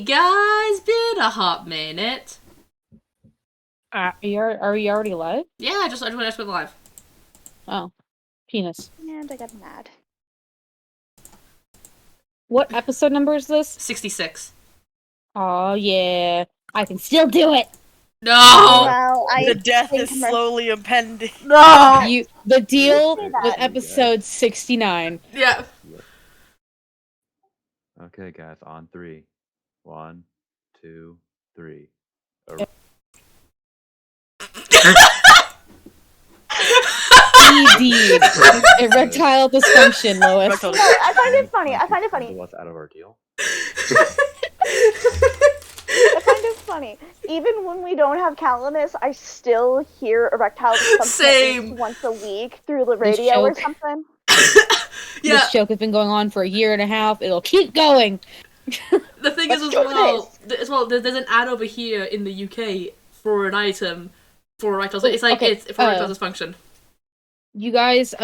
Hey guys, been a hot minute. Are we already live? Yeah, I just went live. Oh, penis. And I got mad. What episode number is this? 66. Oh yeah, I can still do it. No! Well, The death think is slowly impending. No! The deal say with that. episode 69. Yeah. Okay, guys, on three. 1, 2, 3. ED. Erectile dysfunction, Lois. No, I find it funny. I find it funny. What's out of our deal? I find it funny. Even when we don't have Calamus, I still hear erectile dysfunction Same. once a week through the radio or joke. something. Yeah. This joke has been going on for a year and a half. It'll keep going. The thing is, Let's as joke well, there's an ad over here in the UK for an item for erectile. It's like okay, it's for erectile dysfunction. You guys,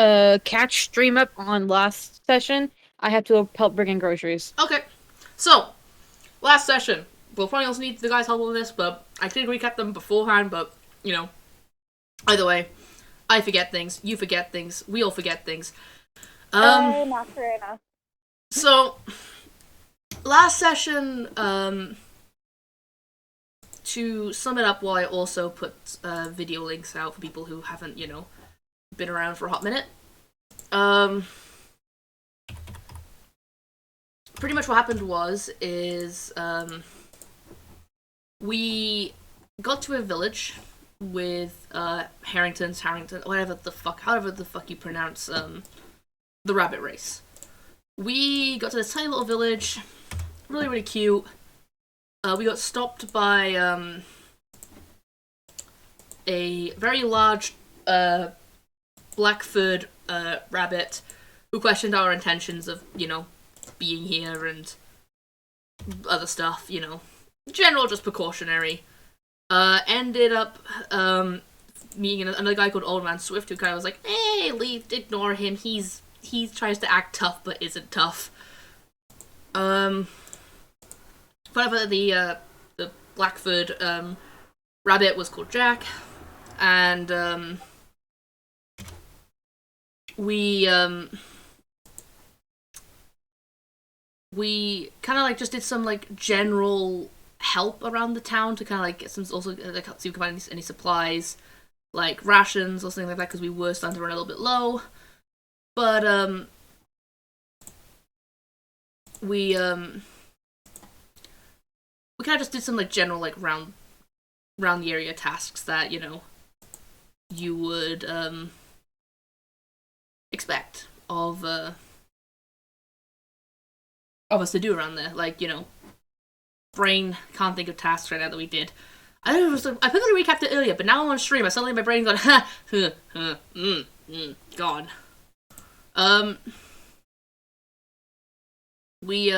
catch stream up on last session. I have to help bring in groceries. Okay, so last session. We'll probably also need the guys' help on this, but I did recap them beforehand. But you know, either way, I forget things, you forget things, we all forget things. Not fair enough. So last session, to sum it up, while I also put video links out for people who haven't, been around for a hot minute. Pretty much what happened is we got to a village with Harrington, however the fuck you pronounce the rabbit race. We got to this tiny little village, really, really cute. We got stopped by a very large black-furred rabbit who questioned our intentions of, being here and other stuff, general, just precautionary. Ended up meeting another guy called Old Man Swift who kind of was like, hey, ignore him, he tries to act tough but isn't tough. Whatever, the black-furred rabbit was called Jack, and we kind of like just did some like general help around the town to kind of like get some, also like see if we can find any supplies, like rations or something like that, because we were starting to run a little bit low. But we kind of just did some like general like round the area tasks that you would expect of us to do around there, like brain can't think of tasks right now that we did. I don't know, I quickly recapped it earlier, but now I'm on stream. I suddenly my brain's gone gone. We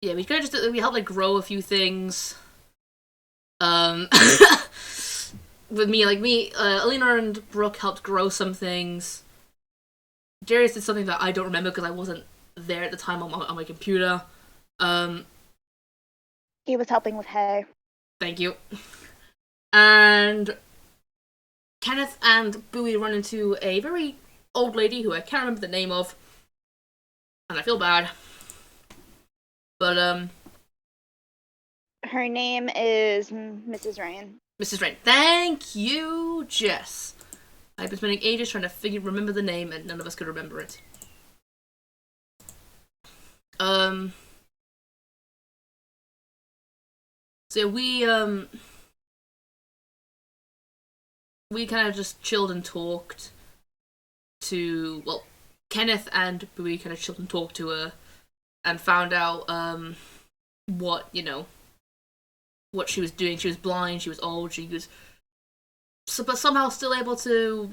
yeah, we kind of just we helped like grow a few things. With me, Alina and Brooke helped grow some things. Darius did something that I don't remember because I wasn't there at the time on my computer. He was helping with hay. Thank you. And Kenneth and Bowie run into a very old lady who I can't remember the name of, and I feel bad. But Her name is Mrs. Ryan. Mrs. Rain. Thank you, Jess. I've been spending ages trying to remember the name, and none of us could remember it. So we kind of just chilled and talked to, well, Kenneth and Bowie kind of chilled and talked to her and found out what she was doing. She was blind, she was old, she was but somehow still able to,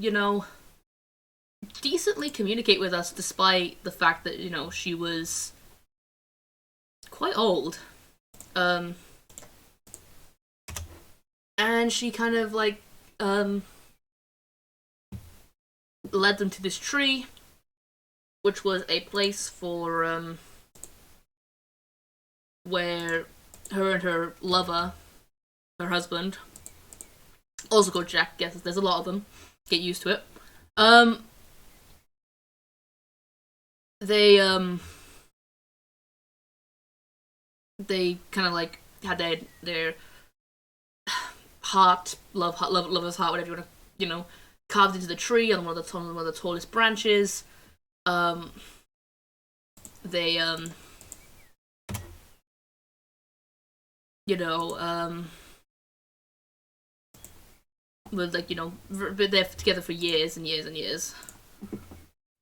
decently communicate with us despite the fact that, she was quite old. And she kind of like led them to this tree, which was a place for where her and her lover, her husband, also called Jack. Yes, there's a lot of them. Get used to it. They kind of like had their heart, lover's heart, whatever you want to, carved into the tree on one of the tallest branches. They been there together for years and years and years.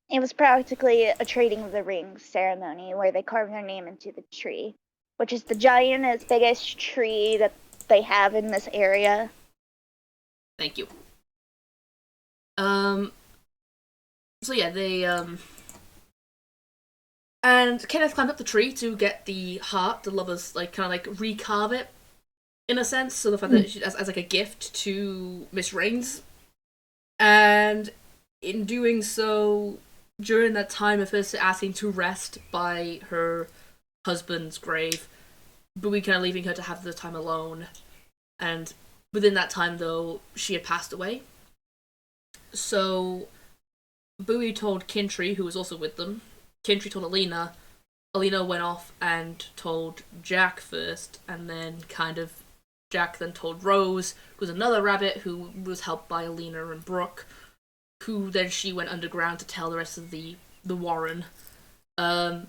It was practically a trading of the rings ceremony where they carved their name into the tree, which is the giantest, biggest tree that they have in this area. Thank you. So yeah, they and Kenneth climbed up the tree to get the heart, the lovers, like kind of like recarve it in a sense, so the fact that she, as like a gift to Miss Raines, and in doing so, during that time of her asking to rest by her husband's grave, Bowie kind of leaving her to have the time alone, and within that time though, she had passed away. So Bowie told Kintry, who was also with them. Kintry told Alina. Alina went off and told Jack first, and then Jack then told Rose, who was another rabbit who was helped by Alina and Brooke, who then she went underground to tell the rest of the Warren. And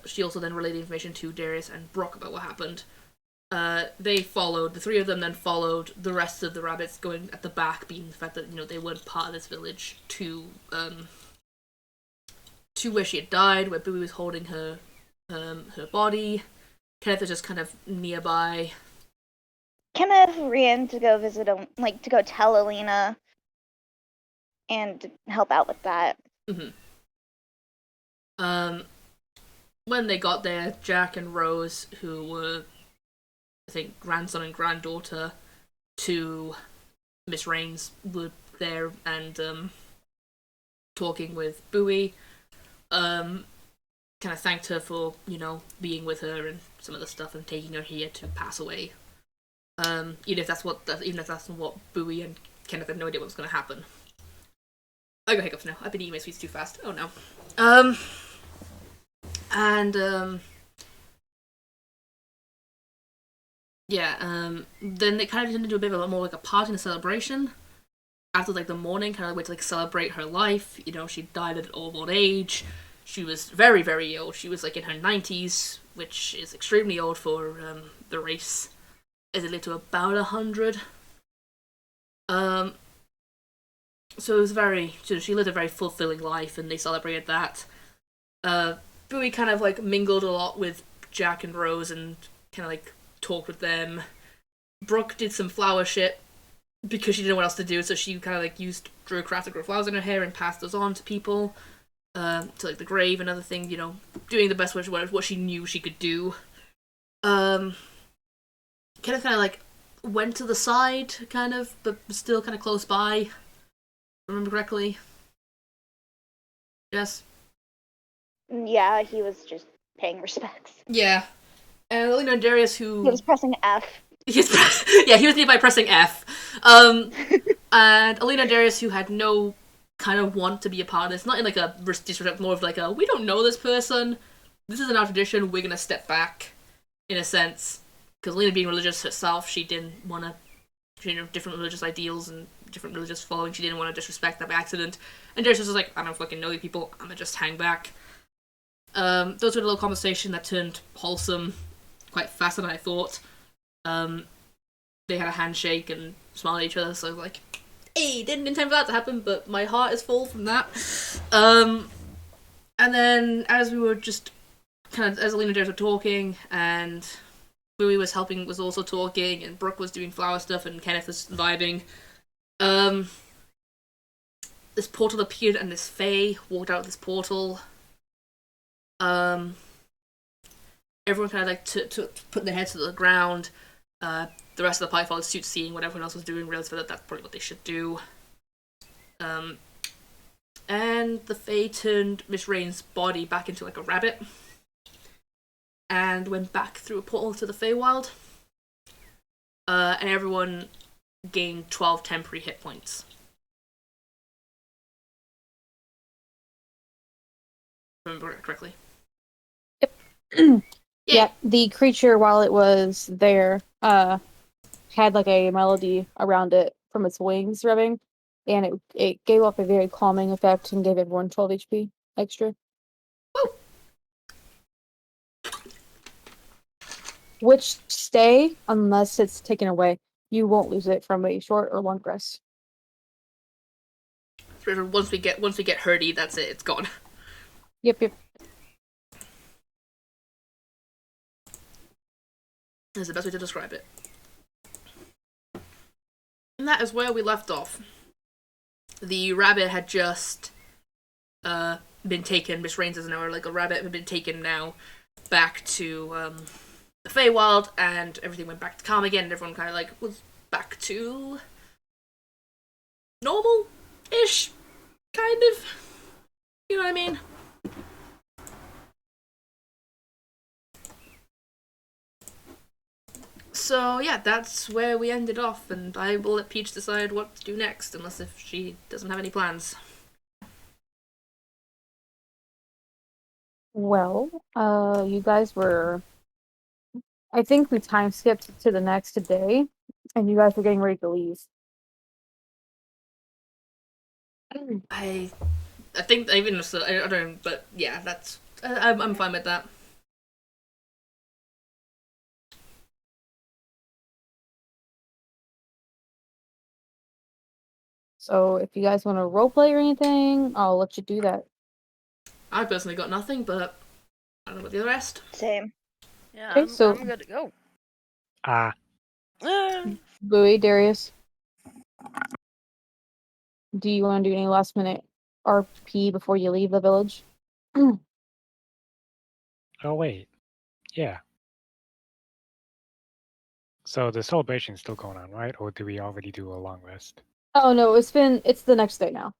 she also then relayed the information to Darius and Brooke about what happened. The three of them then followed the rest of the rabbits going at the back, being the fact that, they weren't part of this village, to where she had died, where Bowie was holding her body. Kenneth was just kind of nearby. Kenneth ran to go visit him, to go tell Alina and help out with that. Mm-hmm. When they got there, Jack and Rose, who were, I think, grandson and granddaughter to Miss Raines, were there and talking with Bowie. Kind of thanked her for, being with her and some of the stuff and taking her here to pass away. Even if that's what Bowie and Kenneth had no idea what was going to happen. I got hiccups now. I've been eating my sweets too fast. Oh no. Then it kind of turned into a bit of a more like a party and a celebration. After the morning, kind of way to celebrate her life. She died at an old age. She was very, very old. She was in her 90s, which is extremely old for the race. As it lived to about 100. So it was she lived a very fulfilling life, and they celebrated that. Bowie kind of mingled a lot with Jack and Rose and kind of talked with them. Brooke did some flower shit because she didn't know what else to do, so she kind of drew a craft to grow flowers in her hair and passed those on to people, to the grave and other things, doing the best what she knew she could do. Kenneth kind of went to the side, kind of, but still kind of close by. Remember correctly? Yes. Yeah, he was just paying respects. Yeah, and Alina and Darius, who he was pressing F. He was nearby pressing F. And Alina and Darius, who had no kind of want to be a part of this, not in a disrespect, more of we don't know this person. This isn't our tradition. We're gonna step back, in a sense, because Alina being religious herself, she didn't want to. Different religious ideals and different religious following. She didn't want to disrespect that by accident. And Darius was I don't fucking know you people. I'm gonna just hang back. Those were a little conversation that turned wholesome quite faster than I thought. They had a handshake and smiled at each other, so hey, didn't intend for that to happen, but my heart is full from that. And then as we were just as Alina and Darius were talking, and Bowie was also talking, and Brooke was doing flower stuff, and Kenneth was vibing, this portal appeared, and this fae walked out of this portal. Everyone kind of put their heads to the ground. The rest of the party followed suit, seeing what everyone else was doing, realized that that's probably what they should do. and the Fae turned Miss Rain's body back into like a rabbit, and went back through a portal to the Feywild. And everyone gained 12 temporary hit points. Remember it correctly. Yeah, the creature, while it was there, had like a melody around it from its wings rubbing, and it gave off a very calming effect and gave everyone 12 HP extra. Woo! Which stay unless it's taken away. You won't lose it from a short or long rest. Once we get Hurdy, that's it. It's gone. Yep. Is the best way to describe it. And that is where we left off. The rabbit had just been taken. Miss Rains is now like a rabbit had been taken now back to the Feywild, and everything went back to calm again. And everyone kind of like was back to normal-ish, kind of. You know what I mean? So yeah, that's where we ended off, and I will let Peach decide what to do next, unless if she doesn't have any plans. Well, you guys were. I think we time skipped to the next day, and you guys were getting ready to leave. I think I even I don't know, but yeah, that's I'm fine with that. So if you guys want to roleplay or anything, I'll let you do that. I personally got nothing, but I don't know about the rest. Same. Yeah, Okay, so- I'm good to go. Bowie, Darius, do you want to do any last minute RP before you leave the village? Oh, wait. Yeah. So the celebration's still going on, right? Or do we already do a long rest? Oh no, it's the next day now.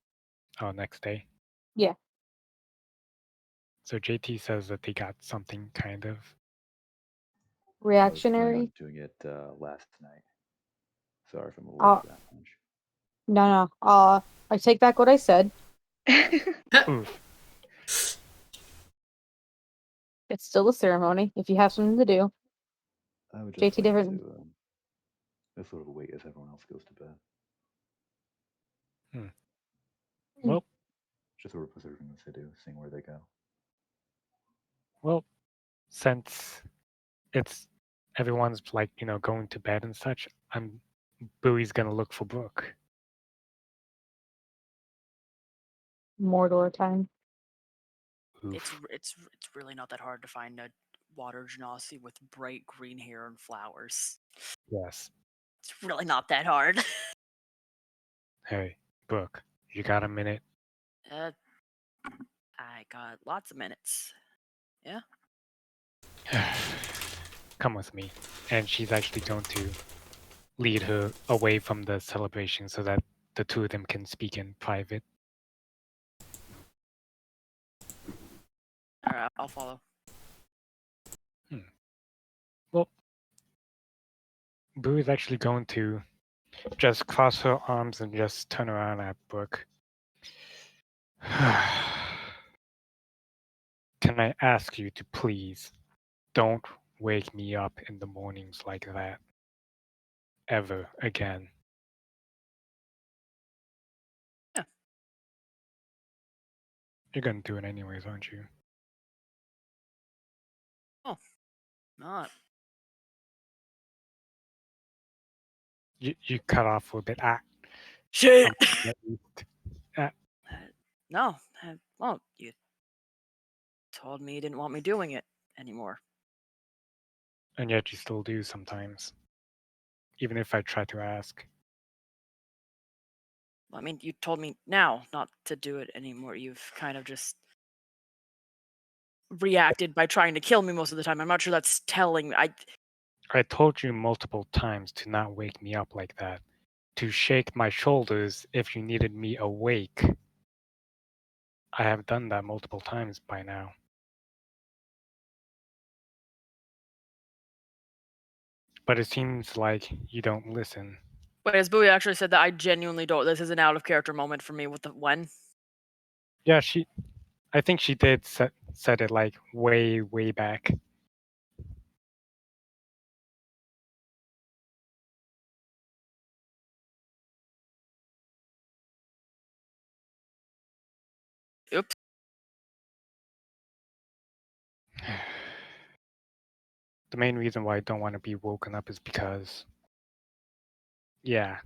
Oh, next day? Yeah. So JT says that they got something kind of... Reactionary. I was planning on doing it last night. Sorry if I'm late for that much. No. I take back what I said. Oof. It's still a ceremony. If you have something to do. I would just JT like different. to sort of wait as everyone else goes to bed. Well, Just sort of preserving what they do, seeing where they go. well, since it's everyone's like, going to bed and such, Bowie's gonna look for Brooke. Mordor time. Oof. It's really not that hard to find a water genasi with bright green hair and flowers. Yes. It's really not that hard. Hey, Brooke, you got a minute? I got lots of minutes. Yeah. Come with me. And she's actually going to lead her away from the celebration so that the two of them can speak in private. Alright, I'll follow. Well, Boo is actually going to just cross her arms and just turn around at Brooke. Can I ask you to please don't wake me up in the mornings like that ever again? Yeah. You're gonna do it anyways, aren't you? Not. You cut off for a bit. Shit! Ah, No. Well, you told me you didn't want me doing it anymore. and yet you still do sometimes. Even if I try to ask. I mean, you told me now not to do it anymore. You've kind of just reacted by trying to kill me most of the time. I'm not sure that's telling me. I told you multiple times to not wake me up like that. To shake my shoulders if you needed me awake. I have done that multiple times by now. But it seems like you don't listen. Wait, has Bowie actually said that? I genuinely don't. This is an out of character moment for me with the when. Yeah, I think she did said it like way back. Oops. The main reason why I don't want to be woken up is because, yeah,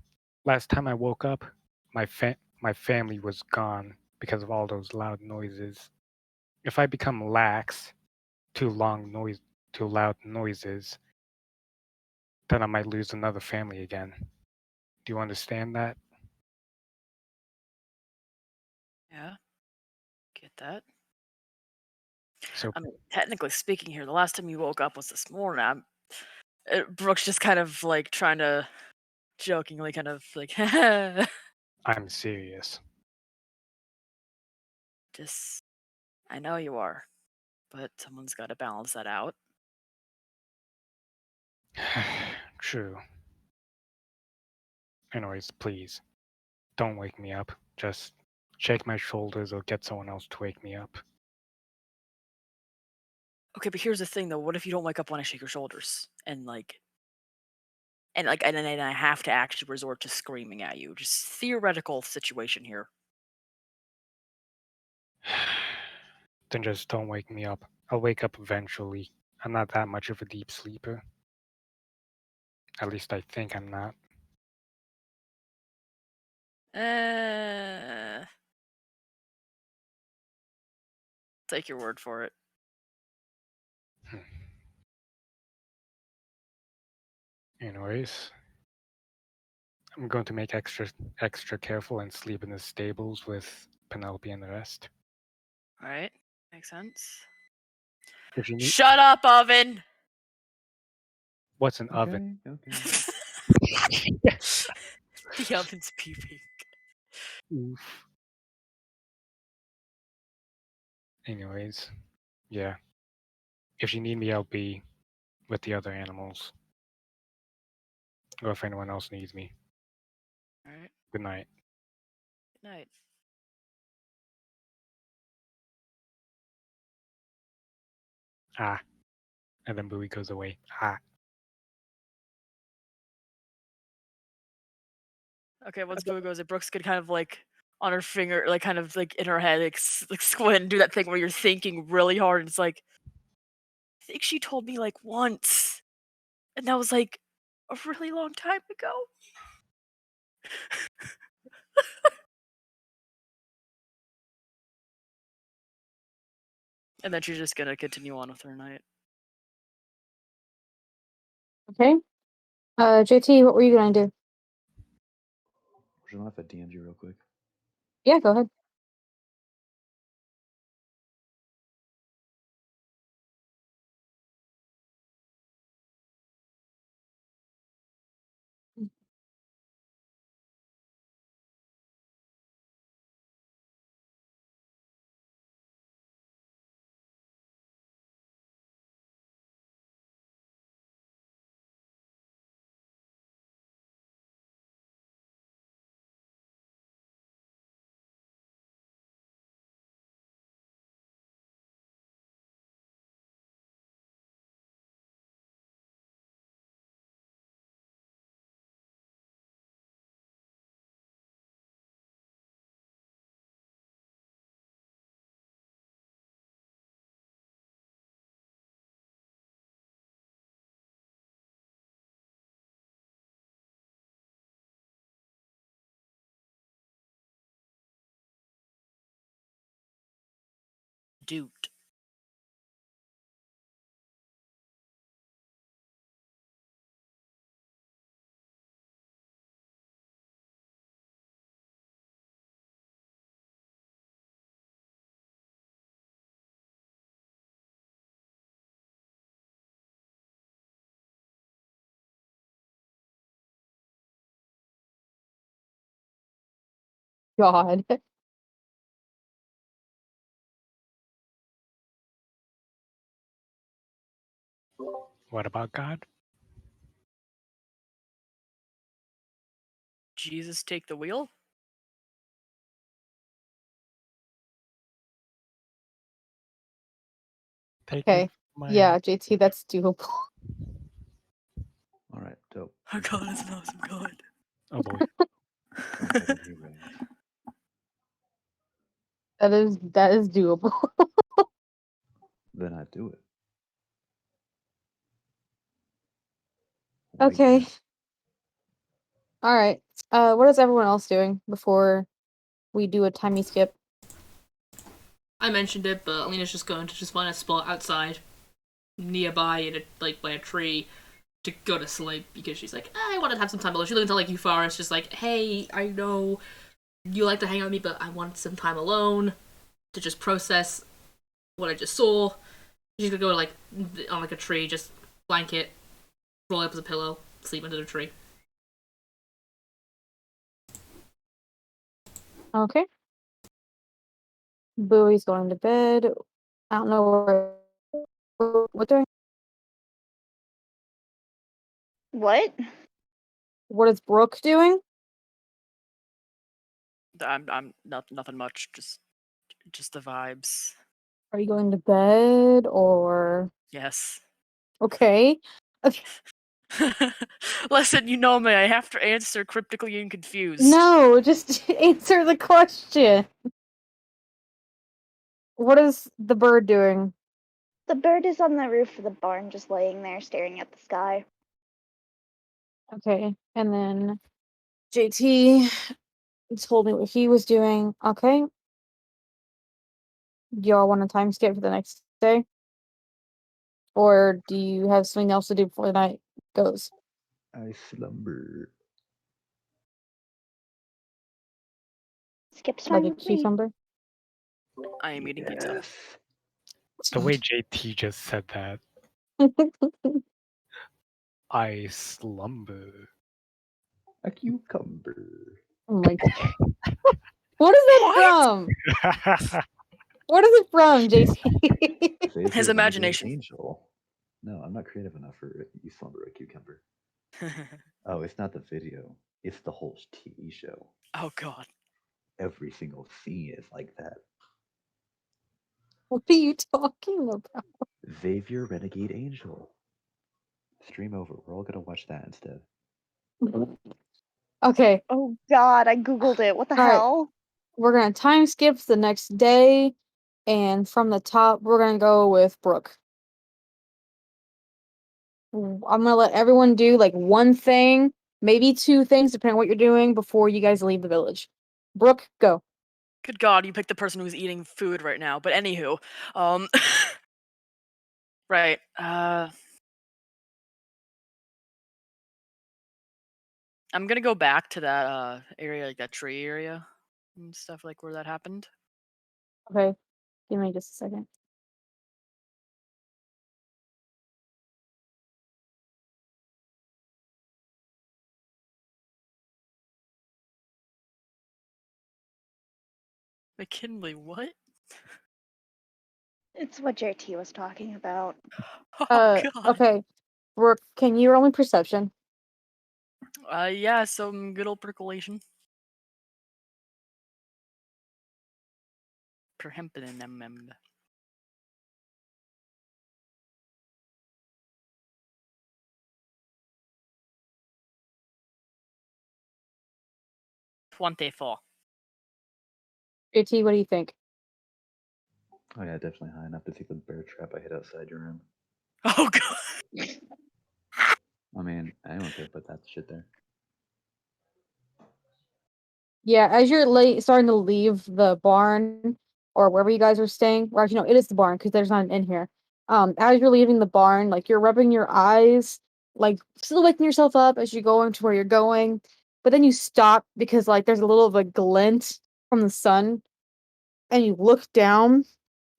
last time I woke up, my family was gone because of all those loud noises. If I become lax, too loud noises, then I might lose another family again. Do you understand that? Yeah, get that. So I mean, technically speaking, here, the last time you woke up was this morning. Brooke's just kind of like trying to jokingly, kind of like, I'm serious. just. I know you are, but someone's got to balance that out. True. Anyways, please, don't wake me up. Just shake my shoulders or get someone else to wake me up. Okay, but here's the thing, though. What if you don't wake up when I shake your shoulders, and then I have to actually resort to screaming at you? Just theoretical situation here. Then just don't wake me up. I'll wake up eventually. I'm not that much of a deep sleeper. At least I think I'm not. Take your word for it. Anyways, I'm going to make extra careful and sleep in the stables with Penelope and the rest. All right, makes sense. If you need, Shut up, oven. what's an oven? Okay. The oven's peeping. Oof. Anyways, yeah. If you need me, I'll be with the other animals. Or if anyone else needs me. All right. Good night. Good night. Ah. And then Bowie goes away. Ah. Okay, once Boo goes, Brooks could kind of like on her finger, like kind of like in her head, like squint and do that thing where you're thinking really hard. And it's like, I think she told me like once, and that was like a really long time ago. And then she's just gonna continue on with her night. Okay. JT, what were you gonna do? Would you mind if I DM'd you real quick? Yeah, go ahead. Dude. God. What about God? Jesus take the wheel? Take Okay. it from my Yeah, JT, that's doable. All right, dope. Our God is an awesome God. Oh boy. From heaven he reigns. That is doable. Then I do it. Okay. now. All right. What is everyone else doing before we do a timey skip? I mentioned it, but Alina's just going to just find a spot outside, nearby, in a, like by a tree, to go to sleep because she's like, I want to have some time alone. She lives into like Euphoria's, just like, hey, I know you like to hang out with me, but I want some time alone to just process what I just saw. She's gonna go like on like a tree, just blanket, roll up as a pillow, sleep under the tree. Okay. Bowie's going to bed. I don't know what doing. What is Brooke doing? I'm nothing much. Just the vibes. Are you going to bed or Yes. okay? Listen, you know me. I have to answer cryptically and confused. No, just answer the question. What is the bird doing? The bird is on the roof of the barn, just laying there staring at the sky. Okay, and then JT told me what he was doing. Okay. Do y'all want a time skip for the next day? Or do you have something else to do before the night goes? I slumber. Skip Like a time 3. cucumber? I am eating pizza. Yes. The way JT just said that, I slumber. A cucumber. Oh my god. What is that from? What is it from, JT? Xavier His Renegade imagination. Angel. No, I'm not creative enough for You Slumber a Cucumber. Oh, it's not the video. It's the whole TV show. Oh god. Every single scene is like that. What are you talking about? Xavier Renegade Angel. Stream over. We're all gonna watch that instead. Okay, Oh god, I googled it. What the All right. hell? we're gonna time skip the next day, and from the top, we're gonna go with Brooke. I'm gonna let everyone do like one thing, maybe two things, depending on what you're doing, before you guys leave the village. Brooke, go. Good god, you picked the person who's eating food right now. But anywho, right. I'm gonna go back to that area, like that tree area and stuff, like where that happened. Okay, give me just a second. McKinley, what? It's what JT was talking about. Oh god. Okay, Brooke, can you roll me perception? Yeah, some good old percolation. Perhempenem. 24. JT, what do you think? Oh yeah, definitely high enough to see the bear trap I hid outside your room. Oh god. I mean, anyone could have put that shit there. Yeah, as you're starting to leave the barn or wherever you guys are staying, or actually, no, it is the barn because there's not an inn here. As you're leaving the barn, like you're rubbing your eyes, like still waking yourself up as you go into where you're going, but then you stop because like there's a little of a glint from the sun, and you look down,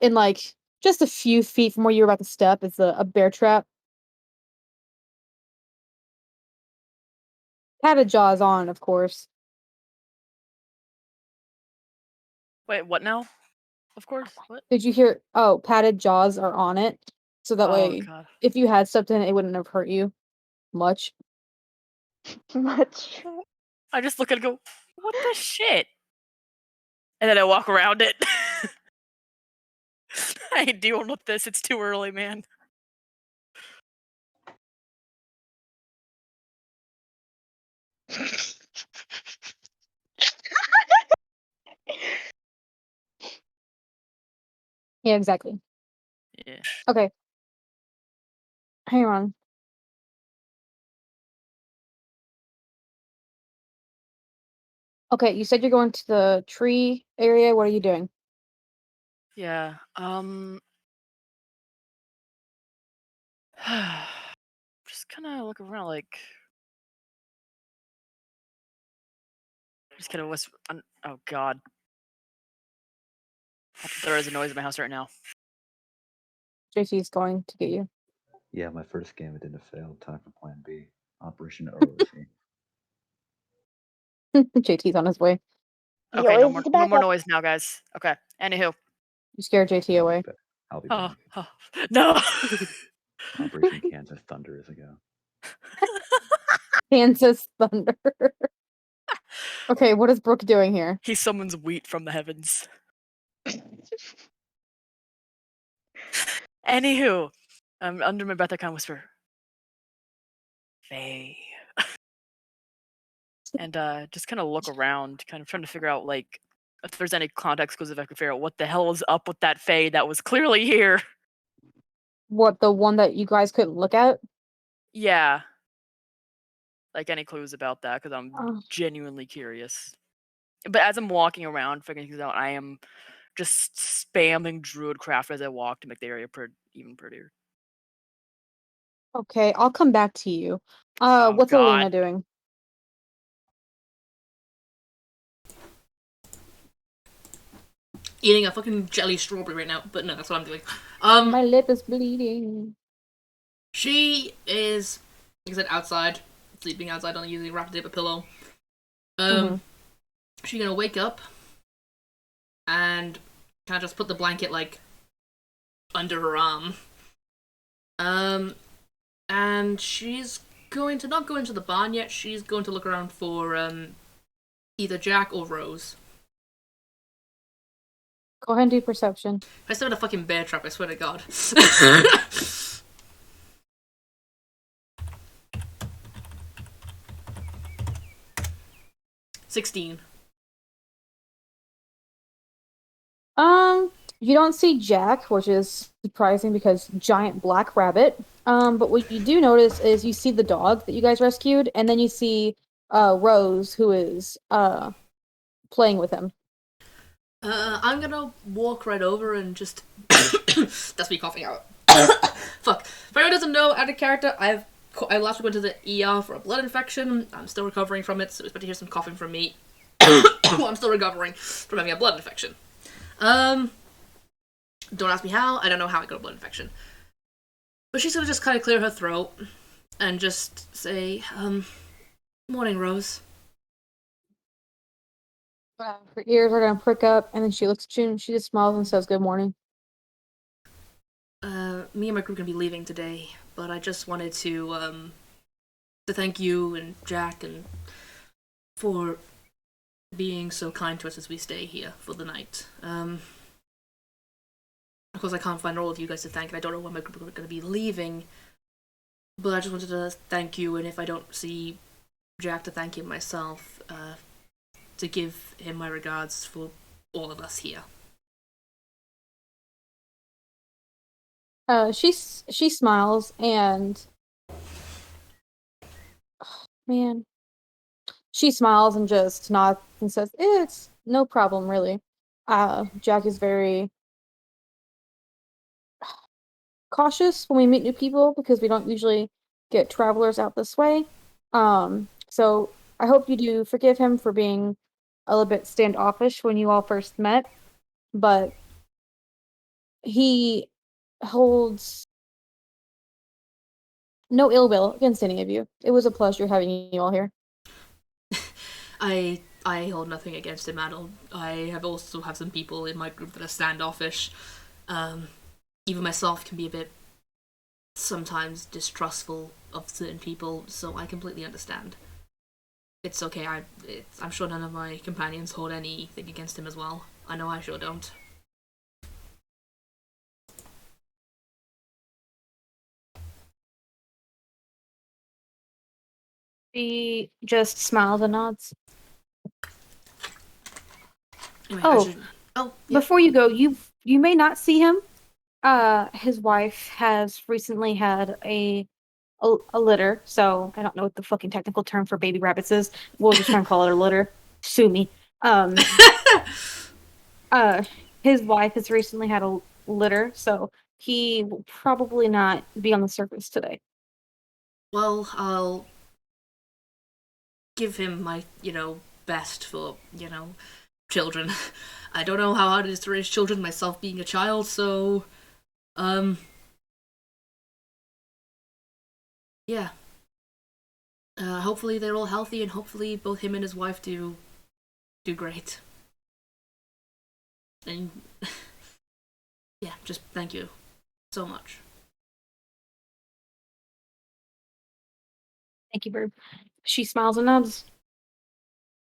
and like just a few feet from where you're about to step is a bear trap. Padded jaws on, of course. Wait, what now? Of course. What? Did you hear? Oh, padded jaws are on it. So that Oh way, god. if you had stepped in, it wouldn't have hurt you much. Much. I just look at it and go, what the shit? And then I walk around it. I ain't dealing with this. It's too early, man. Yeah, exactly. Yeah. Okay. Hang on. Okay, you said you're going to the tree area. What are you doing? Yeah. Just kind of look around, like. Just kind of whisper. Oh god. There is a noise in my house right now. JC's going to get you. Yeah, my first game it didn't fail. Time for Plan B. Operation OOC. JT's on his way. He Okay, no always more, is no back more up. noise now, guys. Okay. Anywho. You scared JT away. I'll be Oh, back. no. Operation Kansas Thunder is a go. Kansas Thunder. Okay, what is Brooke doing here? He summons wheat from the heavens. Anywho, under my breath, I kind of whisper, Faye. And just kind of look around, kind of trying to figure out, like, if there's any context clues, if I can figure out what the hell is up with that Faye that was clearly here. What, the one that you guys couldn't look at? Yeah. Like, any clues about that, because I'm Oh. genuinely curious. But as I'm walking around, figuring things out, I am just spamming Druidcraft as I walk to make the area even prettier. Okay, I'll come back to you. Oh, What's God. Elena doing? Eating a fucking jelly strawberry right now, but no, that's what I'm doing. My lip is bleeding. She is, like I said, outside, sleeping outside on a usually wrapped paper pillow. She's gonna wake up and kind of just put the blanket like under her arm. And she's going to not go into the barn yet. She's going to look around for either Jack or Rose. Go ahead and do perception. If I still had a fucking bear trap, I swear to God. 16. You don't see Jack, which is surprising because giant black rabbit. But what you do notice is you see the dog that you guys rescued, and then you see Rose, who is playing with him. I'm gonna walk right over and just. That's me coughing out. Fuck. If anyone doesn't know, out of character, I last week went to the ER for a blood infection. I'm still recovering from it, so expect to hear some coughing from me. I'm still recovering from having a blood infection. Don't ask me how. I don't know how I got a blood infection. But she's gonna just kind of clear her throat and just say, morning, Rose. Her ears are gonna prick up, and then she looks at you and she just smiles and says, "Good morning." Me and my group are gonna be leaving today, but I just wanted to thank you and Jack and for being so kind to us as we stay here for the night. Of course, I can't find all of you guys to thank, and I don't know when my group are going to be leaving. But I just wanted to thank you, and if I don't see Jack, to thank him myself, to give him my regards for all of us here. She smiles and man, she smiles and just nods and says, "It's no problem, really." Jack is very cautious when we meet new people because we don't usually get travelers out this way. So I hope you do forgive him for being a little bit standoffish when you all first met, but he holds no ill will against any of you. It was a pleasure having you all here. I hold nothing against him at all. I have also have some people in my group that are standoffish. Even myself can be a bit sometimes distrustful of certain people, so I completely understand. It's okay. I'm sure none of my companions hold anything against him as well. I know I sure don't. She just smiles and nods. Anyway, Oh. Yeah. Before you go, you may not see him. His wife has recently had a litter, so I don't know what the fucking technical term for baby rabbits is. We'll just try and call it a litter. Sue me. His wife has recently had a litter, so he will probably not be on the surface today. Well, I'll give him my, best for, children. I don't know how hard it is to raise children myself being a child, so, yeah. Hopefully they're all healthy, and hopefully both him and his wife do great. And, yeah, just thank you so much. Thank you, Bird. She smiles and nods.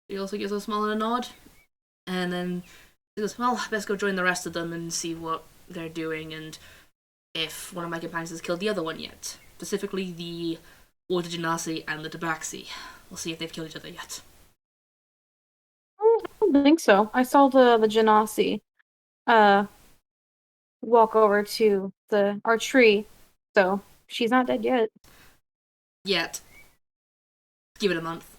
He also gives a smile and a nod, and then he goes, well, I best go join the rest of them and see what they're doing, and if one of my companions has killed the other one yet. Specifically the Water Genasi and the Tabaxi. We'll see if they've killed each other yet. I don't think so. I saw the Genasi walk over to our tree, so she's not dead yet. Yet. Give it a month.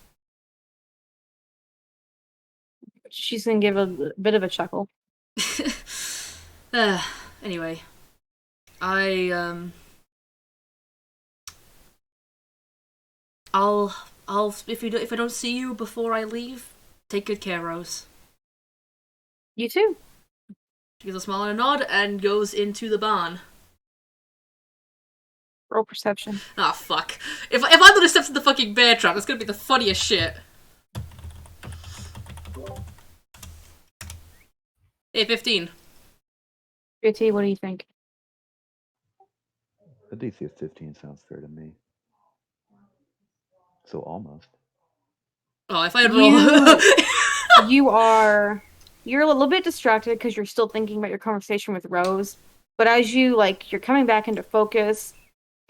She's gonna give a bit of a chuckle. Anyway, I'll if I don't see you before I leave, take good care, Rose. You too. She gives a smile and a nod and goes into the barn. Roll perception. Ah, fuck. If I'm gonna step in the fucking bear trap, it's gonna be the funniest shit. Hey, 15. JT, what do you think? A DC of 15 sounds fair to me. So almost. Oh, if I had rolled... You're a little bit distracted because you're still thinking about your conversation with Rose. But as you're coming back into focus,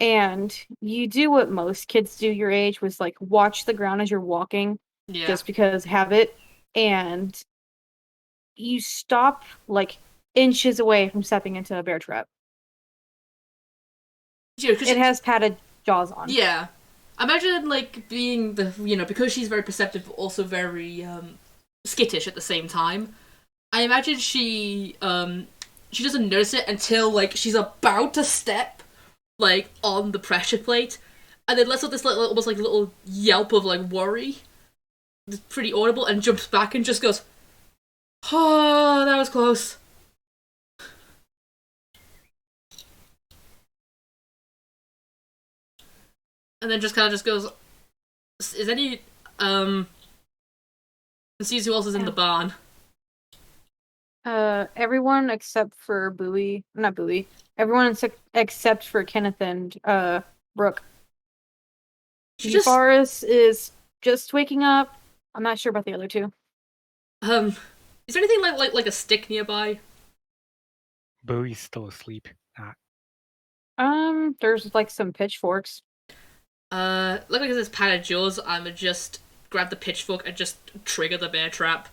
and you do what most kids do your age, was watch the ground as you're walking, just because habit, and you stop inches away from stepping into a bear trap. It has padded jaws on. Yeah. Imagine being because she's very perceptive but also very skittish at the same time. I imagine she doesn't notice it until she's about to step on the pressure plate, and then lets out this almost little yelp of worry. It's pretty audible, and jumps back and just goes, "Oh, that was close." And then just kind of just goes, "Is any and sees who else is in the barn." Everyone except for Bowie. Not Bowie. Everyone except for Kenneth and Brooke. Forrest is just waking up. I'm not sure about the other two. Is there anything like a stick nearby? Bowie's still asleep. There's some pitchforks. Look like this padded jaws. I'ma just grab the pitchfork and just trigger the bear trap.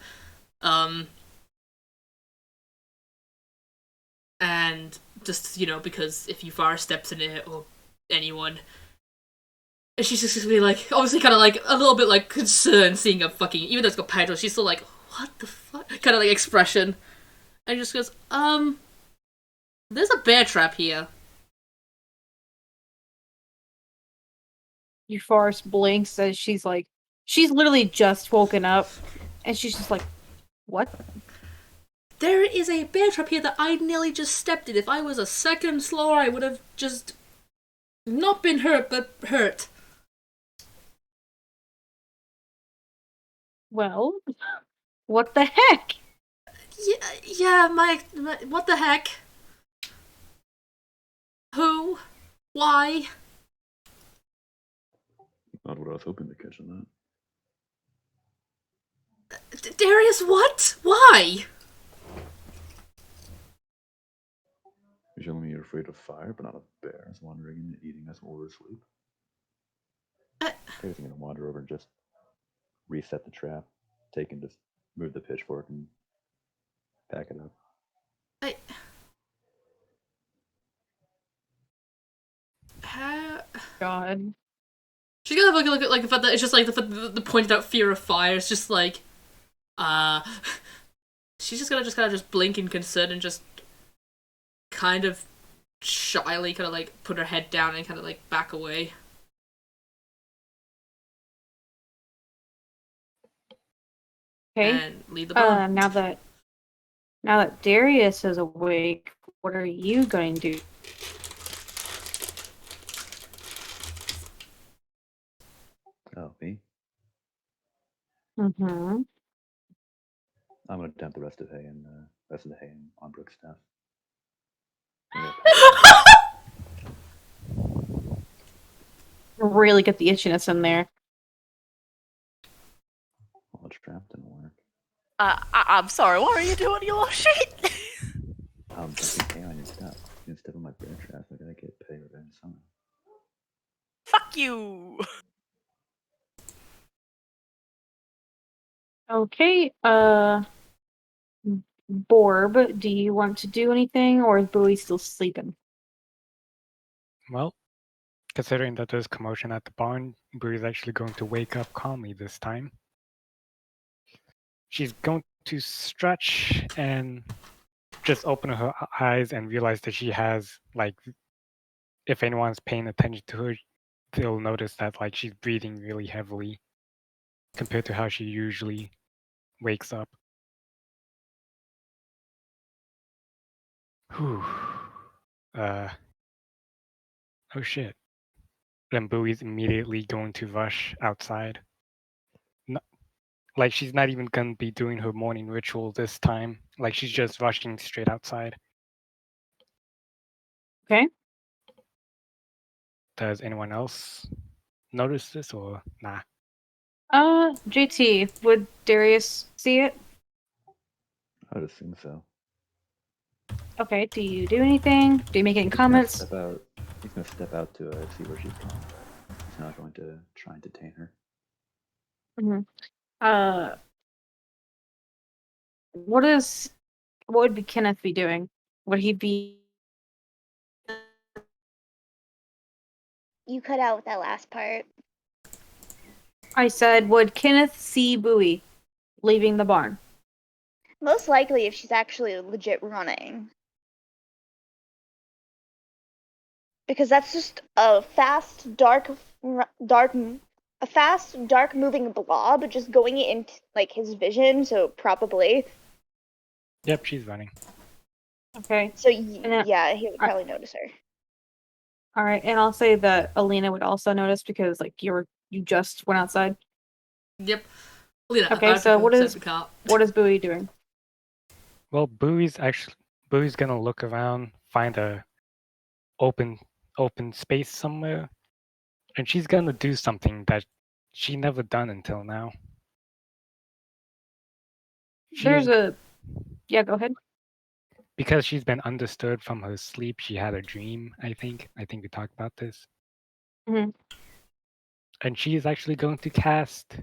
And just, because if Yufara steps in it, or anyone, and she's just gonna be obviously kind of a little bit concerned seeing a fucking, even though it's got padded jaws, she's still what the fuck? Kind of expression. And just goes, there's a bear trap here. Forrest blinks as she's literally just woken up, and she's just what? There is a bear trap here that I nearly just stepped in. If I was a second slower, I would have just not been hurt, but hurt. Well, what the heck? Yeah, my what the heck? Who? Why? Not what I was hoping to catch on that. Darius, what? Why? You're telling me you're afraid of fire, but not of bears wandering in and eating us while we're asleep? Bears are gonna wander over and just reset the trap, take and just move the pitchfork and pack it up. God. She's gonna look at like the fact that it's just like the pointed out fear of fire. It's just like, she's just gonna just blink in concern and just kind of shyly kind of like put her head down and kind of like back away. Okay. And lead the barn. Now that Darius is awake, what are you going to do? Oh, me? Mm-hmm. I'm gonna dump the rest of the hay on Brooke's stuff. Really get the itchiness in there. Well, the trap didn't work. I'm sorry. What are you doing, you little shit? I'm dumping hay on your stuff. You didn't step on my bear trap. I gotta get paid revenge somehow. Fuck you. Okay, Borb, do you want to do anything, or is Bowie still sleeping? Well, considering that there's commotion at the barn, Bree's actually going to wake up calmly this time. She's going to stretch and just open her eyes and realize that she has, like, if anyone's paying attention to her, they'll notice that, like, she's breathing really heavily compared to how she usually wakes up. Whew. Oh shit. Then Bowie's immediately going to rush outside. No, like, she's not even gonna be doing her morning ritual this time. Like, she's just rushing straight outside. Okay. Does anyone else notice this or nah? JT, would Darius see it? I would assume so. Okay, do you do anything? Do you make any He's gonna comments? step out. He's gonna step out to see where she's gone. He's not going to try and detain her. Mm-hmm. What would Kenneth be doing? Would he be... You cut out with that last part. I said, would Kenneth see Bowie leaving the barn? Most likely if she's actually legit running. Because that's just a fast, dark moving blob just going into like his vision, so probably. Yep, she's running. Okay. So yeah, he would probably notice her. All right, and I'll say that Alina would also notice because like you just went outside. Yep. Lena, Okay, so what is Bowie doing? Well, Bowie's gonna look around, find a open space somewhere, and she's gonna do something that she never done until now. Yeah, go ahead. Because she's been undisturbed from her sleep, she had a dream, I think. I think we talked about this. Mm-hmm. And she is actually going to cast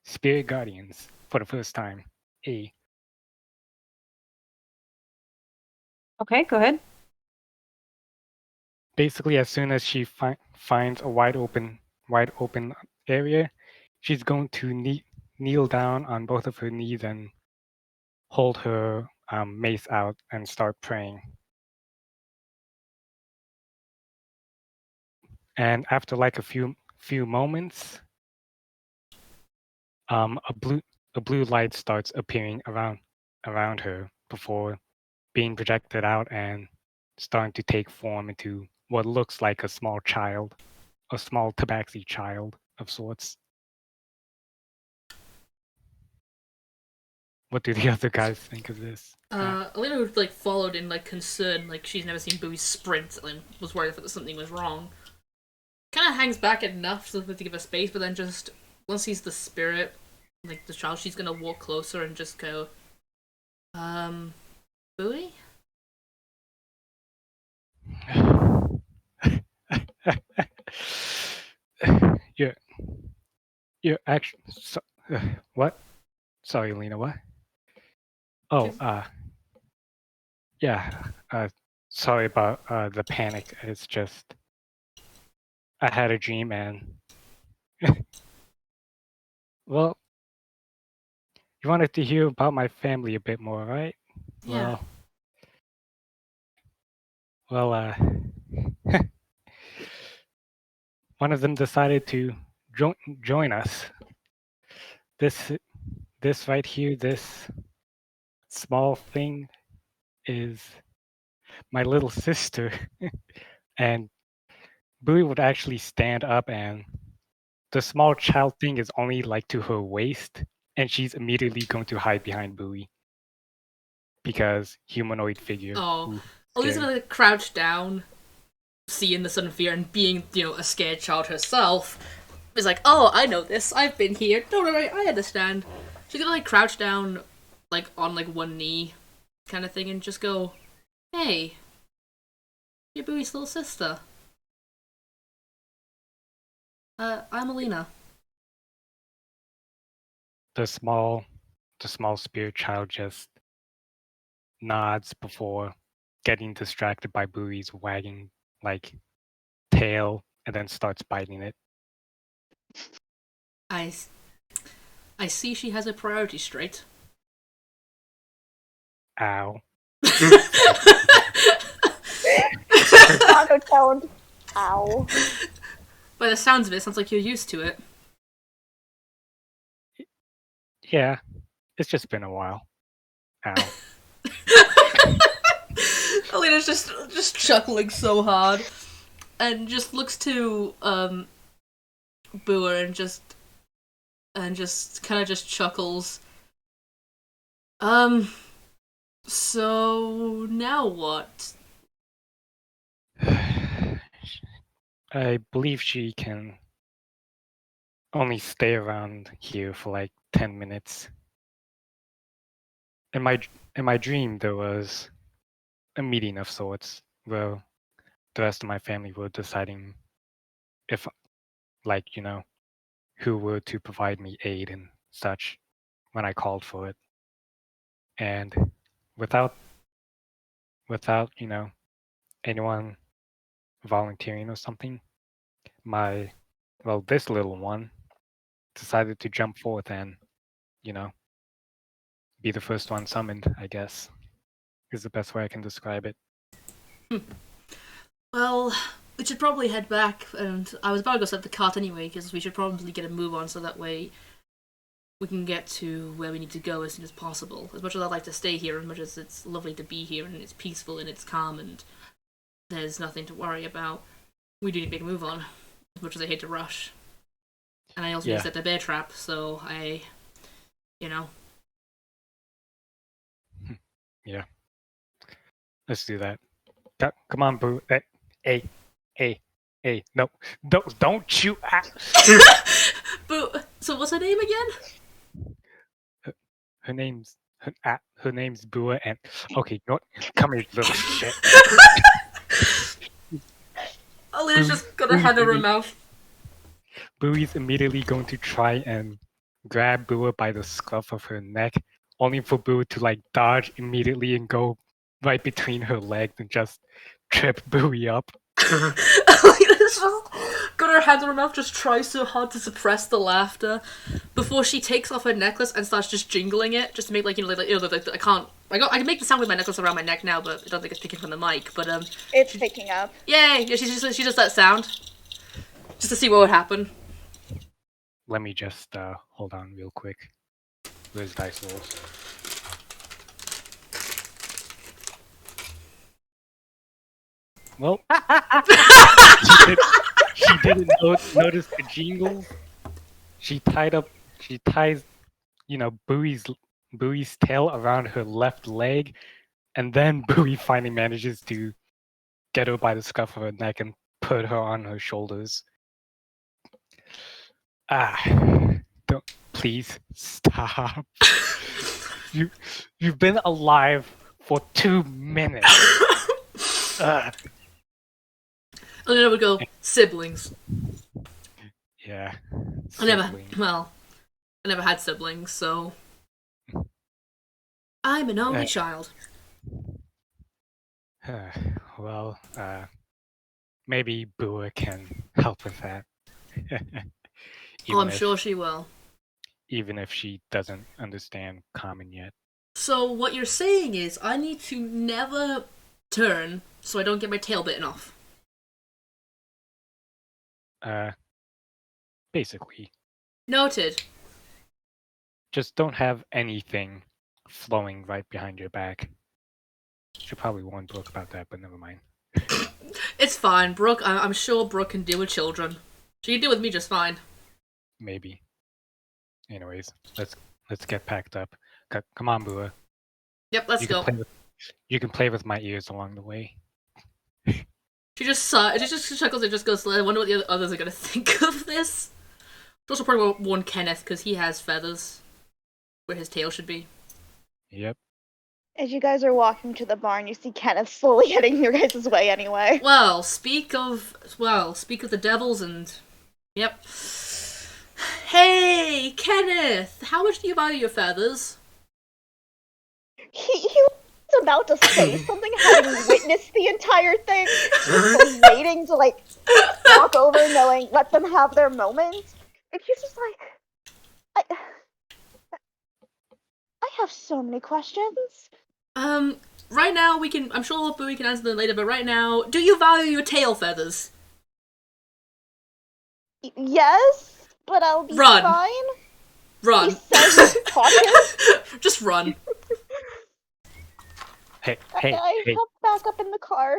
Spirit Guardians for the first time. Okay, go ahead. Basically, as soon as she finds a wide open area, she's going to kneel down on both of her knees and hold her mace out and start praying. And after like a few moments, a blue light starts appearing around her before being projected out and starting to take form into what looks like a small tabaxi child of sorts. What do the other guys think of this? Alina, who like followed in like concern, like she's never seen Bowie sprint and was worried that something was wrong. Kind of hangs back enough to give her space, but then just once he's the spirit, like the child, she's gonna walk closer and just go, Bowie? you're actually what? Sorry, Lena. What? Oh, yeah. Sorry about the panic. It's just I had a dream and well, you wanted to hear about my family a bit more, right? Yeah. Well, one of them decided to join us. This right here, this small thing is my little sister. And Bowie would actually stand up, and the small child thing is only like to her waist, and she's immediately going to hide behind Bowie because humanoid figure. Oh, Ooh, Elisa's scary. gonna crouch down, seeing the sudden fear, and being, a scared child herself, is like, oh, I know this. I've been here. Don't worry, I understand. She's gonna like crouch down, like on like one knee, kind of thing, and just go, hey, you're Bowie's little sister. I'm Alina. The small spirit child just nods before getting distracted by Bowie's wagging like tail, and then starts biting it. I see she has her priorities straight. Ow. Auto-toned. Ow. By the sounds of it, sounds like you're used to it. Yeah, it's just been a while. Ow. Alina's just chuckling so hard, and just looks to Booer and just kind of just chuckles. So now what? I believe she can only stay around here for like 10 minutes. In my dream, there was a meeting of sorts where the rest of my family were deciding if, like, who were to provide me aid and such when I called for it. And without anyone volunteering or something, this little one decided to jump forth and, be the first one summoned, I guess, is the best way I can describe it. Well, we should probably head back, and I was about to go set the cart anyway, because we should probably get a move on so that way we can get to where we need to go as soon as possible. As much as I'd like to stay here, as much as it's lovely to be here, and it's peaceful and it's calm, and there's nothing to worry about, we do need to make a move on, as much as I hate to rush. And I also need to set the bear trap, so Yeah. Let's do that. Come on, Boo. Hey. No, don't you act. Boo, so what's her name again? Her name's Bua, and okay, come here, little shit. Alina's just got her hand over her mouth. Bowie's immediately going to try and grab Bua by the scruff of her neck, only for Bua to like dodge immediately and go right between her legs and just trip Bowie up. Alina's just got her hand over her mouth, just tries so hard to suppress the laughter before she takes off her necklace and starts just jingling it, just to make like I can make the sound with my necklace around my neck now, but I don't think it's picking from the mic. But it's picking up. Yay! Yeah, she does that sound just to see what would happen. Let me just hold on real quick. Where's dice rolls? Well, she didn't notice the jingles. She ties, Bowie's Bowie's tail around her left leg, and then Bowie finally manages to get her by the scruff of her neck and put her on her shoulders. Don't, please stop. You've been alive for 2 minutes. And then I would go, siblings. Yeah. I never sibling. had siblings, so I'm an only child. Well, maybe Bua can help with that. Oh, I'm sure she will. Even if she doesn't understand common yet. So what you're saying is I need to never turn so I don't get my tail bitten off. Basically. Noted. Just don't have anything flowing right behind your back. Should probably warn Brooke about that, but never mind. It's fine, Brooke. I'm sure Brooke can deal with children. She can deal with me just fine. Maybe. Anyways, let's get packed up. Come on, Bua. Yep, let's go. You can play with my ears along the way. She just chuckles and just goes, I wonder what the others are going to think of this. She also probably warn Kenneth, because he has feathers where his tail should be. Yep. As you guys are walking to the barn, you see Kenneth slowly heading your guys' way anyway. Well, speak of the devils and... Yep. Hey, Kenneth! How much do you value your feathers? He was about to say something, having witnessed the entire thing, was waiting to, like, walk over, knowing, let them have their moment. And he's just like, I have so many questions. Right now I'm sure we can answer them later, but right now, do you value your tail feathers? Yes, but I'll be Run. fine. Run. He says cautious. Just run. Hey, I hop back up in the car.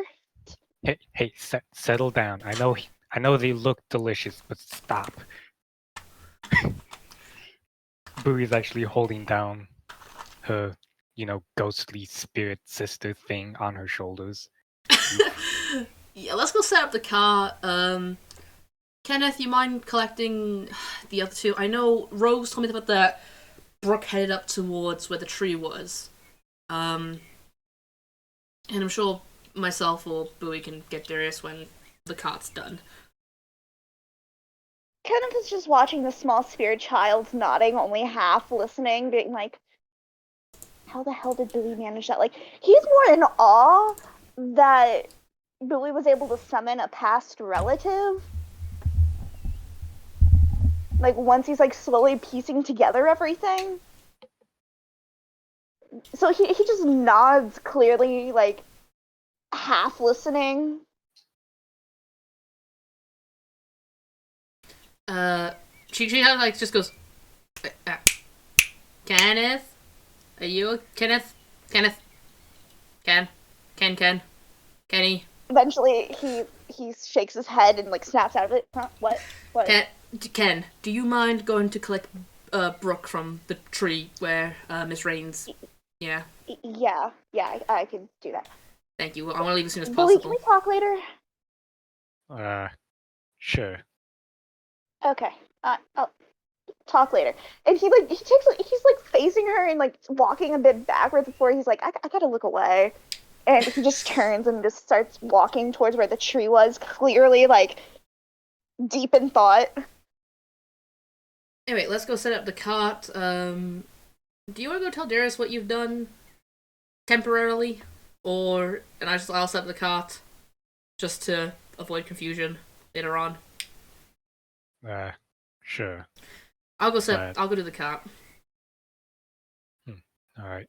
Hey, settle down. I know they look delicious, but stop. Bowie's actually holding down her, ghostly spirit sister thing on her shoulders. Yeah, let's go set up the car. Kenneth, you mind collecting the other two? I know Rose told me about that. Brooke headed up towards where the tree was. And I'm sure myself or Bowie can get Darius when the cart's done. Kenneth is just watching the small spirit child nodding, only half listening, being like, how the hell did Billy manage that? Like, he's more in awe that Billy was able to summon a past relative. Like, once he's, like, slowly piecing together everything. So he just nods, clearly, like, half listening. She kind of, like, just goes, Kenneth? Are you Kenneth? Kenny? Eventually, he shakes his head and, like, snaps out of it. Huh? What? Ken, do you mind going to collect Brooke from the tree where Miss Raines... Yeah. Yeah, I can do that. Thank you. I want to leave as soon as Billy, possible. can we talk later? Sure. Okay. I'll talk later. And he's like facing her and like walking a bit backwards before he's like, I gotta look away. And he just turns and just starts walking towards where the tree was, clearly like deep in thought. Anyway, let's go set up the cart. Do you want to go tell Darius what you've done temporarily? I'll set up the cart just to avoid confusion later on. Sure. I'll go do the cart. Alright.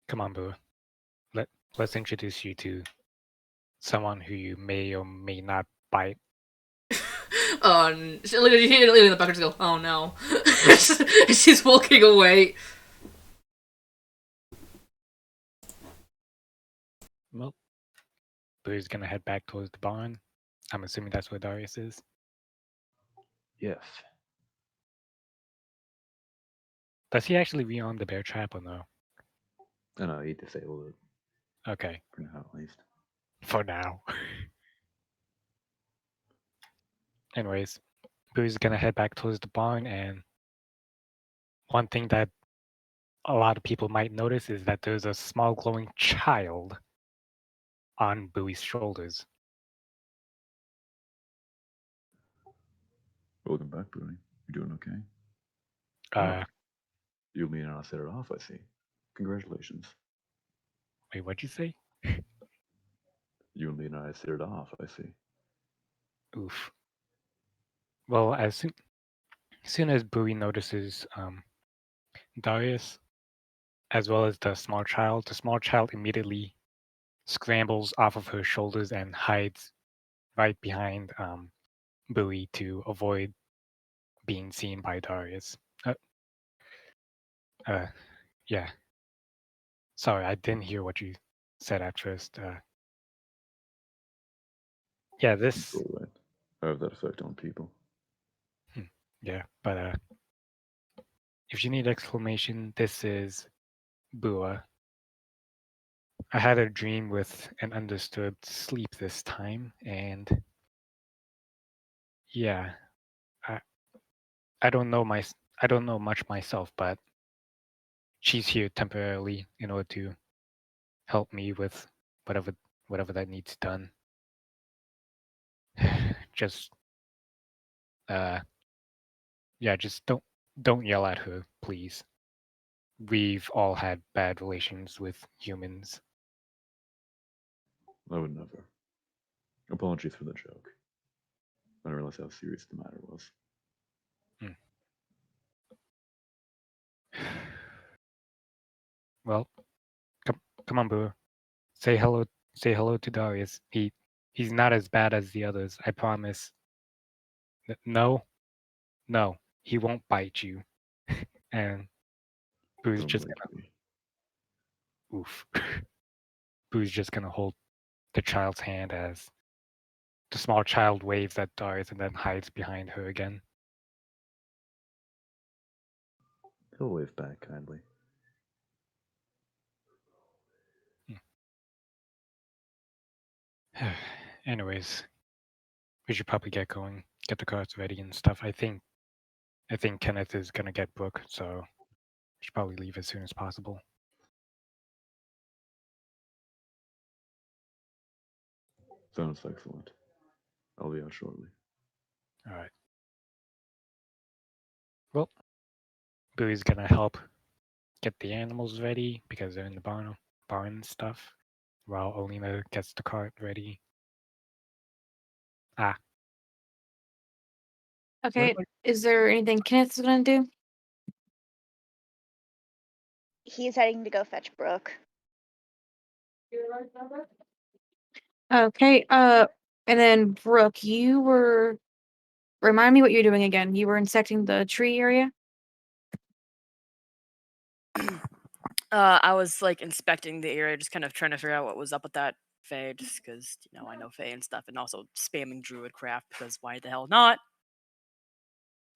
Come on, Boo. Let's introduce you to someone who you may or may not bite. Oh, look at you in the background. Go, oh no. She's walking away. Well, Boo's gonna head back towards the barn. I'm assuming that's where Darius is. Yes. Does he actually rearm the bear trap or no? I know, he disabled it Okay, for now at least. for now. Anyways, Boo's gonna head back towards the barn, and one thing that a lot of people might notice is that there's a small glowing child on Bowie's shoulders. Welcome back, Bowie. You doing okay? Uh, You, me, and I set it off, I see. Congratulations. wait, what'd you say? You and me and I set it off, I see. Oof. Well, as soon as Bowie notices Darius, as well as the small child immediately scrambles off of her shoulders and hides right behind Bowie to avoid being seen by Darius. Yeah. Sorry, I didn't hear what you said at first. Yeah, this. It's all right. I have that effect on people. Yeah, but if you need exclamation, this is Bua. I had a dream with an undisturbed sleep this time, and yeah, I don't know much myself, but she's here temporarily in order to help me with whatever that needs done. Just just don't yell at her, please. We've all had bad relations with humans. I would never. Apologies for the joke. I didn't realize how serious the matter was. Well, come on, Boo. Say hello to Darius. He's not as bad as the others, I promise. No, he won't bite you. And Boo's Don't just like me. oof. Boo's just gonna hold the child's hand as the small child waves at Darius and then hides behind her again. He'll wave back kindly. Anyways, we should probably get going, get the cards ready and stuff. I think Kenneth is gonna get Brooke, so we should probably leave as soon as possible. Sounds excellent. I'll be out shortly. All right. Well, Boo's gonna help get the animals ready because they're in the barn and stuff, while Alina gets the cart ready. Okay. What- Is there anything Kenneth's gonna do? He's heading to go fetch Brooke. Okay. And then Brooke, you were. Remind me what you're doing again. You were insecting the tree area. I was like inspecting the area, just kind of trying to figure out what was up with that Fae, just because I know Fae and stuff, and also spamming Druid craft because why the hell not?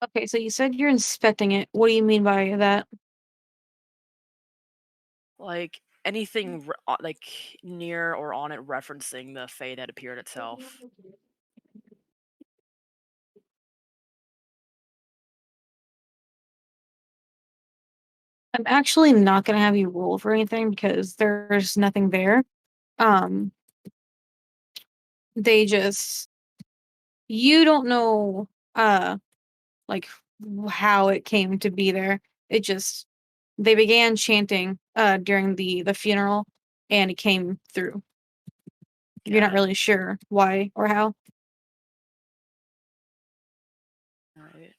Okay, so you said you're inspecting it. What do you mean by that? Like anything like near or on it referencing the Fae that appeared itself. I'm actually not gonna have you roll for anything because there's nothing there. They just you don't know like how it came to be there. It just they began chanting during the funeral and it came through. You're not Got it. really sure why or how. Alright.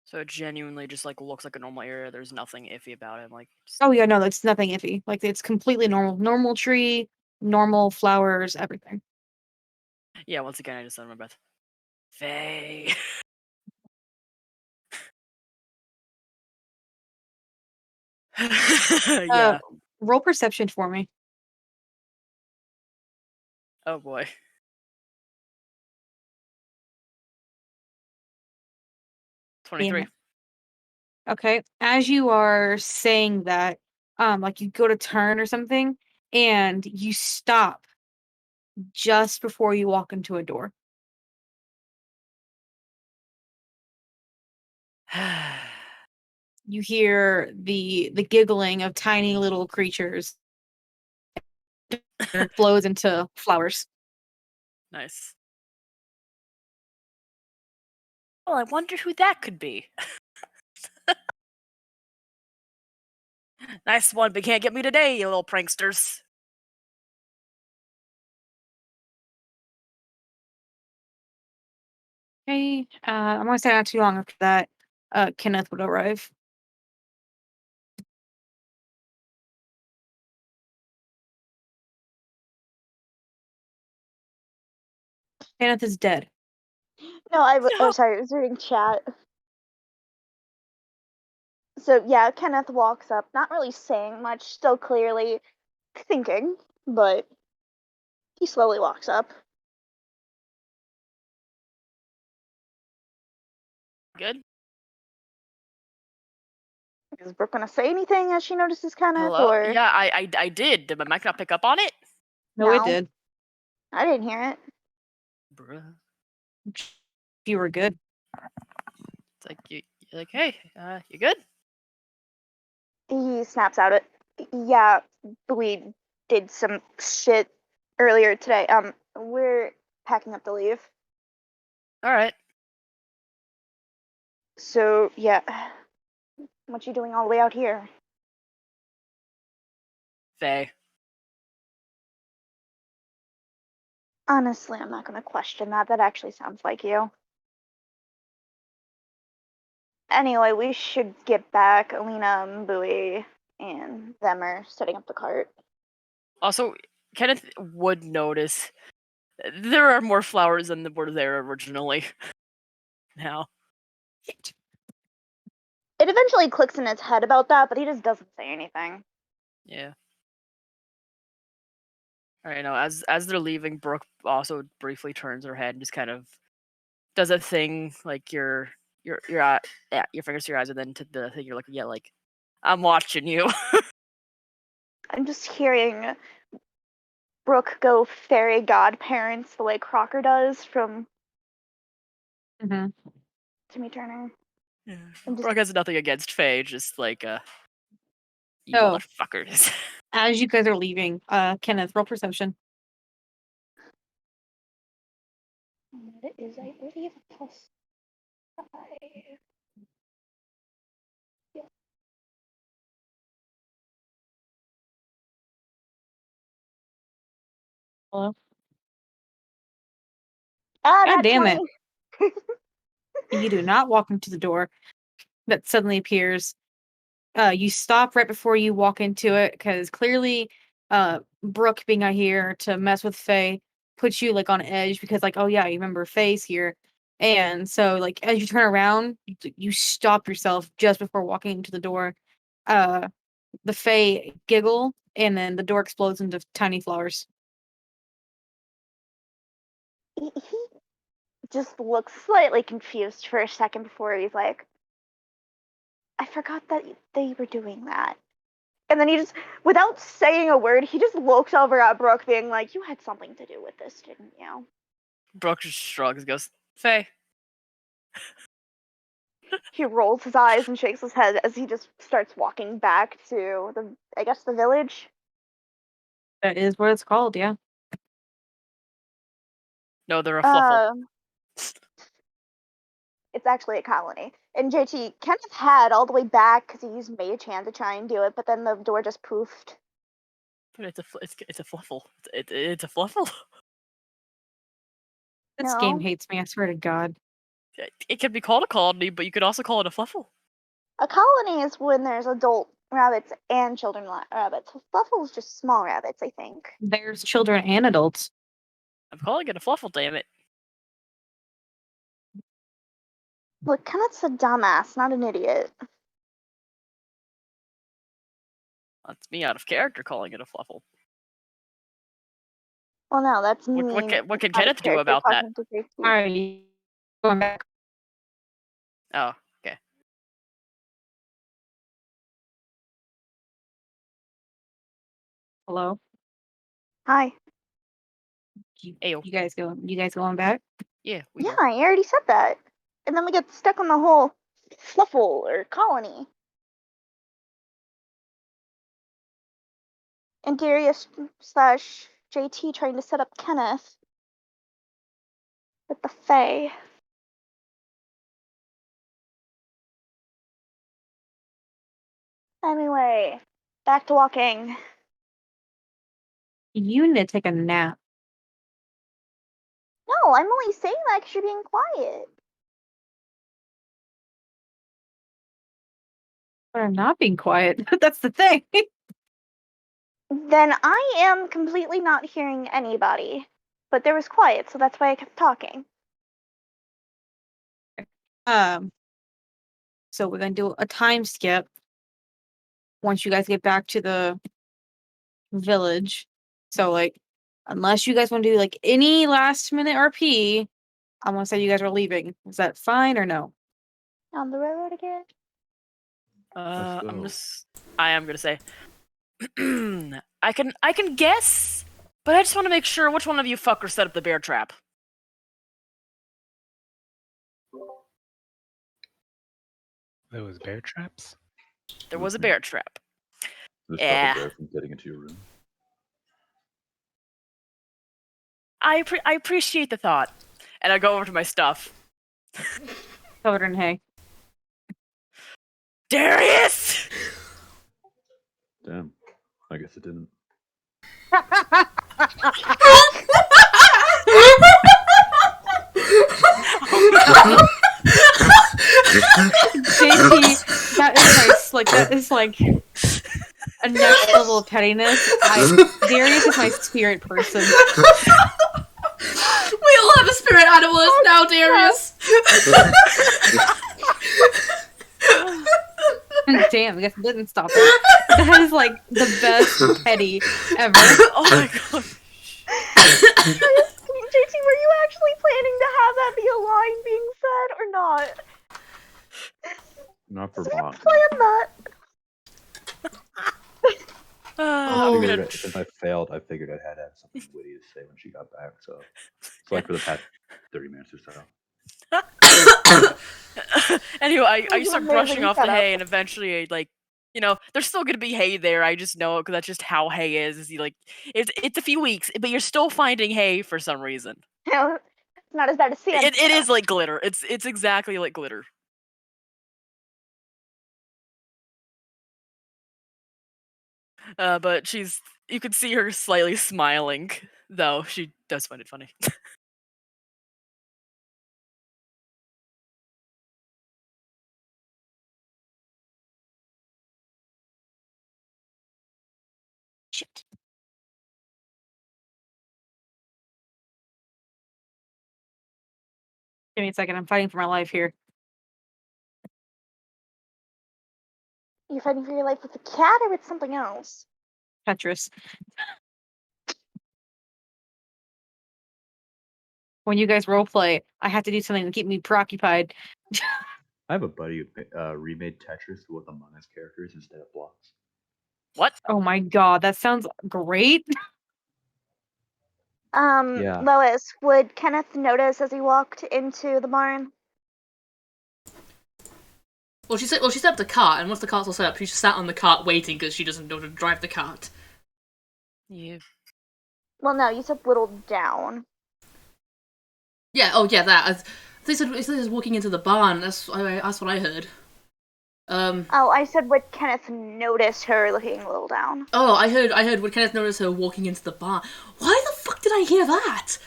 So it genuinely just like looks like a normal area. There's nothing iffy about it. Like, Oh yeah, no, that's nothing iffy. Like it's completely normal. Normal tree, normal flowers, everything. yeah. Once again, I just said my breath. Fae. yeah. Roll perception for me. Oh boy. 23. Okay. As you are saying that, like you go to turn or something, and you stop just before you walk into a door. You hear the giggling of tiny little creatures. It flows into flowers. Nice. Well, I wonder who that could be. Nice one, but can't get me today, you little pranksters. Okay. I'm gonna say not too long after that, Kenneth would arrive. Kenneth is dead. No, oh No. sorry, I was reading chat. So yeah, Kenneth walks up, not really saying much, still clearly thinking, but he slowly walks up. Good. Is Brooke gonna say anything as she notices Kenneth, Hello? or Yeah, I did. Did my mic not pick up on it? No, it No. did. I didn't hear it. Bruh. You were good. It's like you're like, hey, you good? He snaps out it. Yeah, we did some shit earlier today. We're packing up to leave. All right. So yeah, what you doing all the way out here? Faye. Honestly, I'm not gonna question that. That actually sounds like you. Anyway, we should get back. Alina, Bowie, and them are setting up the cart. Also, Kenneth would notice there are more flowers than were there originally. Now. It eventually clicks in his head about that, but he just doesn't say anything. Yeah. All right. Now, as they're leaving, Brooke also briefly turns her head and just kind of does a thing like your fingers to your eyes, and then to the thing you're looking at, like, I'm watching you. I'm just hearing Brooke go fairy godparents the way Crocker does from Mm-hmm. Timmy Turner. Yeah. I'm just Brooke has nothing against Faye, just like you Oh. motherfuckers. As you guys are leaving, Kenneth, roll perception. it is, I believe, +5. Yeah. Hello? Ah, God that damn it. 20. You do not walk into the door that suddenly appears. You stop right before you walk into it because clearly, Brooke being out here to mess with Faye puts you like on edge because, like, oh yeah, you remember Faye's here, and so like as you turn around, you stop yourself just before walking into the door. The Faye giggle, and then the door explodes into tiny flowers. He just looks slightly confused for a second before he's like, I forgot that they were doing that. And then he just, without saying a word, he just looks over at Brooke, being like, you had something to do with this, didn't you? Brooke just shrugs and goes, Faye. He rolls his eyes and shakes his head as he just starts walking back to the village. That is what it's called, yeah. No, they're a fluffle. It's actually a colony. And JT Kenneth had all the way back because he used Mage Hand to try and do it, but then the door just poofed. But it's a fluffle. It's a fluffle. This No. game hates me, I swear to God. It can be called a colony, but you could also call it a fluffle. A colony is when there's adult rabbits and children rabbits. Fluffle is just small rabbits, I think. There's children and adults. I'm calling it a fluffle, damn it. Look, Kenneth's a dumbass, not an idiot. That's me out of character calling it a fluffle. Well, no, that's me. What can Kenneth do about that? JT. Alright, going back. Oh, Hello. Hi. Ayo. You guys going back? Yeah, we Yeah, go. I already said that. And then we get stuck on the whole fluffle or colony. And Darius slash JT trying to set up Kenneth with the Fae. Anyway, back to walking. You need to take a nap. No, I'm only saying that because you're being quiet. But I'm not being quiet. That's the thing. Then I am completely not hearing anybody. But there was quiet, so that's why I kept talking. So we're gonna do a time skip once you guys get back to the village. So like, unless you guys want to do like any last minute RP, I'm gonna say you guys are leaving. Is that fine or no? On the railroad again? I am gonna say I can guess, but I just want to make sure which one of you fuckers set up the bear trap. There was bear traps. There was a bear trap. Just Yeah. stop a bear from getting into your room. I appreciate the thought, and I go over to my stuff. Covered in hay. Darius! Damn. I guess it didn't. JP, that is like a next level of pettiness. Darius is my spirit person. We all have a spirit animal now, Darius. Damn, I guess it didn't stop it. That is like the best petty ever. Oh my god. JT, were you actually planning to have that be a line being said or not? Not for Did you long. plan that? I'm gonna... Since I failed, I figured I had to have something witty to say when she got back. So it's like for the past 30 minutes or so. Anyway, I start Amazing brushing off the setup. hay, and eventually, like, you know, there's still gonna be hay there. I just know it because that's just how hay is. You like, it's a few weeks, but you're still finding hay for some reason. It's not as bad as sand. It is like glitter. It's exactly like glitter. But you can see her slightly smiling, though she does find it funny. Shit. Give me a second. I'm fighting for my life here. You're fighting for your life with the cat or with something else? Tetris. When you guys roleplay, I have to do something to keep me preoccupied. I have a buddy who remade Tetris with Among Us characters instead of blocks. What? Oh my god, that sounds great. Yeah. Lois, would Kenneth notice as he walked into the barn? Well, she set up the cart, and once the cart's all set up, she just sat on the cart waiting because she doesn't know to drive the cart. Yeah. Well, no, you said little down. Yeah, oh yeah, that. They said it was walking into the barn. That's what I heard. Oh, I said would Kenneth notice her looking a little down? Oh, I heard. Would Kenneth notice her walking into the barn? Why the fuck did I hear that?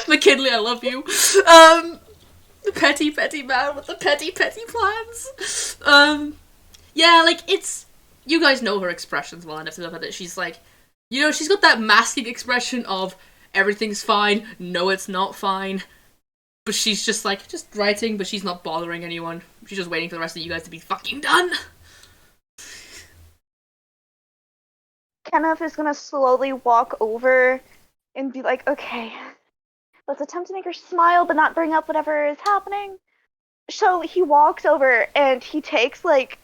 McKinley, I love you. The petty man with the petty plans. Yeah, like it's. You guys know her expressions well enough to know that she's like, you know, she's got that masking expression of everything's fine, no, it's not fine. But she's just like, just writing, but she's not bothering anyone. She's just waiting for the rest of you guys to be fucking done. Kenneth is gonna slowly walk over and be like, okay, let's attempt to make her smile but not bring up whatever is happening. So he walks over and he takes like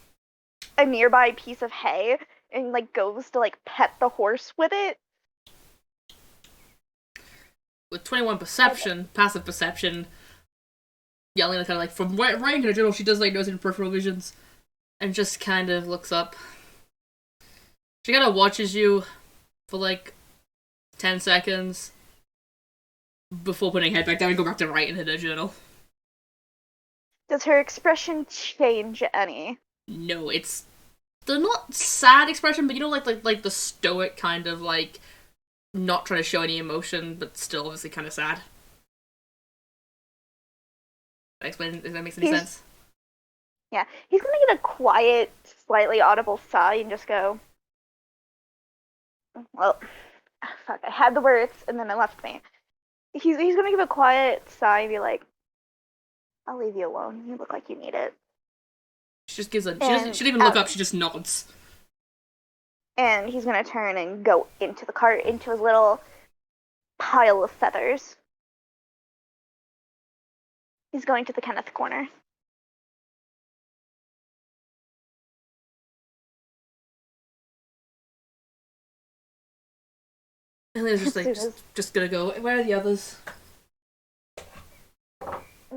a nearby piece of hay and like goes to like pet the horse with it. With 21 perception, passive perception, Yelena kind of like, from rank in general, she does like notice peripheral visions, and just kind of looks up. She kind of watches you for like 10 seconds before putting her head back down and go back to writing in her journal. Does her expression change any? No, it's the not sad expression, but you know, like the stoic kind of like not trying to show any emotion, but still obviously kind of sad. Explain if that makes any sense. Yeah, he's gonna get a quiet, slightly audible sigh and just go, well, fuck, I had the words and then it left me. He's gonna give a quiet sigh and be like, I'll leave you alone. You look like you need it. She just gives a. She doesn't even look up. She just nods. And he's gonna turn and go into the cart, into his little pile of feathers. He's going to the Kenneth corner. And Lena's just like, just gonna go. Where are the others?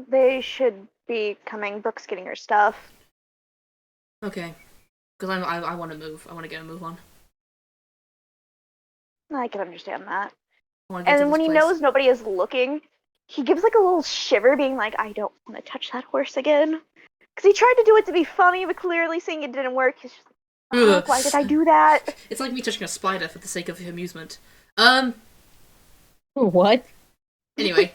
They should be coming. Brooke's getting her stuff. Okay, because I want to move. I want to get a move on. I can understand that. And then when he knows nobody is looking, he gives like a little shiver, being like, I don't want to touch that horse again. Because he tried to do it to be funny, but clearly seeing it didn't work, he's just like, oh, why did I do that? It's like me touching a spider for the sake of amusement. What? Anyway.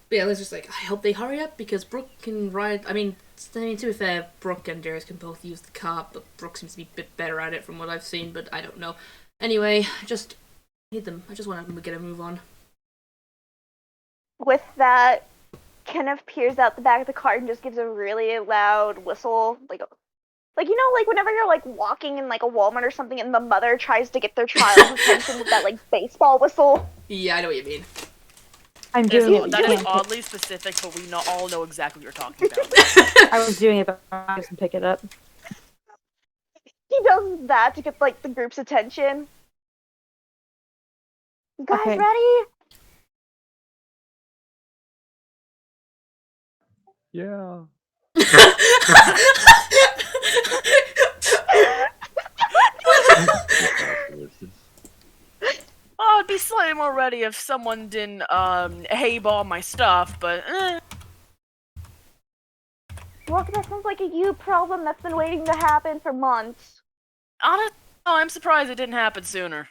But yeah, Liz just like, I hope they hurry up because Brooke can ride. I mean, to be fair, Brooke and Darius can both use the cart, but Brooke seems to be a bit better at it from what I've seen, but I don't know. Anyway, I just need them. I just want them to get a move on. With that, Kenneth peers out the back of the cart and just gives a really loud whistle, like you know, like whenever you're like walking in like a Walmart or something, and the mother tries to get their child's attention with that like baseball whistle. Yeah, I know what you mean. I'm doing it. That is oddly specific, but we all know exactly what you're talking about. I was doing it, but I just pick it up. He does that to get like the group's attention. You guys Okay. ready? Yeah. Oh, I'd be slightly more ready if someone didn't hayball my stuff, but Look, that sounds like a you problem that's been waiting to happen for months. honestly, no, I'm surprised it didn't happen sooner.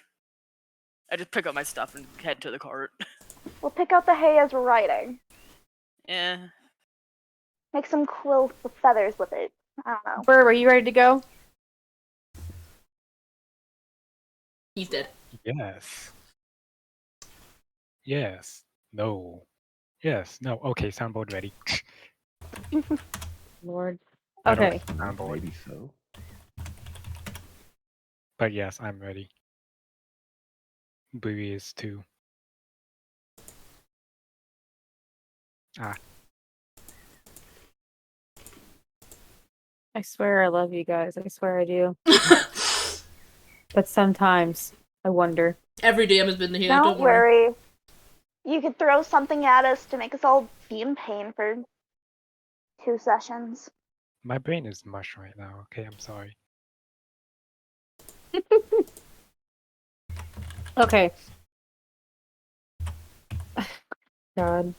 I just pick up my stuff and head to the cart. We'll pick out the hay as we're riding. Yeah. Make some quilts with feathers with it. I don't know. Burr, are you ready to go? He's dead. Yes. Yes. No. Yes. No. Okay, soundboard ready. Lord. I don't Okay. soundboard. Maybe so. But yes, I'm ready. Bowie is too. I swear I love you guys. I swear I do. But sometimes I wonder. Every DM has been here. Don't worry. You could throw something at us to make us all be in pain for 2 sessions. My brain is mush right now. Okay, I'm sorry. Okay. God.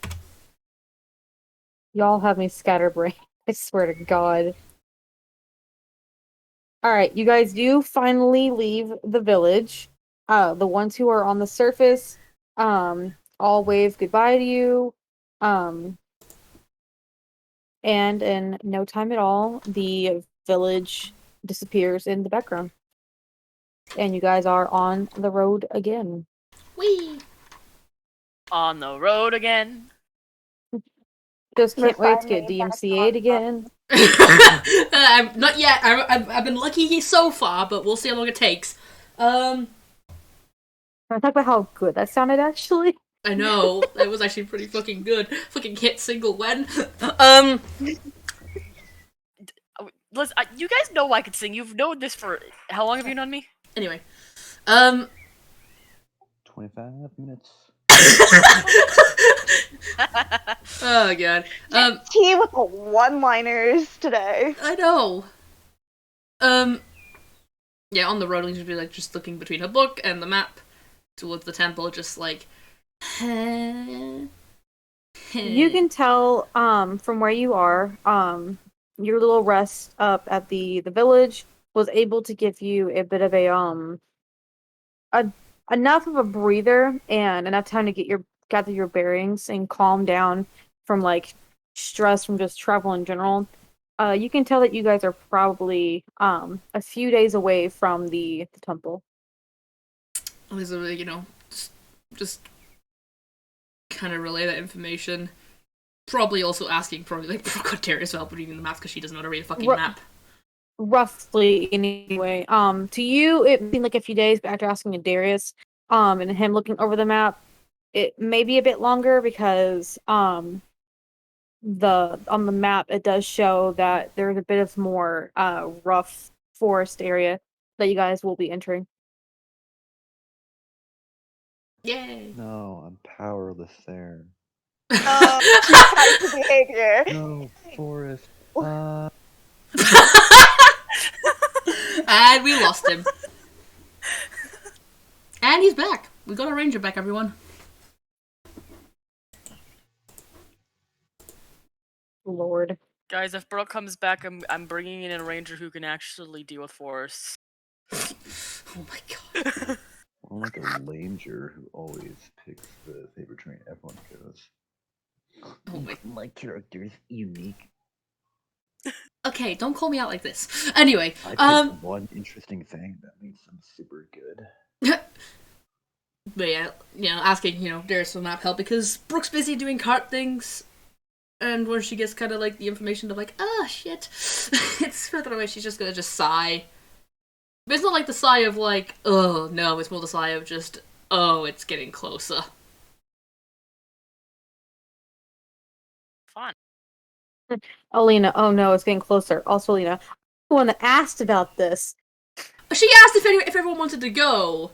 Y'all have me scatterbrained. I swear to God. Alright, you guys do finally leave the village. The ones who are on the surface, all wave goodbye to you. And in no time at all, the village disappears in the background. And you guys are on the road again. Whee! On the road again. Just can't We're wait to get finally back DMCA'd on again. I'm not yet. I've been lucky so far, but we'll see how long it takes. Can I talk about how good that sounded, actually? I know that was actually pretty fucking good. Fucking hit single when. listen, you guys know I can sing. You've known this for how long have you known me? Anyway, 25 minutes. oh god. Tea with the one-liners today. I know. Yeah, on the road, Link's be like just looking between her book and the map towards the temple, just like. You can tell from where you are, your little rest up at the village was able to give you a bit of a enough of a breather and enough time to gather your bearings and calm down from like stress from just travel in general. You can tell that you guys are probably a few days away from the temple. So, you know, just kind of relay that information. Probably also asking, like, Darius help reading the map because she doesn't know how to read a fucking map. Roughly, anyway. To you, it seemed like a few days, but after asking Darius, and him looking over the map, it may be a bit longer because on the map it does show that there's a bit of more rough forest area that you guys will be entering. Yay! No, I'm powerless there. Type of behavior. No, Forrest. And we lost him. And he's back. We got our ranger back, everyone. Lord. Guys, if Brooke comes back, I'm bringing in a ranger who can actually deal with forests. Oh my god. I'm like a langer who always picks the favorite train everyone goes. Oh My character's unique. Okay, don't call me out like this. Anyway, I picked one interesting thing that makes them super good. But yeah, you know, asking, Darius for map help because Brooke's busy doing cart things. And when she gets kind of like the information of like, oh shit, it's further away, she's just gonna just sigh. But it's not like the sigh of like, oh no, it's more the sigh of just, oh, it's getting closer. Fun. Alina, oh no, it's getting closer. Also, Alina, I'm the one that asked about this. She asked if everyone wanted to go.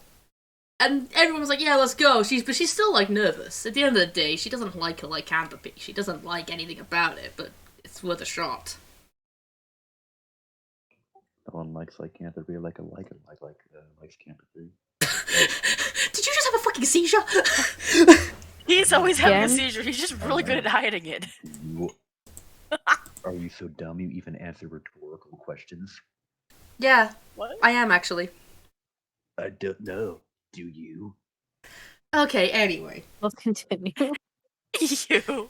And everyone was like, yeah, let's go. But she's still, like, nervous. At the end of the day, she doesn't like lycanthropy. She doesn't like anything about it, but it's worth a shot. No one likes lycanthropy likes lycanthropy. Did you just have a fucking seizure? He's always having a Again? seizure. He's just really good at hiding it. Are you so dumb you even answer rhetorical questions? Yeah, What? I am, actually. I don't know. Do you? Okay, anyway. Let's continue. You.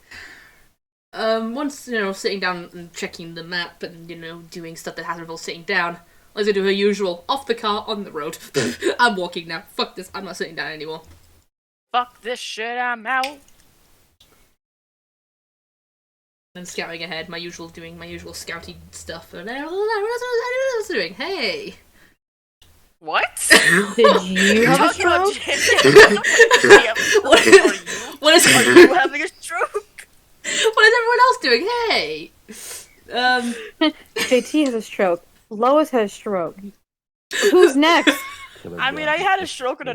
Once, sitting down and checking the map and, doing stuff that hasn't involved sitting down, Liza do her usual, off the car, on the road. I'm walking now. Fuck this, I'm not sitting down anymore. Fuck this shit, I'm out. And scouting ahead, my usual scouty stuff. And what else doing? Hey! What? Did you have a Talking about stroke? What is Are you having a stroke? What is everyone else doing? Hey! JT has a stroke. Lois has a stroke. Who's next? I mean, I had a stroke in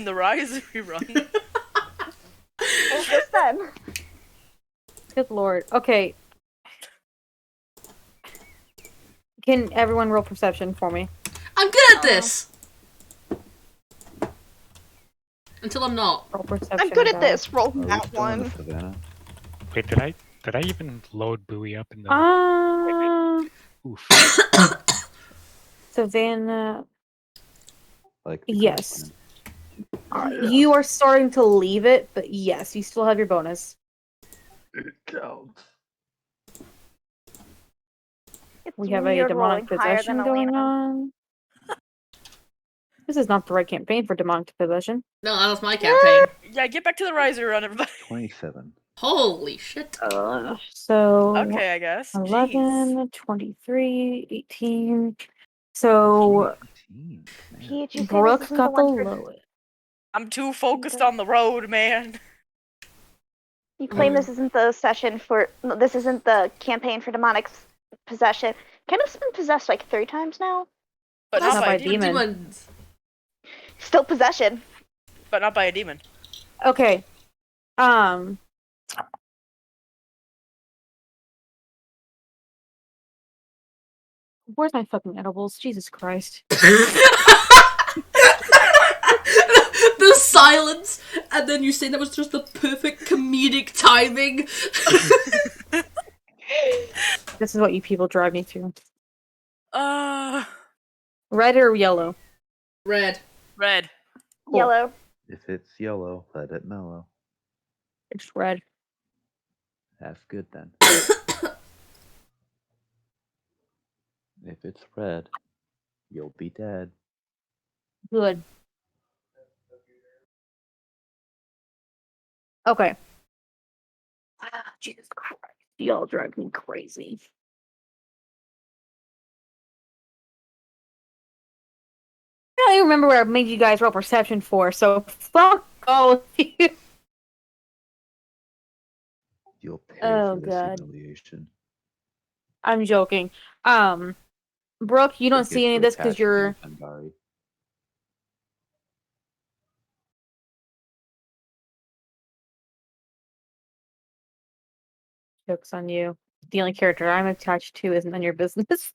the Rise rerun. Well, just then. Good lord. Okay. Can everyone roll perception for me? I'm good at this! Until I'm not. Roll perception. I'm good at guys. this. Roll Are we that still in one. Savannah? Wait, did I even load Bowie up in the? Oof. Savannah. Like Yes. You are starting to leave it, but yes, you still have your bonus. It counts. It's We have a weird demonic rolling higher possession than going Elena. on. This is not the right campaign for demonic possession. No, that was my campaign. Yeah, get back to the Rise rerun, everybody. 27. Holy shit. So Okay, I guess. 11, Jeez. 23, 18. So 18, man. Peach, you say Brooke this isn't got the one for... lowest. I'm too focused on the road, man. You claim this isn't the session for... This isn't the campaign for demonic possession. Kenneth's been possessed like 3 times now. But That's not Not by by a demon. demon. demons. Still possession. But not by a demon. Okay. Where's my fucking edibles? Jesus Christ. The silence, and then you say that was just the perfect comedic timing. This is what you people drive me to. Red. Red or yellow? Red. Cool. Yellow. If it's yellow, let it mellow. It's red. That's good then. If it's red, you'll be dead. Good. Okay. Jesus Christ. Y'all drive me crazy. I don't even remember what I made you guys roll perception for, so fuck all of you. You'll pay Oh, for this God. humiliation. I'm joking. Brooke, you don't Forget see any to of this because attach you're... to Tangari. Joke's on you. The only character I'm attached to isn't none of your business.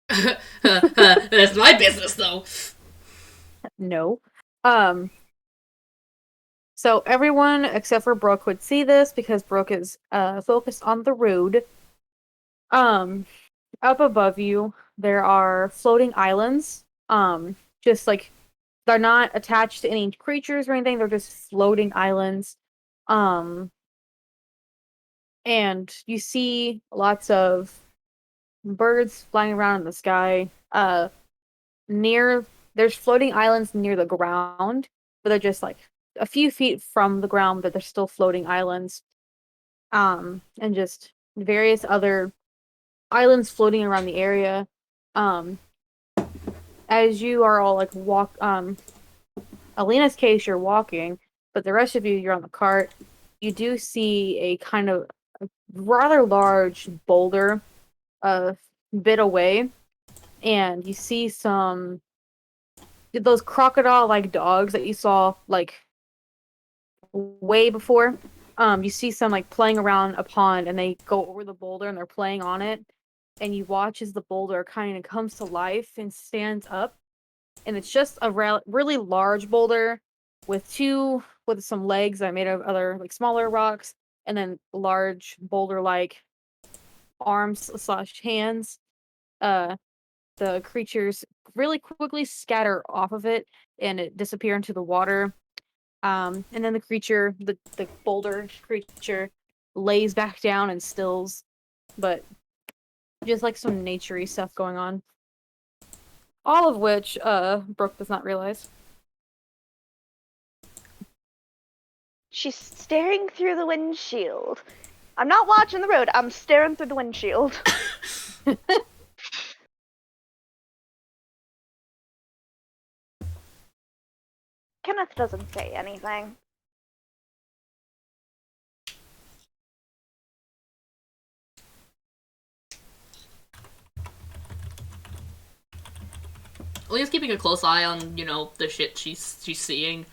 That's my business, though. No. So everyone except for Brooke would see this because Brooke is focused on the road. Up above you there are floating islands. Just like they're not attached to any creatures or anything, they're just floating islands. And you see lots of birds flying around in the sky. There's floating islands near the ground, but they're just like a few feet from the ground, but they're still floating islands. And just various other islands floating around the area. As you are all like Alina's case, you're walking, but the rest of you're on the cart. You do see a kind of rather large boulder a bit away, and you see some those crocodile-like dogs that you saw like way before. You see some like playing around a pond, and they go over the boulder and they're playing on it, and you watch as the boulder kind of comes to life and stands up, and it's just a really large boulder with some legs that are made of other like smaller rocks, and then large boulder-like arms / hands. The creatures really quickly scatter off of it and it disappear into the water. And then the boulder creature lays back down and stills, but just like some naturey stuff going on. All of which Brooke does not realize. She's staring through the windshield. I'm not watching the road. I'm staring through the windshield. Kenneth doesn't say anything. Leah's keeping a close eye on, the shit she's seeing.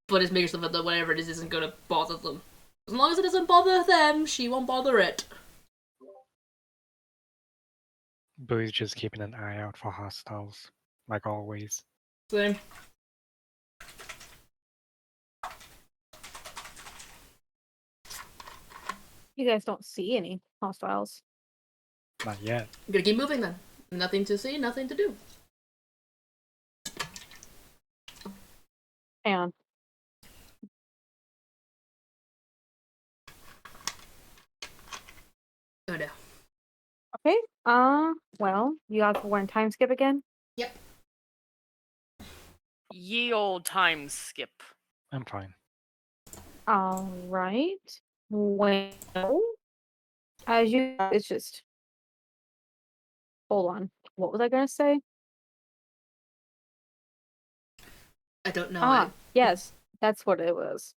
But is making sure that whatever it is isn't gonna bother them. As long as it doesn't bother them, she won't bother it. Billy's just keeping an eye out for hostiles, like always. Same. You guys don't see any hostiles. Not yet. I'm gonna keep moving then. Nothing to see, nothing to do. Hang on. Oh no. Okay. Well, you guys want to time skip again? Yep. Ye old time skip. I'm fine. All right. Well, it's just. Hold on. What was I gonna say? I don't know. Yes, that's what it was.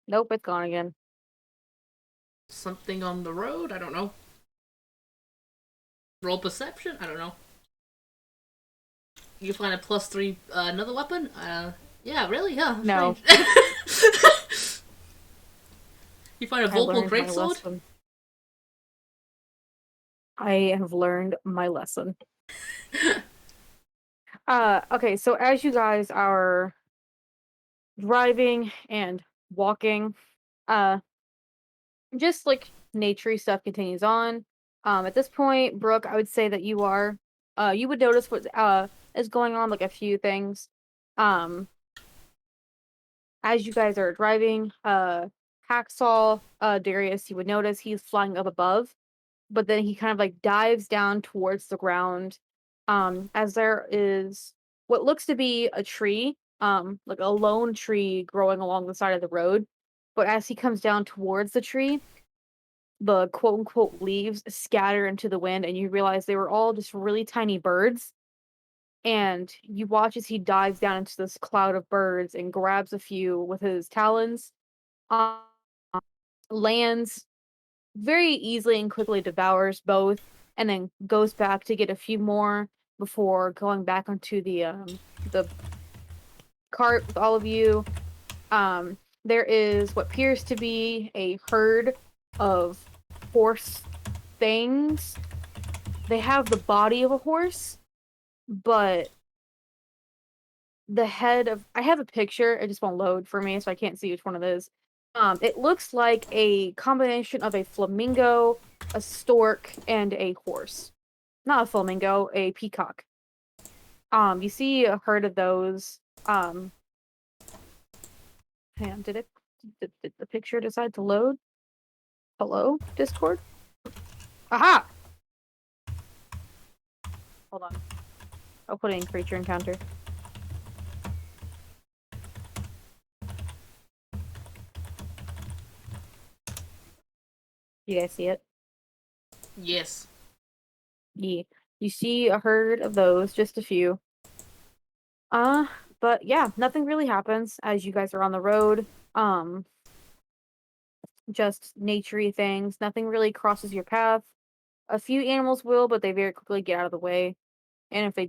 Nope, it's gone again. Something on the road? I don't know. roll perception? I don't know. You find a +3 another weapon? Yeah, really? Yeah. No. You find a I Volpal learned my greatsword? lesson. I have learned my lesson. Okay, so as you guys are driving and walking, just like naturey stuff continues on. At this point, Brooke, I would say that you would notice what is going on, like a few things. As you guys are driving, Hacksaw, Darius, you would notice he's flying up above, but then he kind of like dives down towards the ground. As there is what looks to be a tree, like a lone tree growing along the side of the road. But as he comes down towards the tree, the quote unquote leaves scatter into the wind, and you realize they were all just really tiny birds. And you watch as he dives down into this cloud of birds and grabs a few with his talons, um, lands very easily and quickly, devours both, and then goes back to get a few more before going back onto the cart with all of you. There is what appears to be a herd of horse things. They have the body of a horse, but the head of I have a picture, it just won't load for me, so I can't see which one it is. It looks like a combination of a flamingo, a stork, and a horse. Not a flamingo, a peacock. You see a herd of those. Hang on, did the picture decide to load? Hello, Discord? Aha! Hold on. I'll put it in creature encounter. You guys see it? Yes. Yeah. You see a herd of those, just a few. But yeah, nothing really happens as you guys are on the road. Just naturey things. Nothing really crosses your path. A few animals will, but they very quickly get out of the way. And if they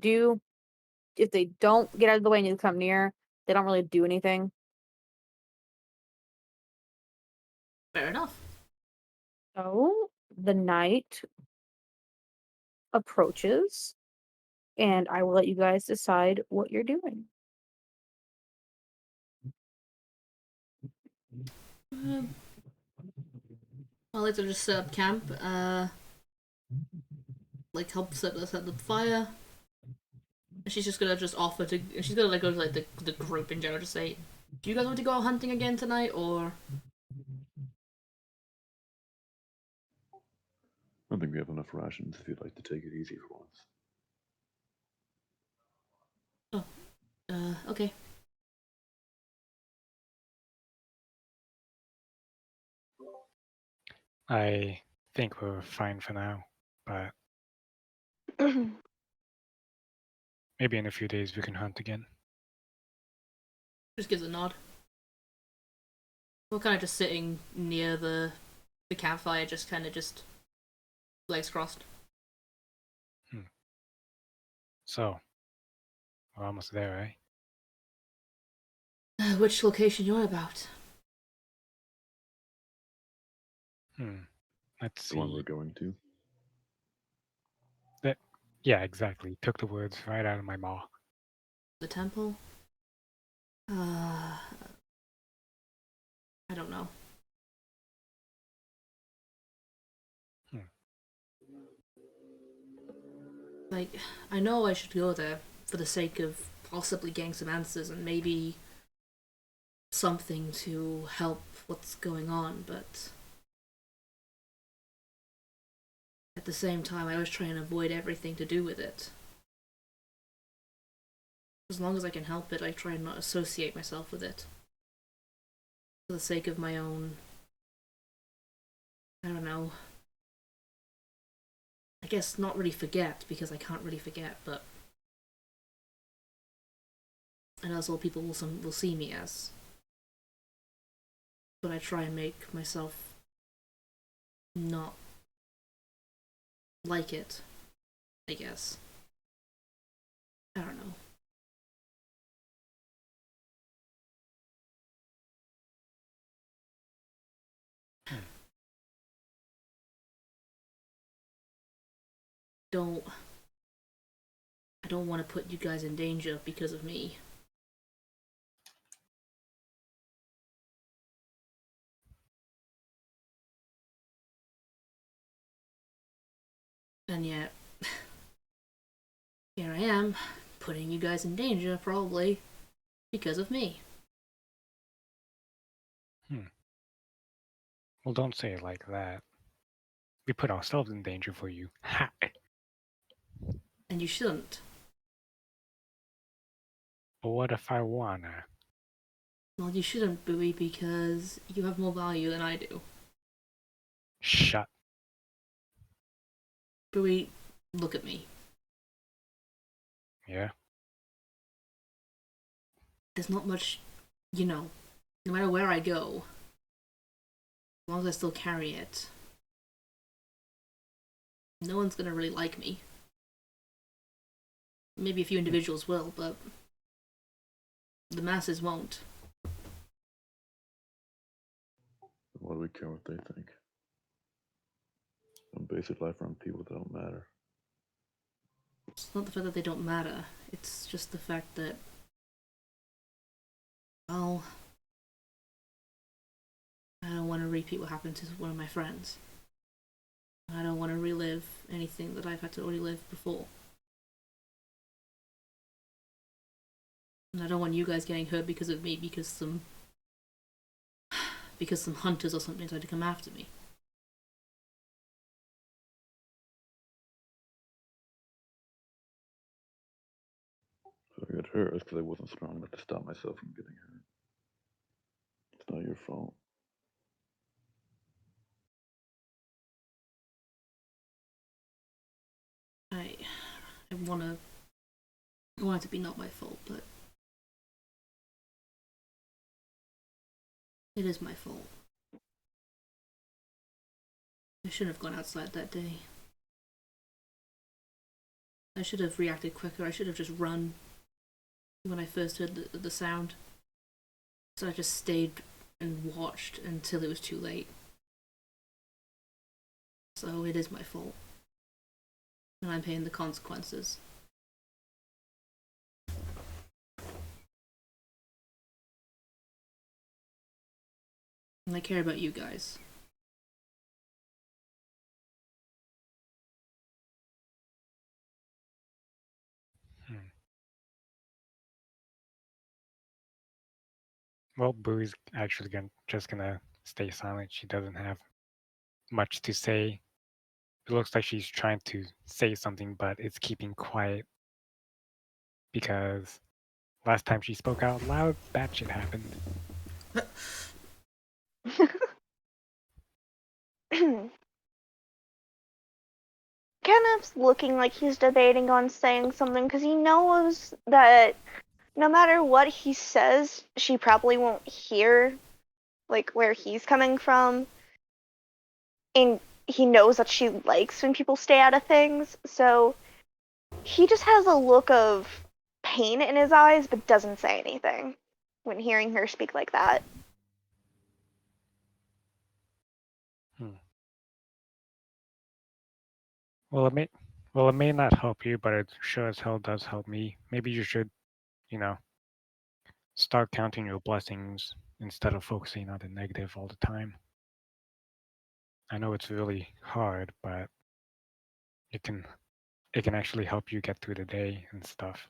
don't get out of the way and you come near, they don't really do anything. Fair enough. So the night approaches, and I will let you guys decide what you're doing. I'll let them just set up camp, like help set the fire. And she's just gonna just offer to. She's gonna like go to like the group in general, just say, "Do you guys want to go out hunting again tonight, or?" I think we have enough rations if you'd like to take it easy for once. Okay. I think we're fine for now, but maybe in a few days we can hunt again. Just gives a nod. We're kind of just sitting near the campfire, just kind of just legs crossed. So, we're almost there, eh? Which location you're about? Let's The one we're see. going to. Yeah, exactly. Took the words right out of my mouth. The temple? I don't know. Like, I know I should go there for the sake of possibly getting some answers and maybe something to help what's going on, but at the same time, I always try and avoid everything to do with it. As long as I can help it, I try and not associate myself with it. For the sake of my own, I don't know, I guess not really forget, because I can't really forget, but and that's all people will see me as. But I try and make myself not like it. I guess. I don't know. I don't want to put you guys in danger because of me. And yet, here I am, putting you guys in danger, probably, because of me. Well, don't say it like that. We put ourselves in danger for you. Ha! And you shouldn't. But what if I wanna? Well, you shouldn't, Bowie, because you have more value than I do. Shut. Bowie, look at me. Yeah? There's not much, no matter where I go, as long as I still carry it, no one's gonna really like me. Maybe a few individuals will, but the masses won't. Why do we care what they think? Some basic life around people that don't matter. It's not the fact that they don't matter, it's just the fact that, well, I don't want to repeat what happened to one of my friends. I don't want to relive anything that I've had to already live before. And I don't want you guys getting hurt because of me, because some hunters or something tried to come after me. If I get hurt, it's because I wasn't strong enough to stop myself from getting hurt. It's not your fault. I want it to be not my fault, but it is my fault. I shouldn't have gone outside that day. I should have reacted quicker. I should have just run when I first heard the sound. So I just stayed and watched until it was too late. So it is my fault. And I'm paying the consequences. And I care about you guys. Well, Boo's actually just gonna stay silent. She doesn't have much to say. It looks like she's trying to say something, but it's keeping quiet because last time she spoke out loud, that shit happened. Kenneth's looking like he's debating on saying something because he knows that no matter what he says, she probably won't hear like where he's coming from. And he knows that she likes when people stay out of things, so he just has a look of pain in his eyes but doesn't say anything when hearing her speak like that. Well, it may not help you, but it sure as hell does help me. Maybe you should, start counting your blessings instead of focusing on the negative all the time. I know it's really hard, but it can actually help you get through the day and stuff.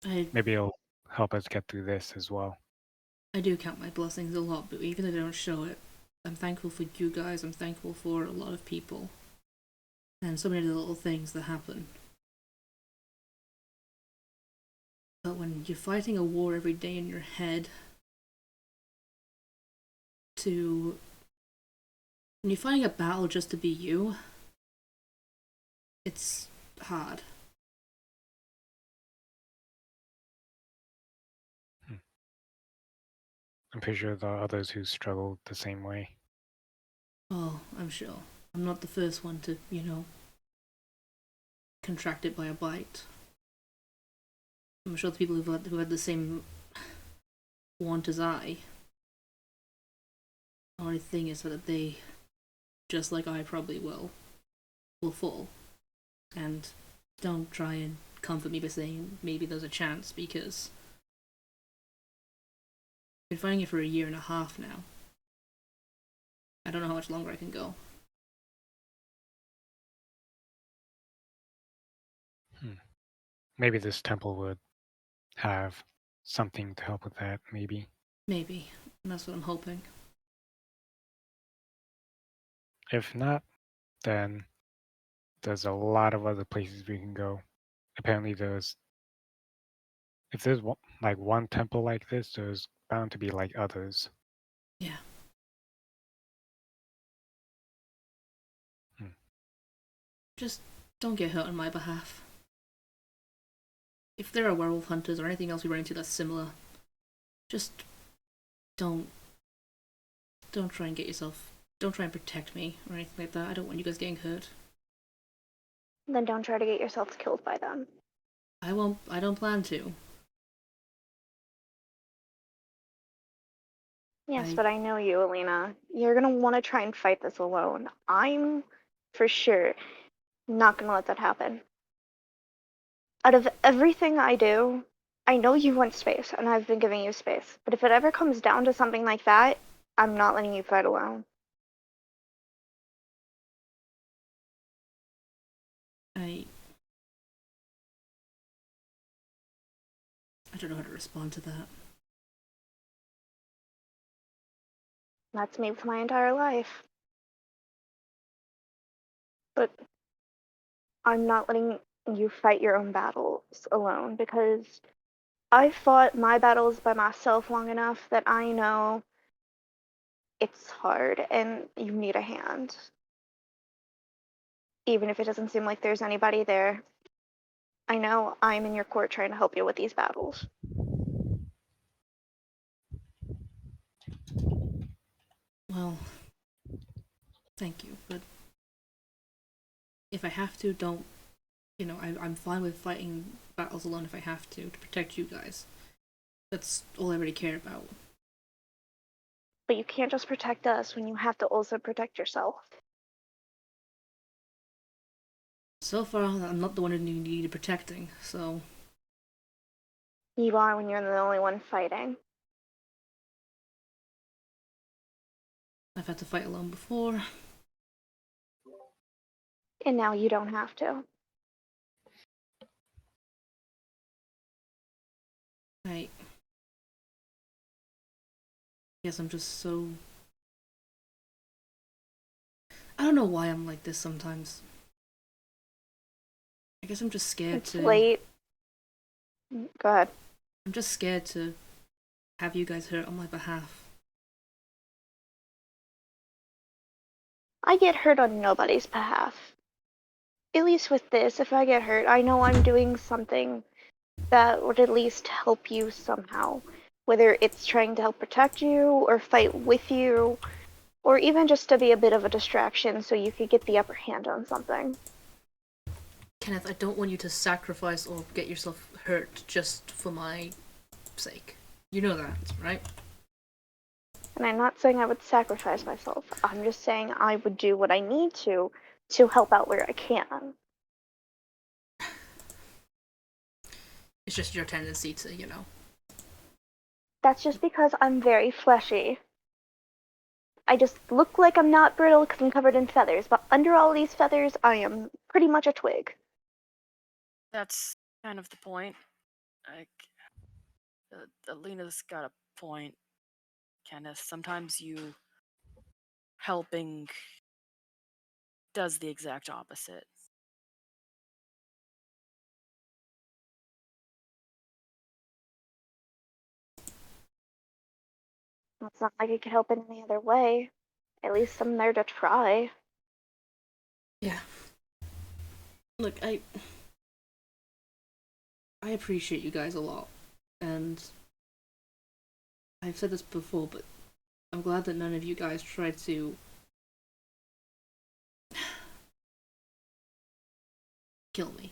Maybe it'll help us get through this as well. I do count my blessings a lot, but even if I don't show it, I'm thankful for you guys, I'm thankful for a lot of people. And so many little things that happen. But when you're fighting a war every day in your head, when you're fighting a battle just to be you, it's hard. I'm pretty sure there are others who struggled the same way. Oh, I'm sure. I'm not the first one to, contracted by a bite. I'm sure the people who had the same want as I. The only thing is that they, just like I probably will fall. And don't try and comfort me by saying maybe there's a chance, because I've been fighting it for 1.5 years now. I don't know how much longer I can go. Maybe this temple would have something to help with that, maybe. Maybe. And that's what I'm hoping. If not, then there's a lot of other places we can go. Apparently if there's one temple like this, there's bound to be like others. Yeah. Just don't get hurt on my behalf. If there are werewolf hunters or anything else we run into that's similar, just don't try and don't try and protect me or anything like that. I don't want you guys getting hurt. Then don't try to get yourselves killed by them. I won't. I don't plan to. Yes, but I know you, Alina. You're gonna want to try and fight this alone. I'm, for sure, not gonna let that happen. Out of everything I do, I know you want space, and I've been giving you space. But if it ever comes down to something like that, I'm not letting you fight alone. I don't know how to respond to that. That's me with my entire life. But I'm not letting you fight your own battles alone, because I've fought my battles by myself long enough that I know it's hard and you need a hand. Even if it doesn't seem like there's anybody there, I know I'm in your court trying to help you with these battles. Well, thank you, but if I have to, don't. I'm fine with fighting battles alone if I have to protect you guys. That's all I really care about. But you can't just protect us when you have to also protect yourself. So far, I'm not the one who needed protecting, so You are when you're the only one fighting. I've had to fight alone before. And now you don't have to. I guess I'm just so... I don't know why I'm like this sometimes. I guess I'm just scared It's to... late. Go ahead. I'm just scared to have you guys hurt on my behalf. I get hurt on nobody's behalf. At least with this, if I get hurt, I know I'm doing something that would at least help you somehow. Whether it's trying to help protect you, or fight with you, or even just to be a bit of a distraction so you could get the upper hand on something. Kenneth, I don't want you to sacrifice or get yourself hurt just for my sake. You know that, right? And I'm not saying I would sacrifice myself. I'm just saying I would do what I need to help out where I can. It's just your tendency to, That's just because I'm very fleshy. I just look like I'm not brittle because I'm covered in feathers, but under all these feathers, I am pretty much a twig. That's kind of the point. Like, Alina's got a point, Kenneth. Sometimes you helping does the exact opposite. It's not like I could help in any other way. At least I'm there to try. Yeah. Look, I appreciate you guys a lot, and I've said this before, but I'm glad that none of you guys tried to kill me.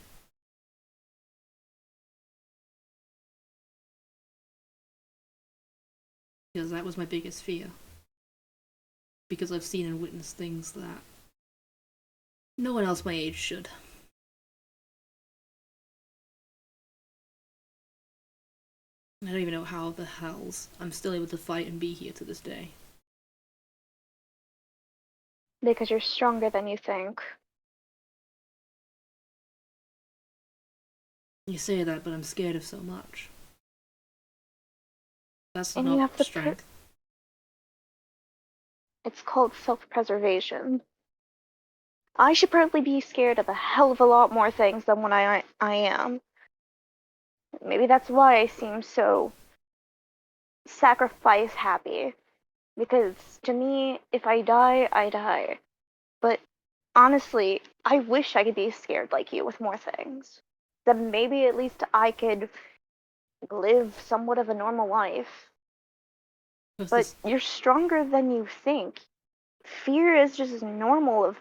Because that was my biggest fear. Because I've seen and witnessed things that no one else my age should. I don't even know how the hells I'm still able to fight and be here to this day. Because you're stronger than you think. You say that, but I'm scared of so much. That's And you not have to strength. It's called self-preservation. I should probably be scared of a hell of a lot more things than what I am. Maybe that's why I seem so sacrifice happy. Because to me, if I die, I die. But honestly, I wish I could be scared like you with more things. Then maybe at least I could live somewhat of a normal life. But you're stronger than you think. Fear is just as normal of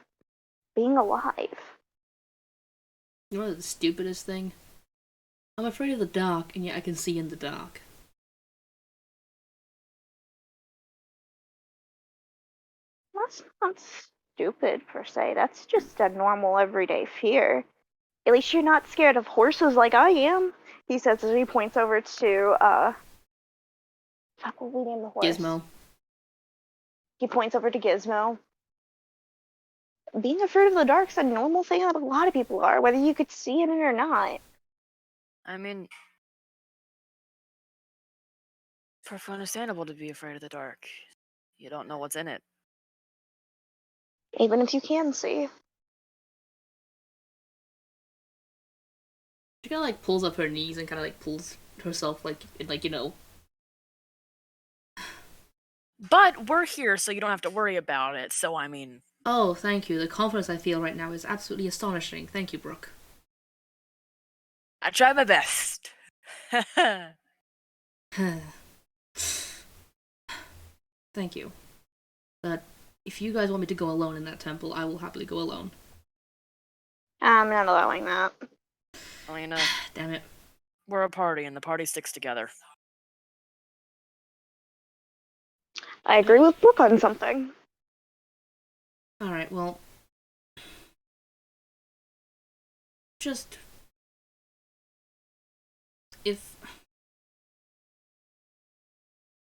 being alive. You know the stupidest thing? I'm afraid of the dark, and yet I can see in the dark. That's not stupid per se. That's just a normal everyday fear. At least you're not scared of horses like I am. He says as he points over to fuck, what we name the horse? Gizmo. He points over to Gizmo. Being afraid of the dark's a normal thing that a lot of people are, whether you could see in it or not. I mean, perfectly understandable to be afraid of the dark. You don't know what's in it. Even if you can see. She kind of like pulls up her knees and kind of like pulls herself like you know. But we're here, so you don't have to worry about it. So I mean. Oh, thank you. The confidence I feel right now is absolutely astonishing. Thank you, Brooke. I try my best. Thank you. But if you guys want me to go alone in that temple, I will happily go alone. I'm not allowing that. Elena, Damn it. we're a party, and the party sticks together. I agree with Brooke on something. Alright, well. Just. If.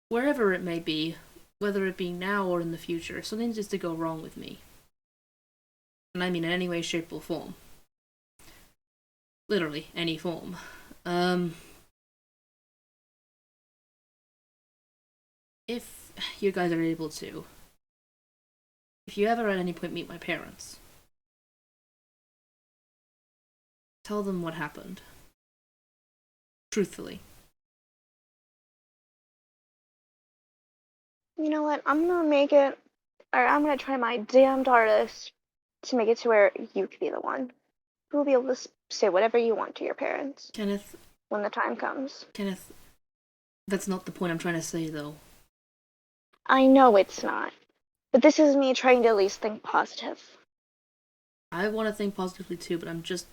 Wherever it may be, whether it be now or in the future, something's just to go wrong with me. And I mean in any way, shape, or form. Literally, any form. If you guys are able to, if you ever at any point meet my parents, tell them what happened. Truthfully. You know what? I'm gonna make it, or I'm gonna try my damned hardest to make it to where you could be the one who will be able to say whatever you want to your parents. Kenneth. When the time comes. Kenneth, that's not the point I'm trying to say, though. I know it's not. But this is me trying to at least think positive. I want to think positively too, but I'm just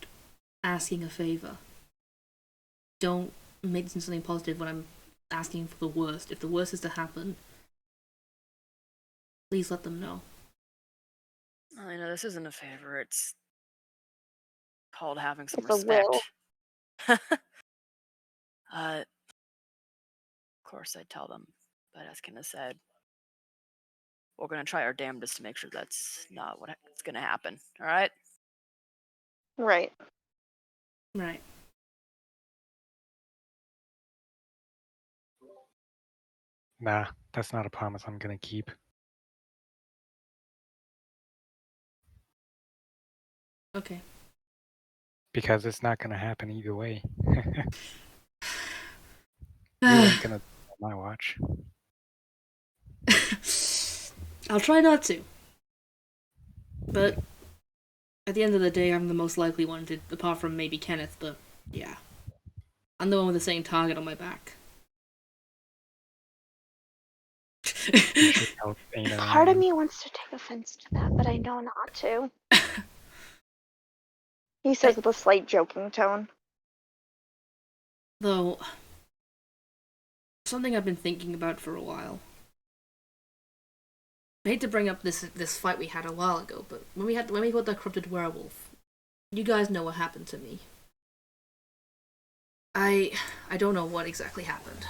asking a favor. Don't make this into something positive when I'm asking for the worst. If the worst is to happen, please let them know. I know this isn't a favor. It's called having some It's a respect. will. Of course I'd tell them, but as Kenneth said, we're gonna try our damnedest to make sure that's not what's gonna happen. All right? Right. Right. Nah, that's not a promise I'm gonna keep. Okay. Because it's not gonna happen either way. You ain't gonna on my watch. I'll try not to. But at the end of the day, I'm the most likely one to, apart from maybe Kenneth, but yeah. I'm the one with the same target on my back. Part of me wants to take offense to that, but I know not to. He says with a slight joking tone. Though, something I've been thinking about for a while. I hate to bring up this fight we had a while ago, but when we fought that corrupted werewolf, you guys know what happened to me. I don't know what exactly happened.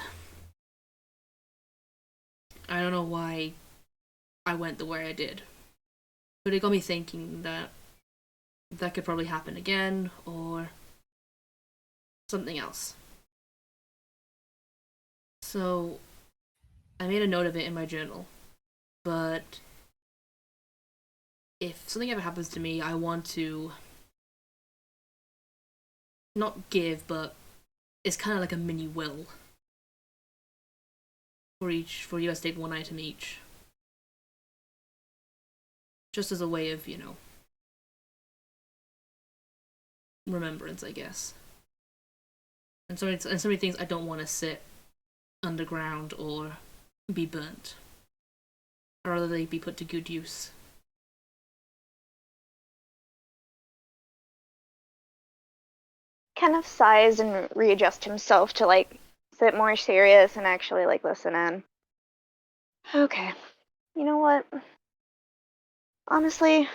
I don't know why I went the way I did. But it got me thinking that could probably happen again, or something else. So, I made a note of it in my journal. But if something ever happens to me, I want to not give, but it's kind of like a mini will. For you guys take one item each. Just as a way of, remembrance, I guess. And so many things I don't want to sit underground or be burnt. Or rather they be put to good use. Kenneth sighs and readjusts himself to sit more serious and actually listen in. Okay. You know what? Honestly,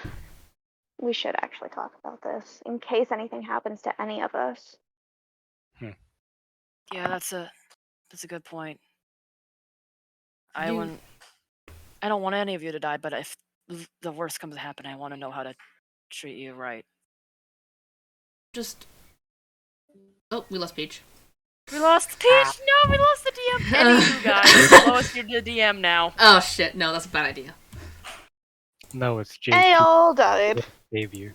we should actually talk about this in case anything happens to any of us. Yeah, that's a good point. I don't want any of you to die, but if the worst comes to happen, I want to know how to treat you right. Oh, we lost Peach. We lost Peach! No, we lost the DM! Anywho, guys, Lois, you're the DM now. Oh shit, no, that's a bad idea. No, it's JP. They all died. Save you.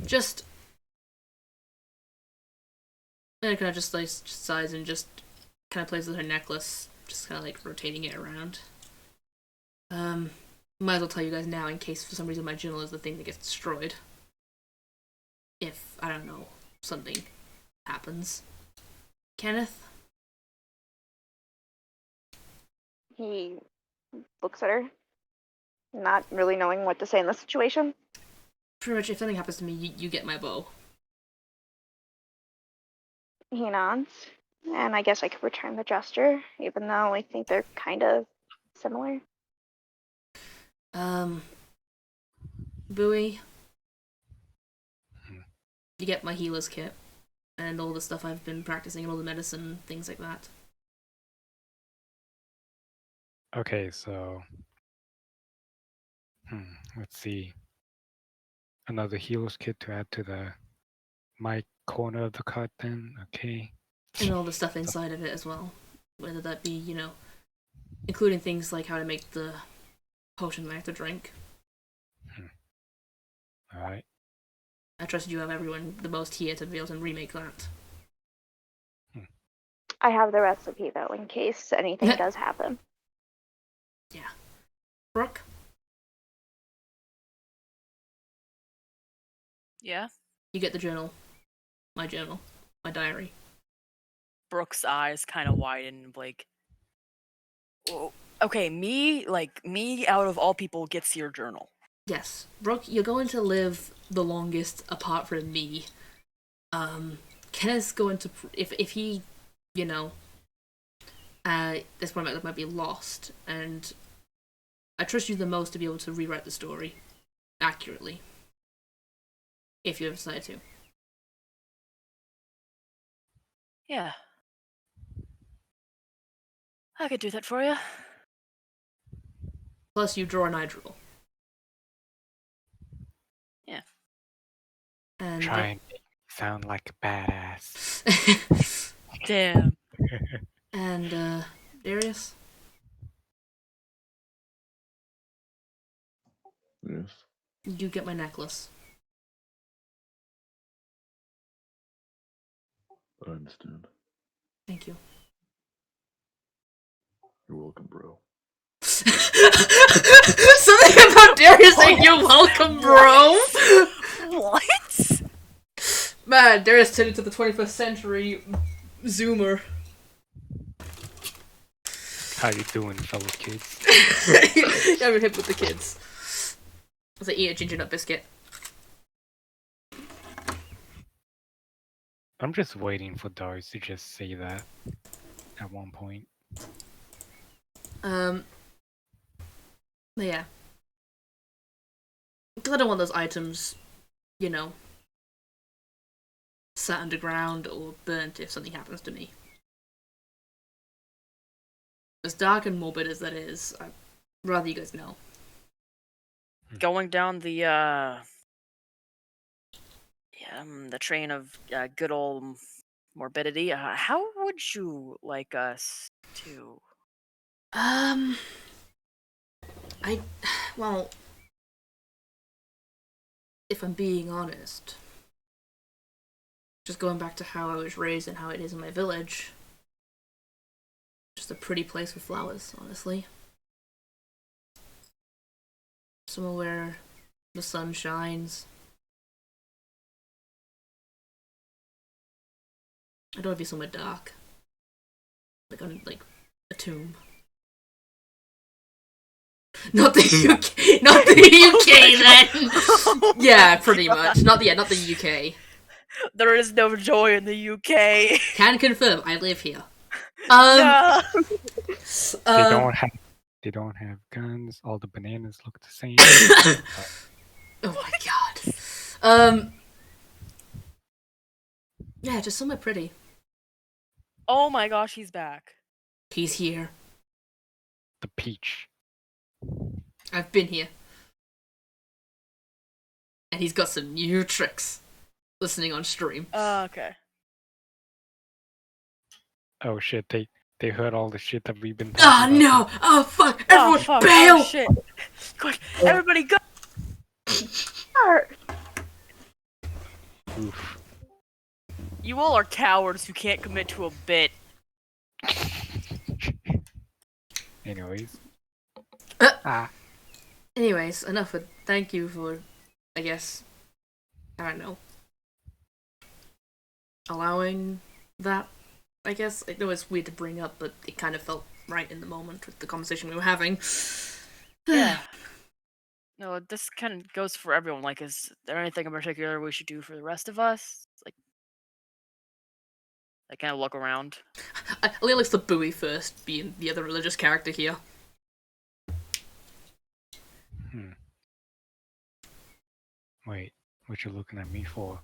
Just... And kind of just sighs and just kind of plays with her necklace, just kind of rotating it around. Might as well tell you guys now in case for some reason my journal is the thing that gets destroyed. If, I don't know, something happens. Kenneth? He looks at her, not really knowing what to say in this situation. Pretty much, if something happens to me, you get my bow. He nods, and I guess I could return the gesture, even though I think they're kind of similar. Bowie? You get my healer's kit, and all the stuff I've been practicing, and all the medicine, things like that. Okay, so let's see. Another healer's kit to add to my corner of the cart then, okay. And all the stuff inside of it as well. Whether that be, including things like how to make the potion I have to drink. Alright. I trust you have everyone the most here to be able to remake that. I have the recipe, though, in case anything does happen. Yeah. Brooke? Yeah? You get the journal. My diary. Brooke's eyes kind of widen, okay, me out of all people gets your journal. Yes. Brooke, you're going to live the longest apart from me. Kenneth's going to... If he, this point might be lost, and I trust you the most to be able to rewrite the story accurately. If you ever decide to. Yeah. I could do that for you. Plus, you draw and I draw. Yeah. And Try and sound like a badass. Damn. And, Darius? Yes. You get my necklace. I understand. Thank you. You're welcome, bro. Something about Darius saying you're welcome, bro! What? Man, Darius turned into the 21st century Zoomer. How you doing, fellow kids? I'm hip with the kids. As I eat a ginger nut biscuit. I'm just waiting for Doris to just say that at one point. But yeah. Because I don't want those items, you know, sat underground or burnt if something happens to me. As dark and morbid as that is, I'd rather you guys know. Going down the train of good old morbidity, how would you like us to? Well, if I'm being honest, just going back to how I was raised and how it is in my village, just a pretty place with flowers, honestly. Somewhere where the sun shines. I don't want to be somewhere dark. Like on a tomb. Not the UK. Not the UK then. Yeah, pretty much. Not the UK. There is no joy in the UK. Can confirm. I live here. No. They don't have guns. All the bananas look the same. Oh my god. Yeah, just somewhere pretty. Oh my gosh, he's back. He's here. The peach. I've been here. And he's got some new tricks. Listening on stream. Okay. Oh shit, they heard all the shit that we've been Oh talking no! about. Oh fuck! Everyone fuck. bail! Oh shit. Quick, everybody go! Oof. You all are cowards who can't commit to a bit. Anyways. Anyways, enough of thank you for, I guess, I don't know, allowing that, I guess. I know it's weird to bring up, but it kind of felt right in the moment with the conversation we were having. Yeah. No, this kind of goes for everyone. Like, is there anything in particular we should do for the rest of us? Like, I kind of look around. I really likes the buoy first, being the other religious character here. Wait, what you looking at me for?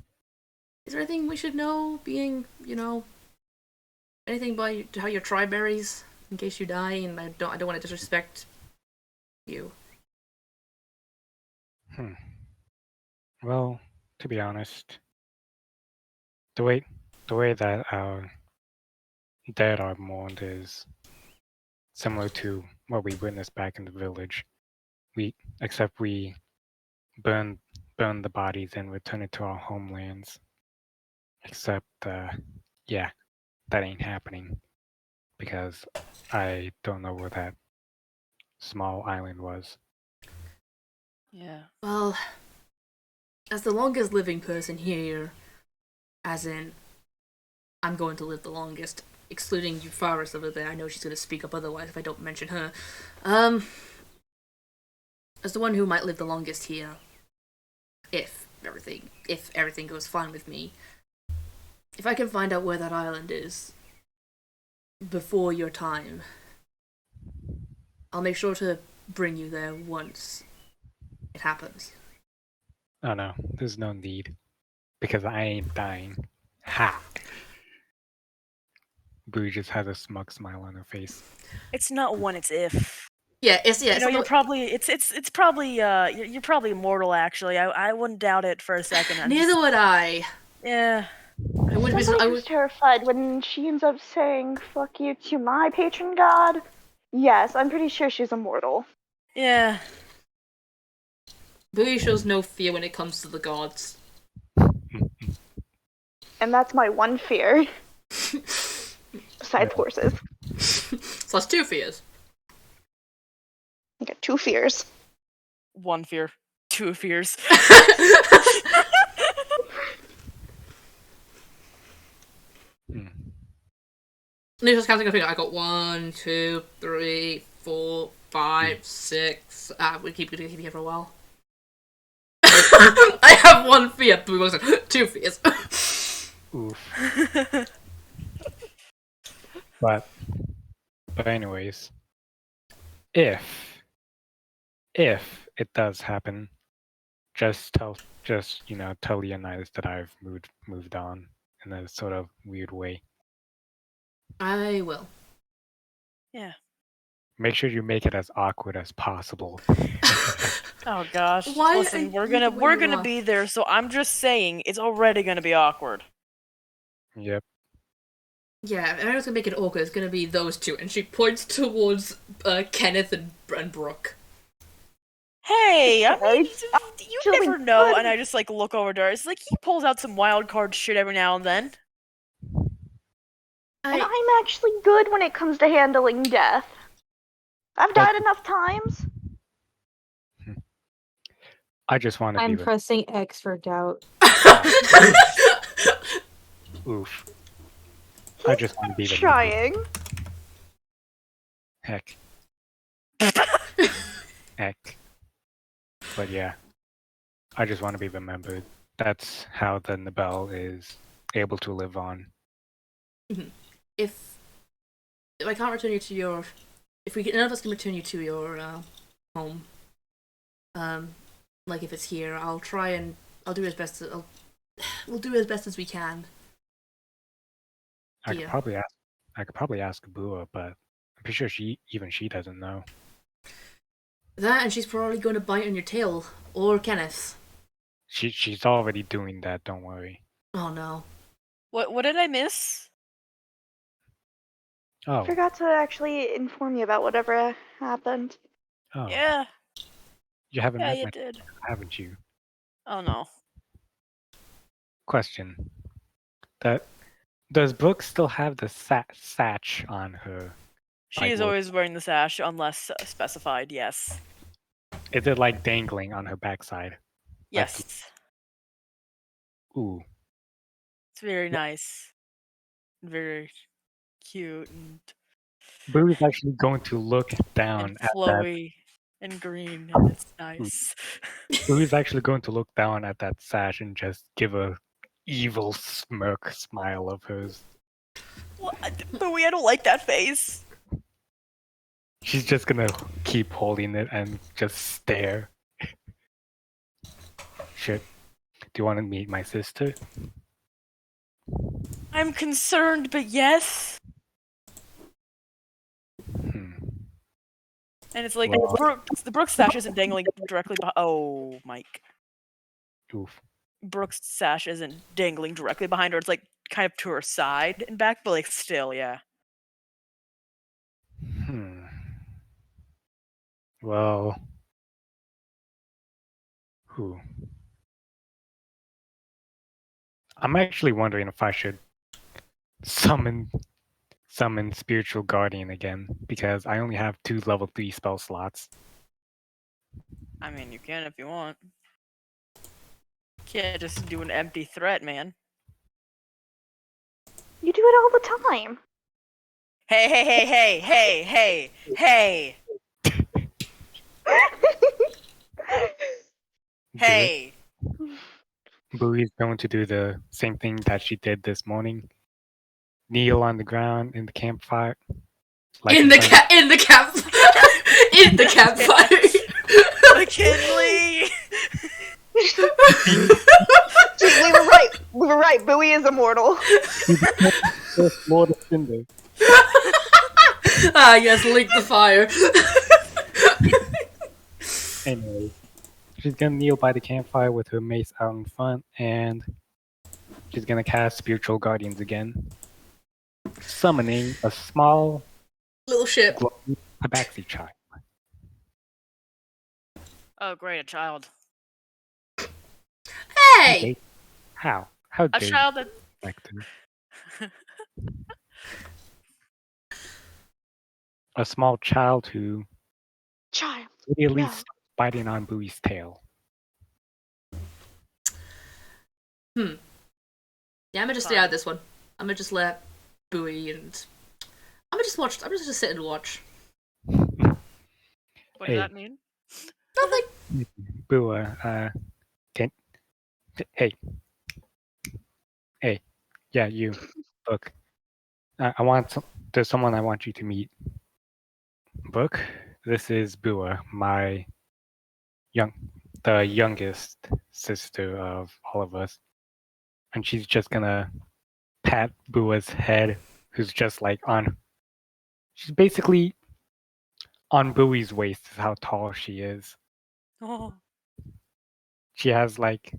Is there anything we should know, being, you know, anything about how your tribe berries, in case you die, and I don't want to disrespect you. Well, to be honest, the way that our dead are mourned is similar to what we witnessed back in the village. Except we burn the bodies and return it to our homelands. Except, yeah, that ain't happening because I don't know where that small island was. Yeah. Well, as the longest living person here, as in, I'm going to live the longest, excluding Euphorus over there. I know she's going to speak up otherwise if I don't mention her. As the one who might live the longest here, if everything goes fine with me, if I can find out where that island is before your time, I'll make sure to bring you there once it happens. Oh no, there's no need. Because I ain't dying. Ha! Boo just has a smug smile on her face. It's not when, it's if. Yeah, it's You know, you're probably you're probably immortal. Actually, I wouldn't doubt it for a second. Neither would I. Yeah. I wouldn't be. I was terrified when she ends up saying "fuck you" to my patron god. Yes, I'm pretty sure she's immortal. Yeah. Bowie shows no fear when it comes to the gods. And that's my one fear. Besides horses. So that's 2 fears. I got 2 fears. 1 fear. 2 fears. Just counting a finger. I got 1, 2, 3, 4, 5, 6. We keep here for a while. I have 1 fear, but we also 2 fears. Oof. But anyways, if it does happen, just tell Leonidas that I've moved on in a sort of weird way. I will. Yeah. Make sure you make it as awkward as possible. Oh gosh. Why Listen, are we're you the way we're you gonna are? be there, so I'm just saying it's already gonna be awkward. Yep. Yeah, if anyone's gonna make it awkward, it's gonna be those two. And she points towards Kenneth and Brooke. Hey, I mean, Okay, you actually never know. good. And I just like look over to her. It's like he pulls out some wild card shit every now and then. And I'm actually good when it comes to handling death. I've died enough times. I just want to be I'm with. pressing X for doubt. Oof. I just want to be with. Trying. Heck. Heck. But yeah, I just want to be remembered. That's how the Nobel is able to live on. If I can't return you to your, if we none of us can return you to your home, like if it's here, I'll try and I'll do as best. We'll do as best as we can. I could Yeah. probably ask Bua, but I'm pretty sure she doesn't know. That, and she's probably going to bite on your tail or Kenneth. She's already doing that. Don't worry. Oh no. What did I miss? Oh. I forgot to actually inform you about whatever happened. Oh. Yeah. You haven't Yeah, met you my did. sister, haven't you? Oh no. Question. Does Brooke still have the satch on her? She Like is what? always wearing the sash unless specified. Yes. Is it like dangling on her backside? Yes. Ooh. It's very nice. Very cute and Boo is actually going to look down at that. flowy and green, and it's nice. Boo is actually going to look down at that sash and just give a evil smirk smile of hers. Bowie, I don't like that face. She's just gonna keep holding it and just stare. Shit. Do you want to meet my sister? I'm concerned, but yes. And it's like Well- the Brooks sash isn't dangling directly behind. Oh, Mike. Oof. Brooks sash isn't dangling directly behind her. It's like kind of to her side and back, but like still, yeah. Well. Who? I'm actually wondering if I should summon Spiritual Guardian again, because I only have 2 level 3 spell slots. I mean, you can if you want. Can't just do an empty threat, man. You do it all the time. Hey, hey, hey, hey, hey, hey, hey, hey. Booey's going to do the same thing that she did this morning. Kneel on the ground in the campfire. Like in the camp in the campfire. McKinley. See, we were right. We were right. Bowie is immortal. Lord of Cinder. Ah, yes, light the fire. Anyway, she's gonna kneel by the campfire with her mace out in front, and she's gonna cast Spiritual Guardians again, summoning a small Little ship. glowing tabaxi child. Oh, great, a child. Hey! How A dare child that. you like to? A small child who Child. really Yeah. starts biting on Bowie's tail. Yeah, I'm gonna just stay out of this one. I'm gonna just let Bowie and I'm gonna just watch. I'm gonna just sit and watch. What Hey. does that mean? Nothing. Boo, hey, Yeah, you. Look, I want there's someone I want you to meet. Book, this is Bua, the youngest sister of all of us, and she's just gonna pat Bua's head, who's just like on. She's basically on Bowie's waist. Is how tall she is. Oh, She has like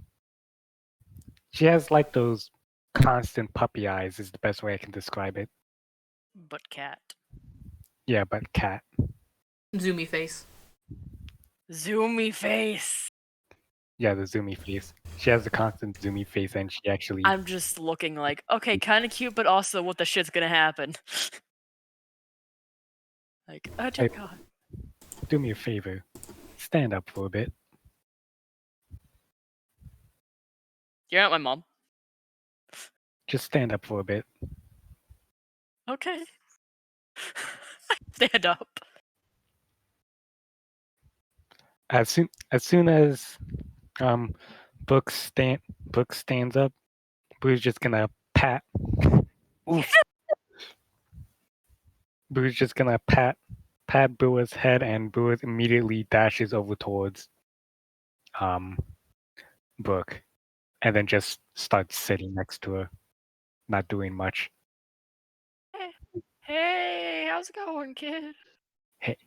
those constant puppy eyes. Is the best way I can describe it. but cat. Yeah, but cat. Zoomy face. Zoomy face. Yeah, the zoomy face. She has the constant zoomy face, and she actually. I'm just looking like, okay, kind of cute, but also what the shit's gonna happen? Like, oh dear Hey. God. Do me a favor. Stand up for a bit. You're not my mom. Just stand up for a bit. Okay. Stand up. As soon as Book stands up, Boo's just gonna pat. Oof. Boo's just gonna pat Bua's head, and Bua immediately dashes over towards Book, and then just starts sitting next to her, not doing much. Hey, how's it going, kid? Hey,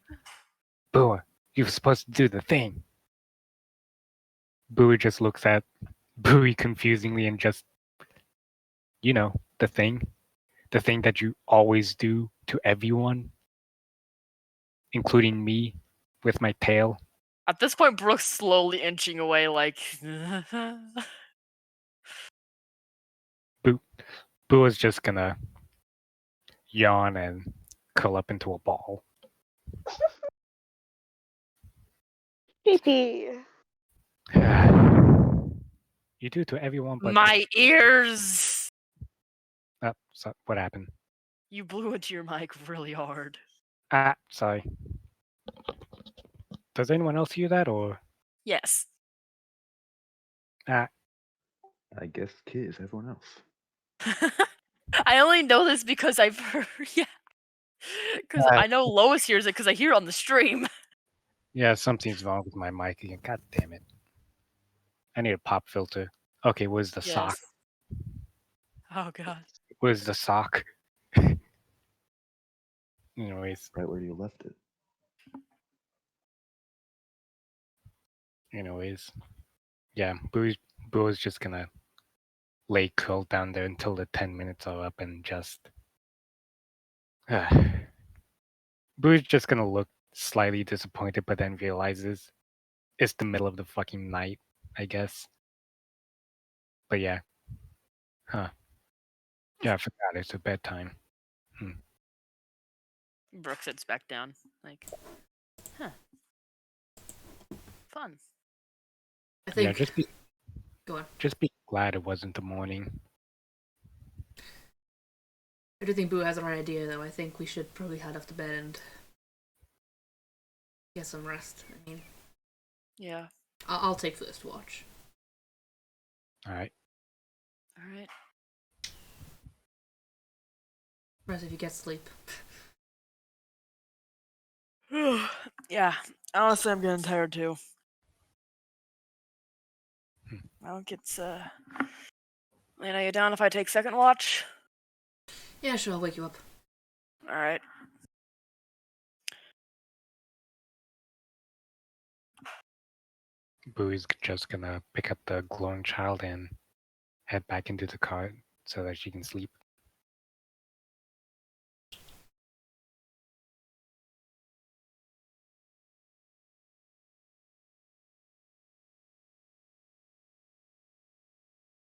Bua, you were supposed to do the thing. Bua just looks at Bowie confusingly and just, the thing that you always do to everyone, including me, with my tail. At this point, Brooke's slowly inching away, like. Boo is just gonna yawn and curl up into a ball. Pee-pee. You do to everyone but My ears! so what happened? You blew into your mic really hard. Sorry. Does anyone else hear that, or Yes. I guess Kit is everyone else. I only know this because I've heard. Yeah. Because I know Lois hears it because I hear it on the stream. Yeah, something's wrong with my mic again. God damn it. I need a pop filter. Okay, where's the sock? Oh god. Where's the sock? Anyways, Right where you left it. Yeah, Boo's just gonna lay curled down there until the 10 minutes are up and just. Boo's just gonna look slightly disappointed, but then realizes it's the middle of the fucking night, I guess. But yeah. Huh. Yeah, I forgot it's a bedtime. Brooke sits back down. Like, huh. Fun. I think. Yeah, just be. Go on. Just be glad it wasn't the morning. I do think Boo has the right idea, though. I think we should probably head off to bed and get some rest. I mean, Yeah. I'll take first watch. Alright. Alright. Rest if you get sleep. Yeah. Honestly, I'm getting tired too. I think it's, Lena, you down if I take second watch? Yeah, sure, I'll wake you up. Alright. Boo's just gonna pick up the glowing child and head back into the car so that she can sleep.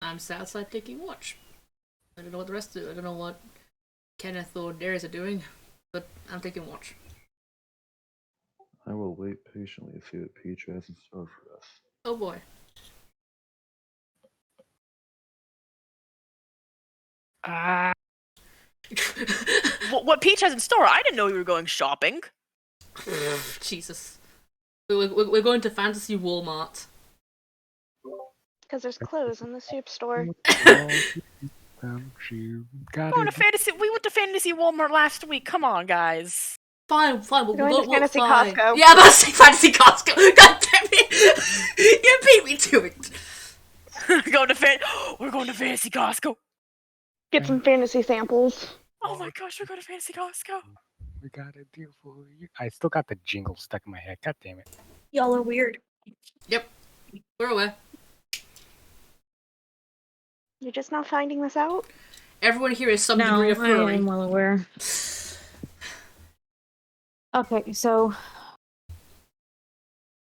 I'm sat outside taking watch. I don't know what the rest do. I don't know what Kenneth or Darius are doing, but I'm taking watch. I will wait patiently to see what Peach has in store for us. Oh boy. What Peach has in store? I didn't know we were going shopping. Jesus. We're going to Fantasy Walmart. Because there's clothes in the soup store. You got Going it. to fantasy. We went to Fantasy Walmart last week. Come on, guys. Fine. We'll Going go to Fantasy fine. Costco. Yeah, I'm about to say Fantasy Costco. God damn it! You beat me to it. We're going to Fantasy Costco. Get some fantasy samples. Oh my gosh, we're going to Fantasy Costco. We got a deal for you. I still got the jingle stuck in my head. God damn it. Y'all are weird. Yep. We're aware. You're just not finding this out? Everyone here is some No, degree of I furry. am well aware. Okay, so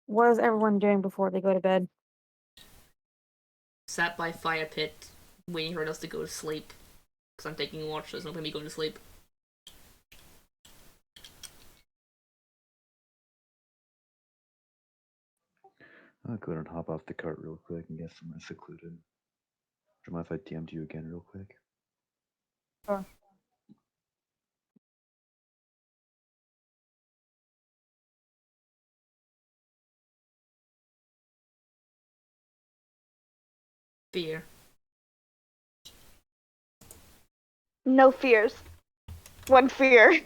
what is everyone doing before they go to bed? Sat by fire pit, waiting for us to go to sleep. Because I'm taking a watch, so there's no point me going to sleep. I'll go ahead and hop off the cart real quick and get somewhere secluded. Do you mind if I DM'd you again real quick? Sure. Fear. No fears. One fear.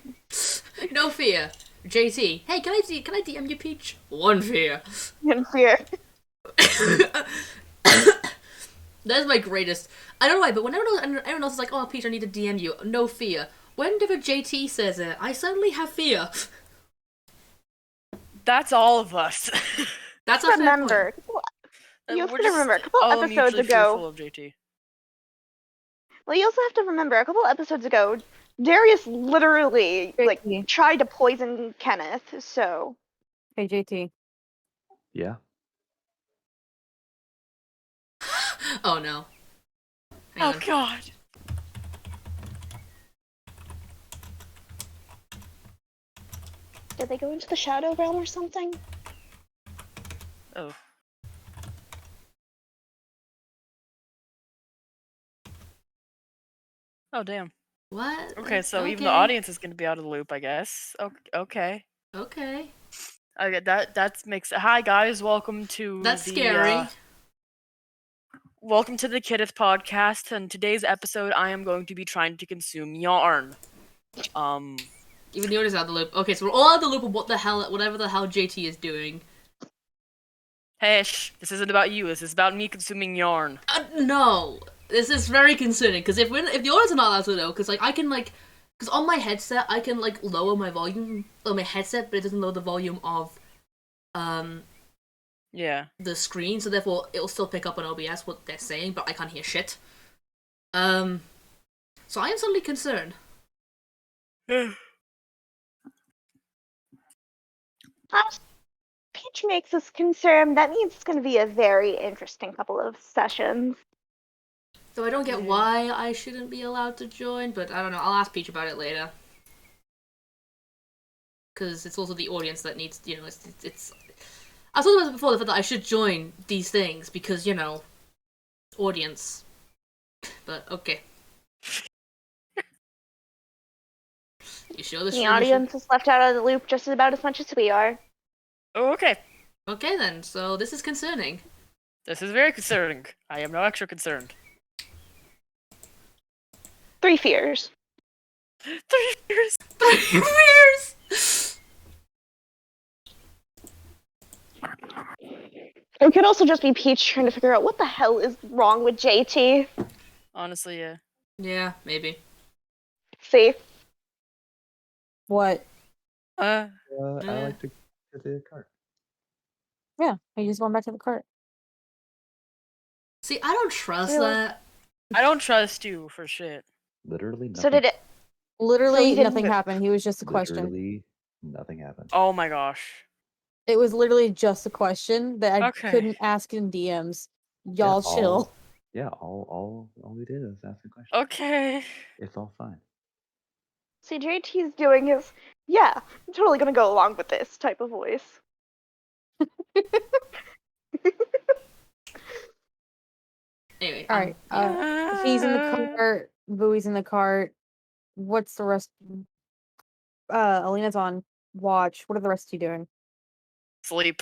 No fear. JT, hey, can I DM you, Peach? One fear. One fear. That's my greatest. I don't know why, but when everyone else is like, oh, Peach, I need to DM you. No fear. Whenever JT says it, I suddenly have fear. That's all of us. That's a fair point. Remember. You also We're have to just remember, a couple all episodes mutually fearful ago. of JT. Well, you also have to remember, a couple episodes ago, Darius literally, JT. tried to poison Kenneth, so. Hey, JT. Yeah? Oh no. Hang Oh on. god. Did they go into the Shadow Realm or something? Oh. Oh damn. What? Okay, so even the Okay. audience is going to be out of the loop, I guess. Okay. Okay. Okay, that makes. Hi guys, welcome to That's the, scary. welcome to the Kidith podcast. And today's episode, I am going to be trying to consume yarn. Even the audience out of the loop. Okay, so we're all out of the loop of whatever the hell JT is doing. Hey, this isn't about you. This is about me consuming yarn. No. This is very concerning, because if the audience are not allowed to know, because I can because on my headset I can lower my volume on my headset, but it doesn't lower the volume of Yeah. the screen, so therefore it'll still pick up on OBS what they're saying, but I can't hear shit. So I am suddenly concerned. Peach makes us concerned. That means it's going to be a very interesting couple of sessions. So I don't get why I shouldn't be allowed to join, but I don't know. I'll ask Peach about it later. Because it's also the audience that needs, it's... I was talking about it before, the fact that I should join these things, because, audience. But, okay. You sure this The audience is left out of the loop just about as much as we are. Oh, okay. Okay then, so this is concerning. This is very concerning. I am no extra concerned. 3 fears. 3 years. 3 years! It could also just be Peach trying to figure out what the hell is wrong with JT. Honestly, yeah. Yeah, maybe. See? What? I like to get the cart. Yeah, I just went back to the cart. See, I don't trust Really? that. I don't trust you for shit. Literally nothing. So did it. Literally, didn't nothing move. happened. He was just a question. Literally nothing happened. Oh my gosh. It was literally just a question that I Okay. couldn't ask in DMs. Y'all chill. All we did is ask a question. Okay. It's all fine. See, JT's doing his, yeah, I'm totally gonna go along with this type of voice. Anyway. All right. If he's in the cart, Bowie's in the cart. What's the rest? Alina's on watch. What are the rest of you doing? Sleep.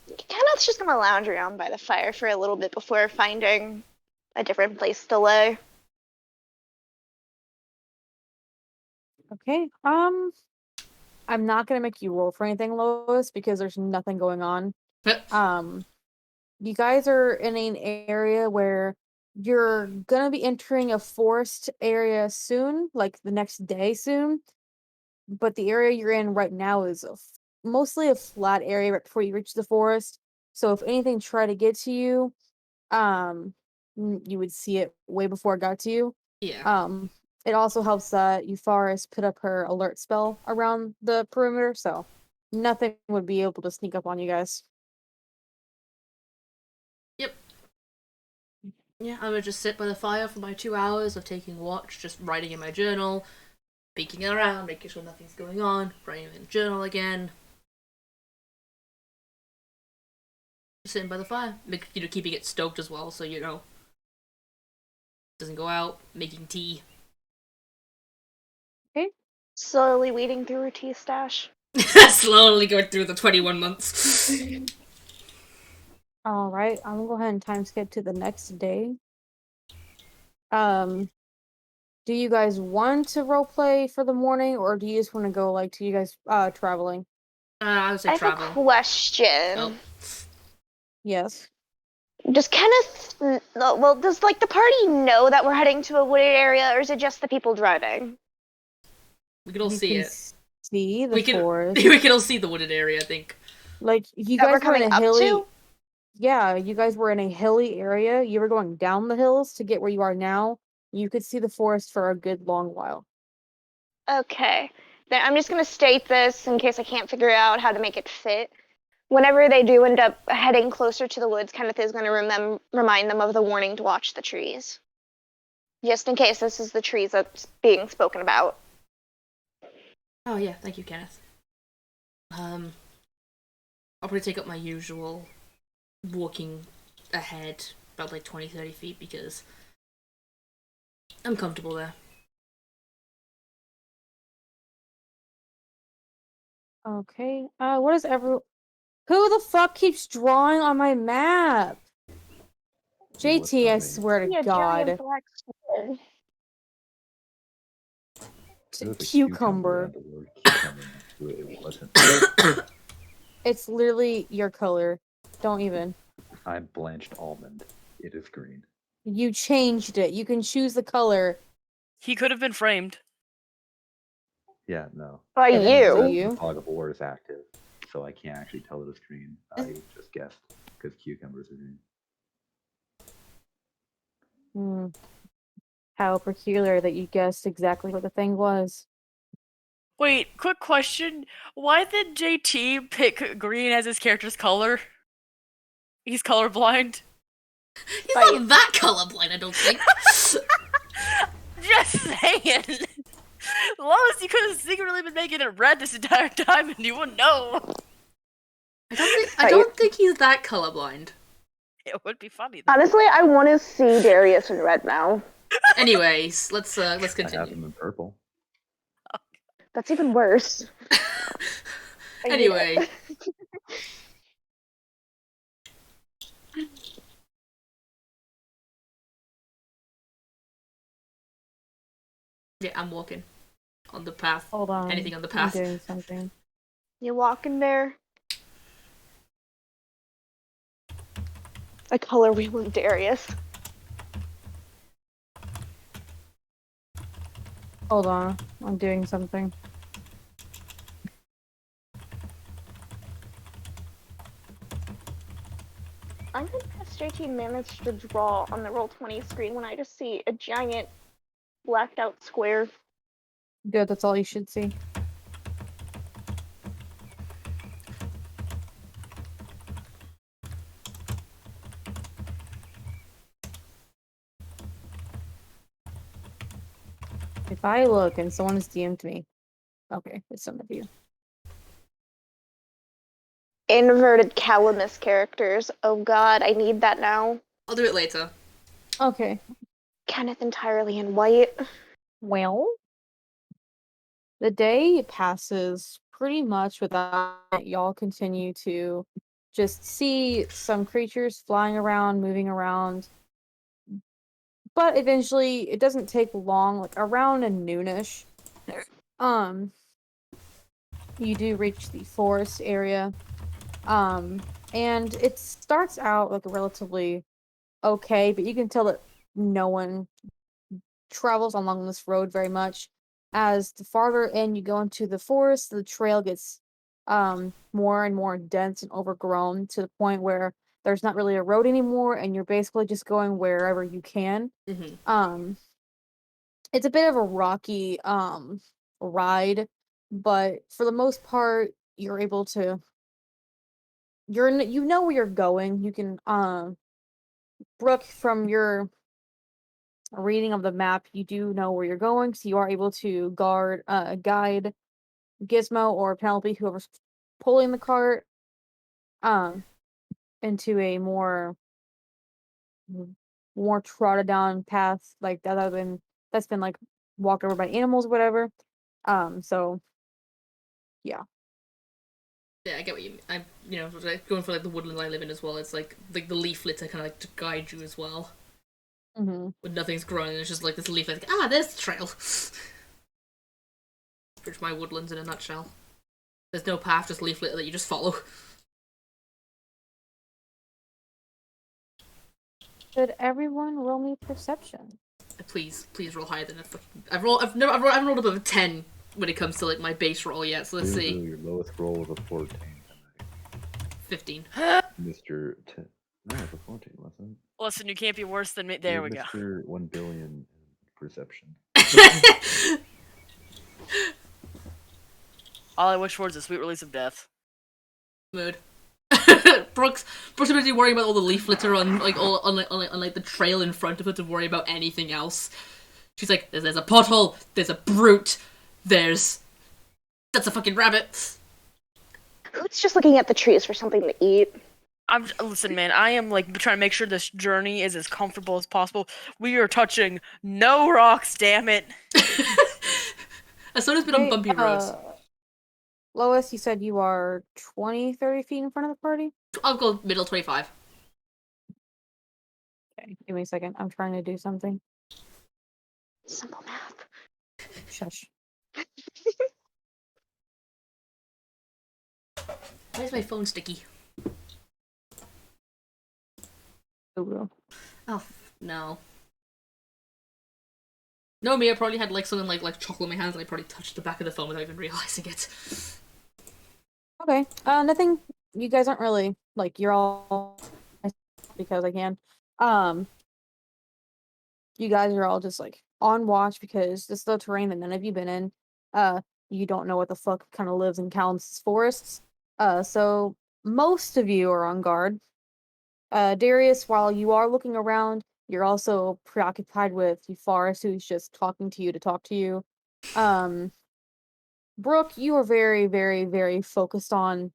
Kenneth's just gonna lounge around by the fire for a little bit before finding a different place to lay. Okay. I'm not gonna make you roll for anything, Lois, because there's nothing going on. You guys are in an area where you're gonna be entering a forest area soon, like the next day soon. But the area you're in right now is mostly a flat area right before you reach the forest. So if anything tried to get to you, you would see it way before it got to you. Yeah. It also helps that Euphorius put up her alert spell around the perimeter, so nothing would be able to sneak up on you guys. Yep. Yeah, I would just sit by the fire for my 2 hours of taking watch, just writing in my journal, peeking around, making sure nothing's going on, writing in the journal again. Just sitting by the fire, keeping it stoked as well, so doesn't go out, making tea. Slowly weeding through her tea stash. Slowly going through the 21 months. All right, I'm gonna go ahead and time skip to the next day. Do you guys want to roleplay for the morning, or do you just want to go to you guys traveling? I would say I have travel. a question. Oh. Yes. Does Kenneth, well, does the party know that we're heading to a wooded area, or is it just the people driving? We can all You see can it. see the forest. We can all see the wooded area, I think. You That we're guys were in coming a up hilly. to? Yeah, you guys were in a hilly area. You were going down the hills to get where you are now. You could see the forest for a good long while. Okay. Then I'm just going to state this in case I can't figure out how to make it fit. Whenever they do end up heading closer to the woods, Kenneth is going to remind them of the warning to watch the trees. Just in case this is the trees that's being spoken about. Oh yeah, thank you, Kenneth. I'll probably take up my usual walking ahead about 20-30 feet because I'm comfortable there. Okay. What is who the fuck keeps drawing on my map? JT, I swear to God. Black square. There was a Cucumber. had the word cucumber next to it. It wasn't. It's literally your color. Don't even. I'm blanched almond. It is green. You changed it. You can choose the color. He could have been framed. Yeah, no. By you. The fog of war is active, so I can't actually tell it is green. I just guessed because cucumbers are green. How peculiar that you guessed exactly what the thing was. Wait, quick question. Why did JT pick green as his character's color? He's colorblind. He's not that colorblind, I don't think. Just saying. Lois, you could have secretly been making it red this entire time and you wouldn't know. I don't think he's that colorblind. It would be funny. Honestly, I want to see Darius in red now. Anyways, let's I continue. have them in purple. That's even worse. Anyway. Yeah, I'm walking on the path. Hold on. Anything on the path. I'm doing something. You walking there? A color wheel of Darius. Hold on. I'm doing something. I'm impressed JT managed to draw on the Roll20 screen when I just see a giant blacked out square. Good, that's all you should see. If I look and someone has DM'd me. Okay, it's some of you. Inverted Calamus characters. Oh god, I need that now. I'll do it later. Okay. Kenneth entirely in white. Well, the day passes pretty much without y'all continue to just see some creatures flying around, moving around. But eventually, it doesn't take long, like around noonish. You do reach the forest area. And it starts out like relatively okay, but you can tell that no one travels along this road very much. As the farther in you go into the forest, the trail gets more and more dense and overgrown to the point where there's not really a road anymore, and you're basically just going wherever you can. Mm-hmm. It's a bit of a rocky ride, but for the most part, you're able to. You know where you're going. You can Brooke, from your reading of the map, you do know where you're going, so you are able to guide Gizmo or Penelope, whoever's pulling the cart, um, into a more trodden down path like that's been like walked over by animals, or whatever. So yeah. Yeah, I get what you mean. I'm, like, going for like the woodland I live in as well. It's like the leaf litter kind of like to guide you as well. Mm-hmm. When nothing's growing, it's just like this leaf litter. Like, there's the trail. Pretty much my woodlands in a nutshell. There's no path, just leaf litter that you just follow. Should everyone roll me perception? Please roll higher than a fucking. I haven't rolled above a 10 when it comes to like my base roll yet. So let's see. Your lowest roll was a 14. 15. Mr. 10. No, it's a 14, wasn't it? Listen, you can't be worse than me. There we go. Mr. 1 billion perception. All I wish for is a sweet release of death. Mood. Brooks is busy worrying about all the leaf litter on the trail in front of her to worry about anything else. She's like, there's a pothole, there's a brute, that's a fucking rabbit. Who's just looking at the trees for something to eat? Listen, man, I am like trying to make sure this journey is as comfortable as possible. We are touching no rocks, damn it. As soon as been on bumpy roads. Lois, you said you are 20, 30 feet in front of the party? I'll go middle 25. Okay, give me a second. I'm trying to do something. Simple math. Shush. Why is my phone sticky? Oh, no. No, me, I probably had like something like chocolate in my hands and I probably touched the back of the phone without even realizing it. okay. Nothing. You guys aren't really like you're all because I can. You guys are all just like on watch because this is the terrain that none of you been in. You don't know what the fuck kind of lives in Calamus forests. So most of you are on guard. Darius, while you are looking around, you're also preoccupied with Euphorus, who's just talking to you to talk to you. Brooke, you are very, very, very focused on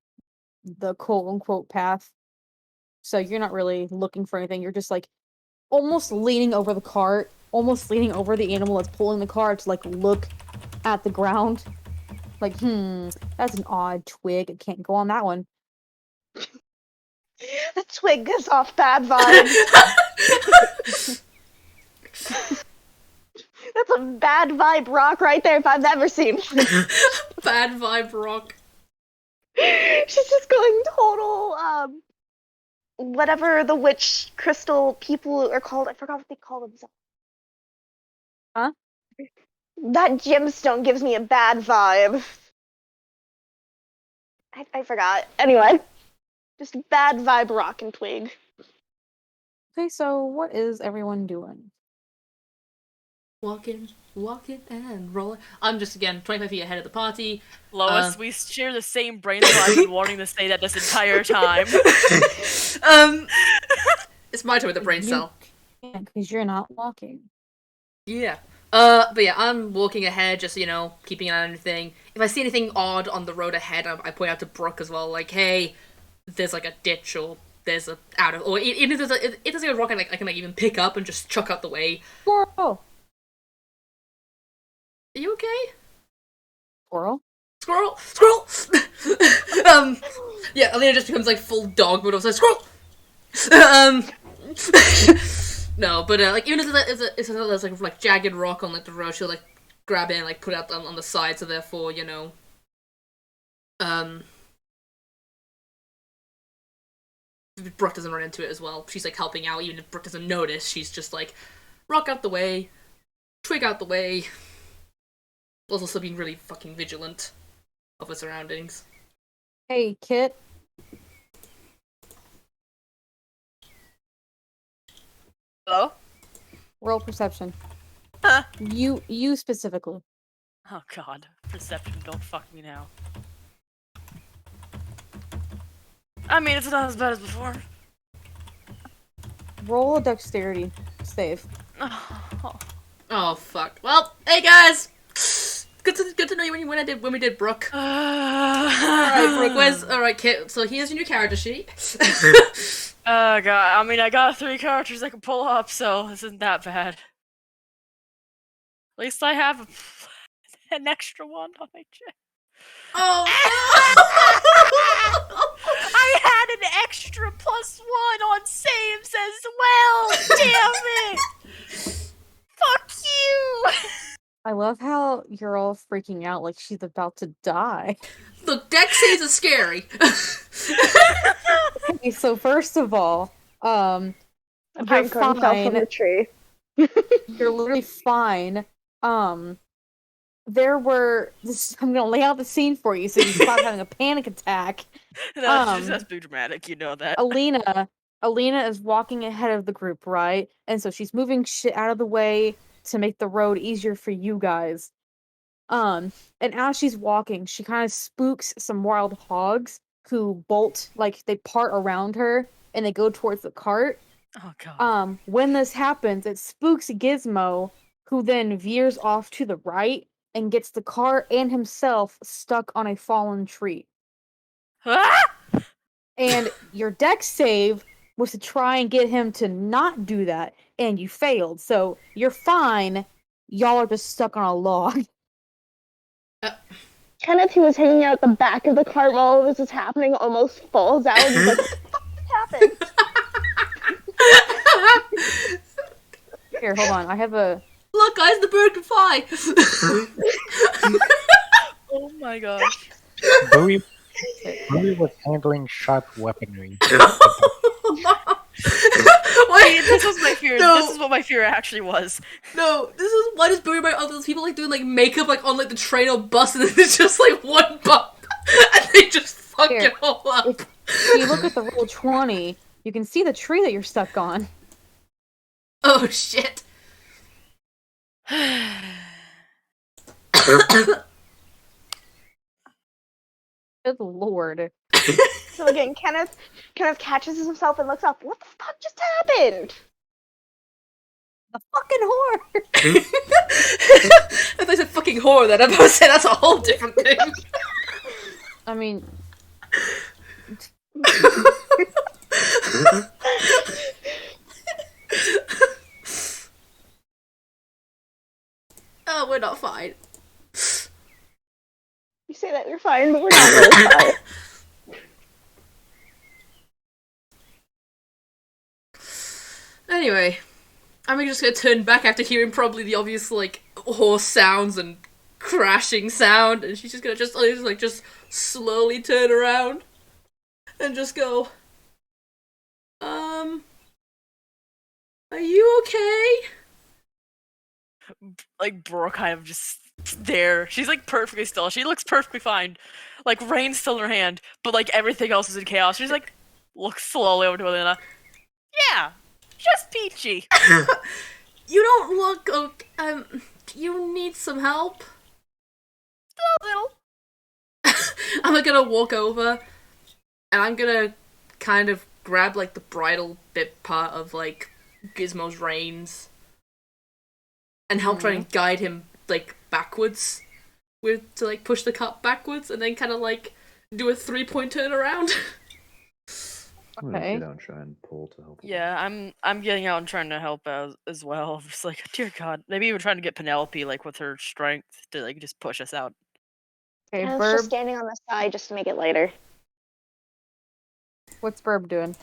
the quote-unquote path. So you're not really looking for anything. You're just, like, almost leaning over the cart, almost leaning over the animal that's pulling the cart to, like, look at the ground. Like, that's an odd twig. I can't go on that one. The twig gives off bad vibes. That's a bad vibe rock right there if I've ever seen one. Bad vibe rock. She's just going total, whatever the witch crystal people are called. I forgot what they call themselves. Huh? That gemstone gives me a bad vibe. I forgot. Anyway. Just bad vibe rock and twig. Okay, so what is everyone doing? Walking and rolling. I'm just, again, 25 feet ahead of the party. Lois, we share the same brain cell. I've been wanting to say that this entire time. It's my turn with the brain cell. Yeah, because you're not walking. Yeah. But yeah, I'm walking ahead, just, keeping an eye on anything. If I see anything odd on the road ahead, I point out to Brooke as well, like, hey, there's like a ditch or there's a or if there's a rock I can even pick up and just chuck out the way. Squirrel. Are you okay? Squirrel. Yeah, Alina just becomes like full dog mode. I was like, squirrel. No, but like even if there's like jagged rock on like the road, she'll like grab it and like put it out on the side. So therefore, Brooke doesn't run into it as well. She's like helping out, even if Brooke doesn't notice. She's just like rock out the way, twig out the way. Also, still being really fucking vigilant of her surroundings. Hey, Kit. Hello? Roll perception. Huh? You specifically. Oh god. Perception, don't fuck me now. I mean, it's not as bad as before. Roll a dexterity save. Oh. Oh fuck. Well, hey guys. Good to know you when we did Brooke. Alright, Brooke, alright, Kit, so here's your new character sheet. Oh god, I mean, I got 3 characters I can pull up, so this isn't that bad. At least I have an extra one on my chest. Oh I had an extra +1 on saves as well! Damn it! Fuck you! I love how you're all freaking out like she's about to die. Look, dex saves are scary. Okay, so first of all, A you're pine cone fell from the fine. tree. You're literally fine. There were I'm gonna lay out the scene for you so you stop having a panic attack. That's too dramatic, you know that. Alina is walking ahead of the group, right? And so she's moving shit out of the way to make the road easier for you guys. And as she's walking, she kind of spooks some wild hogs who bolt, like they part around her and they go towards the cart. Oh god. When this happens, it spooks Gizmo, who then veers off to the right and gets the cart and himself stuck on a fallen tree. Ah! And your dex save was to try and get him to not do that, and you failed. So you're fine. Y'all are just stuck on a log. Kenneth, who was hanging out at the back of the cart while all this is happening, almost falls out. He's like, what the fuck happened? Here, hold on. I have a. Look, guys, the bird can fly. Oh my gosh. Bowie was handling sharp weaponry. Wait, This was my fear. No. This is what my fear actually was. No, this is why does Bowie write all those people like doing like makeup like on like the train or bus and then it's just like one bump and they just fuck Here. it all up. If you look at the roll 20, you can see the tree that you're stuck on. Oh shit. Good lord. So again, Kenneth catches himself and looks up. What the fuck just happened? The fucking whore! I thought I said fucking whore then I was about to say that's a whole different thing. I mean, Oh, we're not fine. You say that you're fine, but we're not really fine. Anyway, I'm just gonna turn back after hearing probably the obvious like horse sounds and crashing sound, and she's just gonna just slowly turn around and just go, are you okay? Like Brooke kind of just there. She's like perfectly still. She looks perfectly fine. Like Rain's still in her hand, but like everything else is in chaos. She's like looks slowly over to Elena. Yeah, just peachy. You don't look okay. You need some help? A little. I'm gonna walk over and I'm gonna kind of grab like the bridle bit part of like Gizmo's reins and help try and guide him like backwards to like push the cart backwards and then kind of like do a 3-point turnaround. I'm gonna Okay. get out and try and pull to help. Yeah, I'm getting out and trying to help out as well. Just like, dear God, maybe even trying to get Penelope like with her strength to like just push us out. okay, Kenneth's just Burb, standing on the side just to make it lighter. what's Burb doing?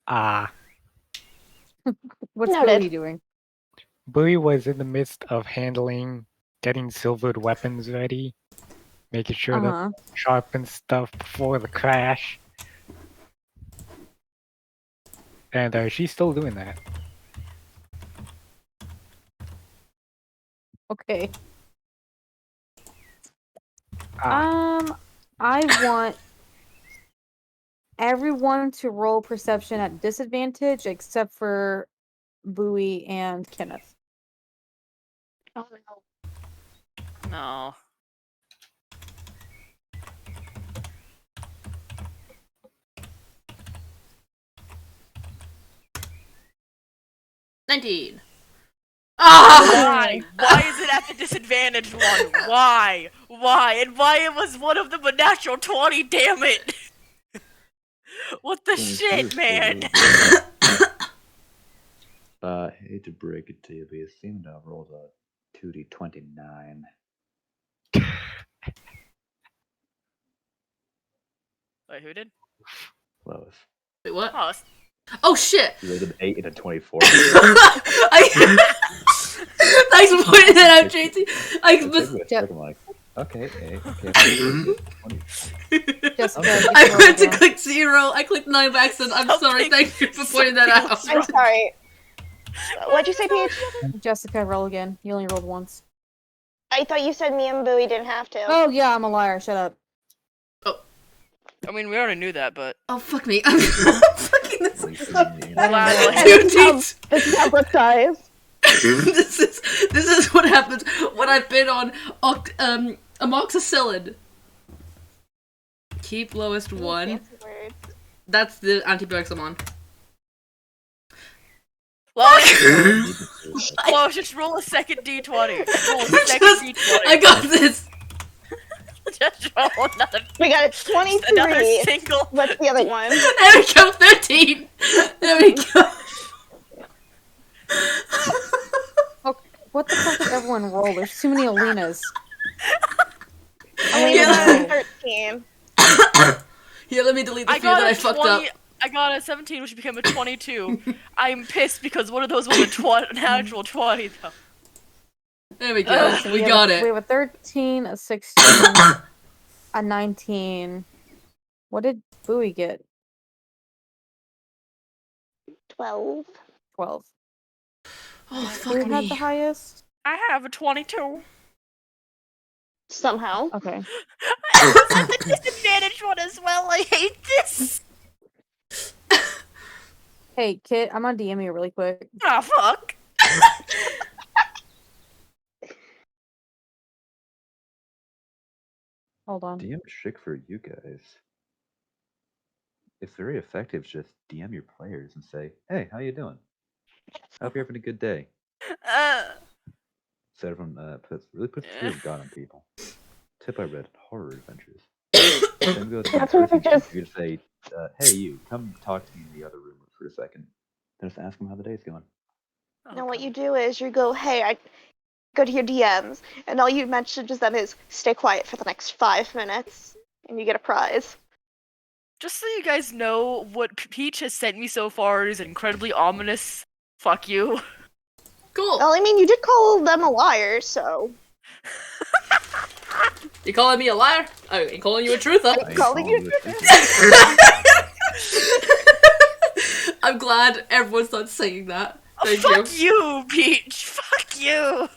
What's Noted. Bowie doing? Bowie was in the midst of getting silvered weapons ready, making sure to Uh-huh. sharpen stuff before the crash. And she's still doing that. Okay. Ah, I want everyone to roll perception at disadvantage except for Bowie and Kenneth. Oh, no. No. $19. Ah! Why? Why is it at the disadvantaged one? Why? Why? And why it was one of them a natural 20, damn it! What the shit, man? Hate to break it to you, but you seem to have rolled a 2d29. Wait, who did? Lois. Wait, what? Oh, Oh shit! You rolled an 8 and a 24. Thanks for pointing that out, JT. I It was. took me a second, like, okay, 8, okay, 20. Jessica, I roll went to again. click 0. I clicked 9 by accident. I'm sorry. Something- Thank you for pointing that out. something I'm sorry. What'd you say, Peach? Jessica, roll again. You only rolled once. I thought you said me and Bowie didn't have to. Oh yeah, I'm a liar. Shut up. I mean, we already knew that, but Oh fuck me! I'm fucking this. glad. Two deeds. This is how Brooke dies. This is what happens when I've been on amoxicillin. Keep lowest one. Fancy words. That's the antibiotics I'm on. Lois, just roll a second d20. Roll a second d20. I got this. Just roll another We got a 23. another single. What's the other one? There we go. 13. There we go. What the fuck did everyone roll? There's too many Alinas. I Yeah. got a 13. Here, let me delete the I few that got I a fucked 20. up. I got a 17, which became a 22. I'm pissed because one of those was a natural 20, though. There we go. So We have got We it. have a 13, a 16, a 19. What did Bowie get? 12. 12. Oh Who fuck had the me. highest? I have a 22. Somehow. Okay. I was at the disadvantaged one as well. I hate this. Hey, Kit, I'm gonna DM you really quick. Ah, fuck. Hold on. DM trick for you guys. It's very effective. Just DM your players and say, "Hey, how you doing? Hope you're having a good day." So everyone puts the fear of God on people. Tip I read in Horror Adventures. Then go to the That's what person we just- you could say, "Hey, you, come talk to me in the other room for a second." Then just ask them how the day's going. Now what you do is you go, hey, I go to your DMs, and all you mention to them is stay quiet for the next 5 minutes, and you get a prize. Just so you guys know, what Peach has sent me so far is incredibly ominous. Fuck you. Cool. Well, I mean, you did call them a liar, so. You calling me a liar? I ain't calling you a truther. I'm calling you. I'm glad everyone starts saying that. Oh, Thank fuck you. you, Peach. Fuck you.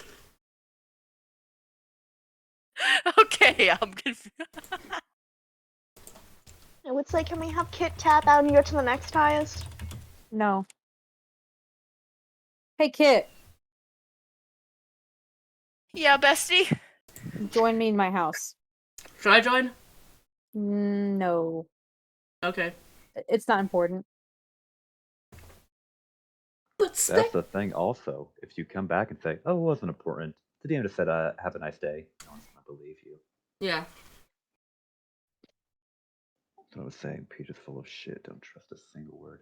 Okay, I'm confused. I would say, can we have Kit tap out and go to the next highest? No. Hey, Kit, Yeah, bestie. join me in my house. Should I join? No. Okay. It's not important. Let's stay. That's the thing. Also, if you come back and say, "Oh, it wasn't important," the DM just said, "Have a nice day." No one's gonna believe you. Yeah. That's what I was saying. Peach is full of shit. Don't trust a single word.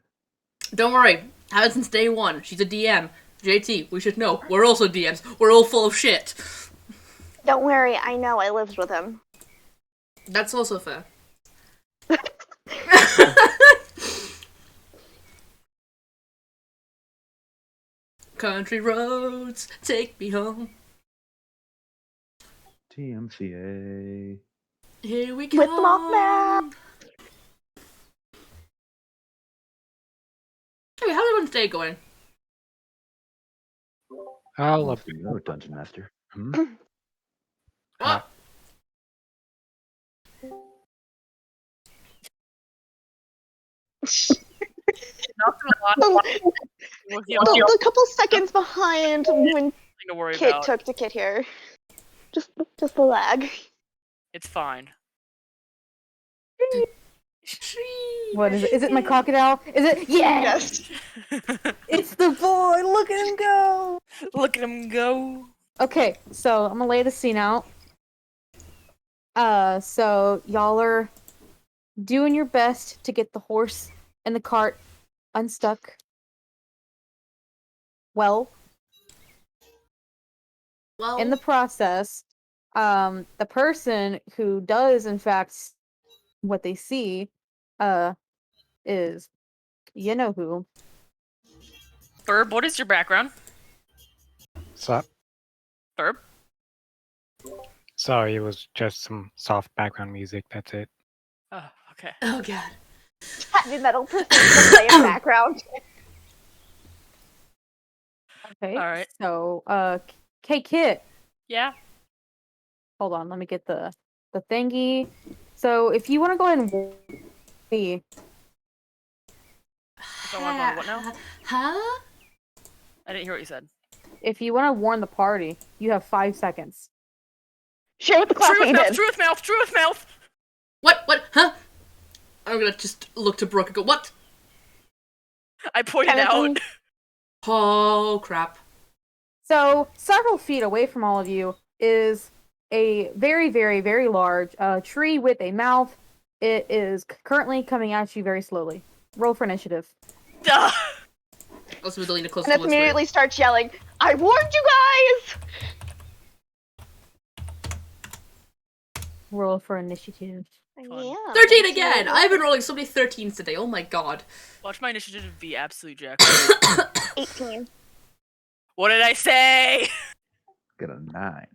Don't worry. Had it since day one. She's a DM. JT, we should know. We're also DMs. We're all full of shit. Don't worry, I know, I lived with him. That's also fair. Country roads, take me home. TMCA. Here we With Mothman. come. Hey, how's everyone's day going? I'll Wants to go, Dungeon Master. Hmm? What? Not a The, lot. We'll see how the couple seconds behind when nothing to worry Kit about. took to get here. Just the lag. It's fine. What is it? Is it my crocodile? Is it? Yes! It's the boy! Look at him go! Look at him go. Okay, so I'm gonna lay the scene out. So y'all are doing your best to get the horse and the cart unstuck. Well, in the process, the person who does in fact what they see, is you know who. Burb, what is your background? So, Burb? sorry, it was just some soft background music. That's it. Oh, okay. Oh god. Heavy metal proceeds to play in background. Okay. Alright. So, Kit. Yeah? Hold on, let me get the thingy. So, if you want to go ahead and see, If I want to go on what now? Huh? I didn't hear what you said. if you want to warn the party, you have 5 seconds. Share what the class Truth mouth, did. truth mouth, truth mouth! What? Huh? I'm gonna just look to Brooke and go, what? I pointed out. Oh, crap. So, several feet away from all of you is a very, very, very large tree with a mouth. It is currently coming at you very slowly. Roll for initiative. Duh. Also, Madalena close And to it immediately starts yelling, I warned you guys! Roll for initiative. Fun. Yeah. 13 again! I've been rolling so many 13s today, oh my god. Watch my initiative be absolute jack. 18. What did I say? Got a 9.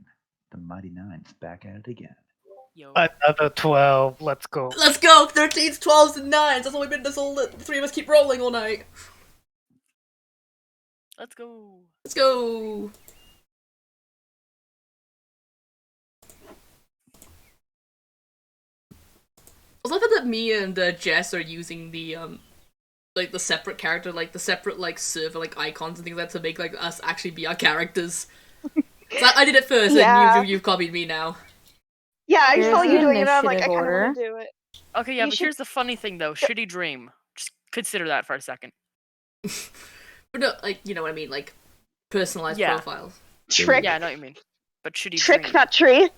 The mighty 9's back at it again. Yo. Another 12. Let's go. Let's go! 13s, 12s, and 9s! That's all we've been, that's all the 3 of us keep rolling all night. Let's go. Let's go! I love that me and Jess are using the like the separate character, like the separate like server like icons and things like that to make like us actually be our characters. So I did it first, Yeah. and you've copied me now. Yeah, I Here's saw you the doing it, and I'm like, I initiative kind of order. want to do it. Okay, yeah, You but should- here's the funny thing though. Shitty dream. Just consider that for a second. But no, like you know what I mean, like personalized Yeah. profiles. Trick. Yeah, I know what you mean. But shitty Trick, dream. not tree.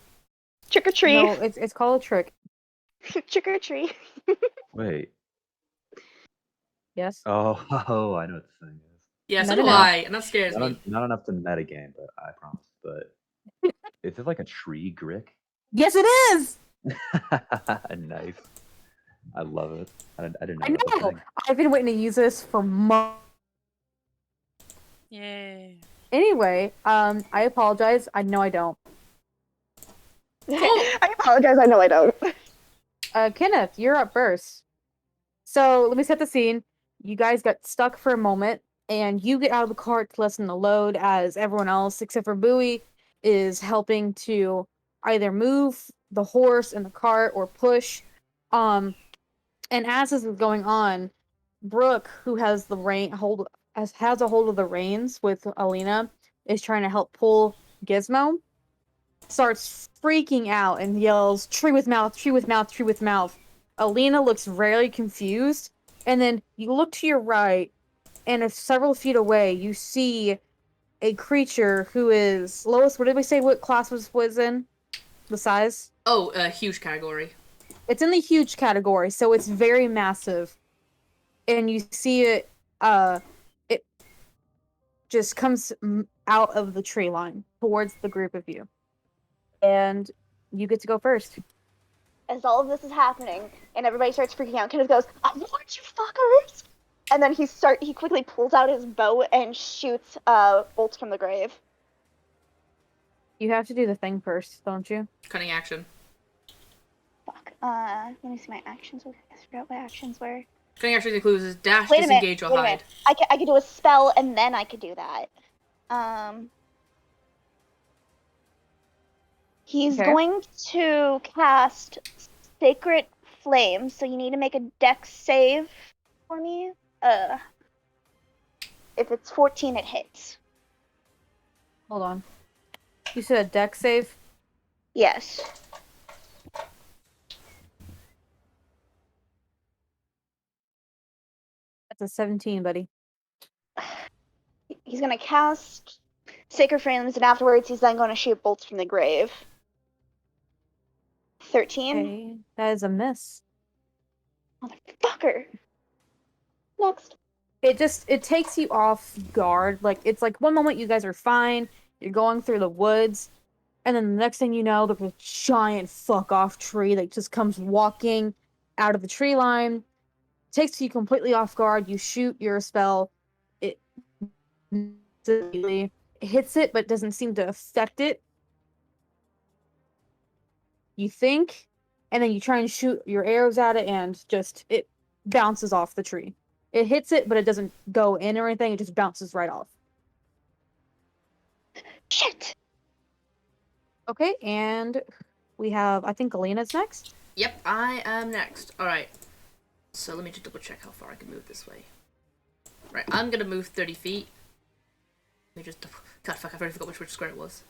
Trick or tree. No, it's called a trick. Trick or tree. Wait. Yes. Oh, I know what this thing is. Yeah, so No, do no, no. I, and that scares me. Not enough to metagame, but I promise. But is it like a tree grick? Yes, it is. Nice. I love it. I didn't know I that was a know. thing. I've been waiting to use this for months. Yay. Anyway, I apologize. I know I don't. I apologize, I know I don't. Kenneth, you're up first. So let me set the scene. You guys got stuck for a moment, and you get out of the cart to lessen the load as everyone else, except for Bowie, is helping to either move the horse and the cart or push. And as this is going on, Brooke, who has the has a hold of the reins with Alina, is trying to help pull Gizmo. Starts freaking out and yells, "Tree with mouth, tree with mouth, tree with mouth." Alina looks very confused, and then you look to your right, and several feet away, you see a creature who is Lois. What did we say? What class was in? The size? Oh, a huge category. It's in the huge category, so it's very massive. And you see it. It just comes out of the tree line towards the group of you, and you get to go first. As all of this is happening, and everybody starts freaking out, Kenneth goes, I warned you fuckers! And then he quickly pulls out his bow and shoots bolts from the grave. You have to do the thing first, don't you? Cunning action. Fuck. Let me see my actions. I forgot what actions were. Cunning action includes dash, Wait a minute. disengage, or Wait a hide. minute. I could do a spell and then I could do that. He's Okay. going to cast Sacred Flame, so you need to make a dex save for me. If it's 14, it hits. Hold on. You said a deck save? Yes. That's a 17, buddy. He's going to cast Sacred Flames, and afterwards he's then going to shoot bolts from the grave. 13. Okay, that is a miss. Motherfucker. Next. It takes you off guard. Like, it's like one moment you guys are fine, you're going through the woods, and then the next thing you know, there's a giant fuck off tree that just comes walking out of the tree line. Takes you completely off guard. You shoot your spell. It hits it, but doesn't seem to affect it. You think, and then you try and shoot your arrows at it, and just it bounces off the tree. It hits it, but it doesn't go in or anything. It just bounces right off. Shit. Okay, and we have, I think Alina's next. Yep, I am next. Alright. So let me just double check how far I can move this way. Right, I'm gonna move 30 feet. Let me just double... God, fuck, I've already forgot which square it was.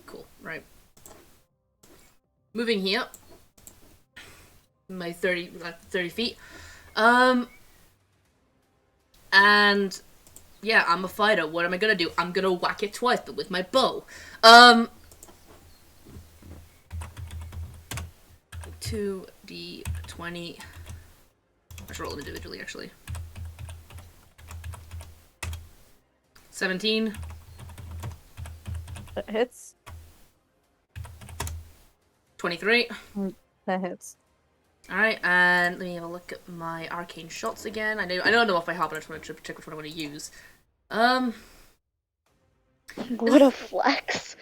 Cool, right. Moving here. My 30 feet. And... yeah, I'm a fighter. What am I gonna do? I'm gonna whack it twice, but with my bow. 2d20. I should roll them individually, actually. 17. That hits. 23. That hits. Alright, and let me have a look at my arcane shots again. I don't know if I have, but I just want to check which one I want to use. What a flex.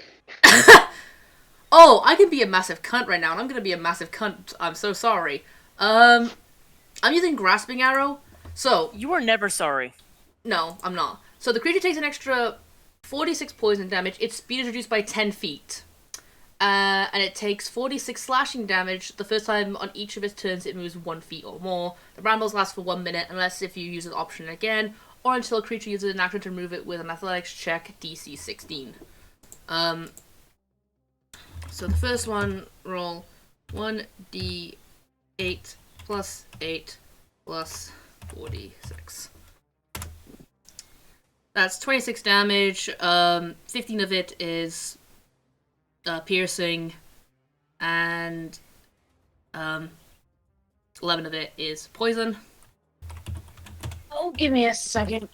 Oh, I can be a massive cunt right now, and I'm gonna be a massive cunt. I'm so sorry. I'm using Grasping Arrow. So, You are never sorry. no, I'm not. So the creature takes an extra 46 poison damage. Its speed is reduced by 10 feet. And it takes 46 slashing damage the first time on each of its turns it moves 1 feet or more. The brambles last for 1 minute, unless if you use an option again, or until a creature uses an action to remove it with an athletics check DC 16. So the first one, roll 1d8 plus 8 plus 46. That's 26 damage. 15 of it is piercing, and 11 of it is poison. Oh, give me a second.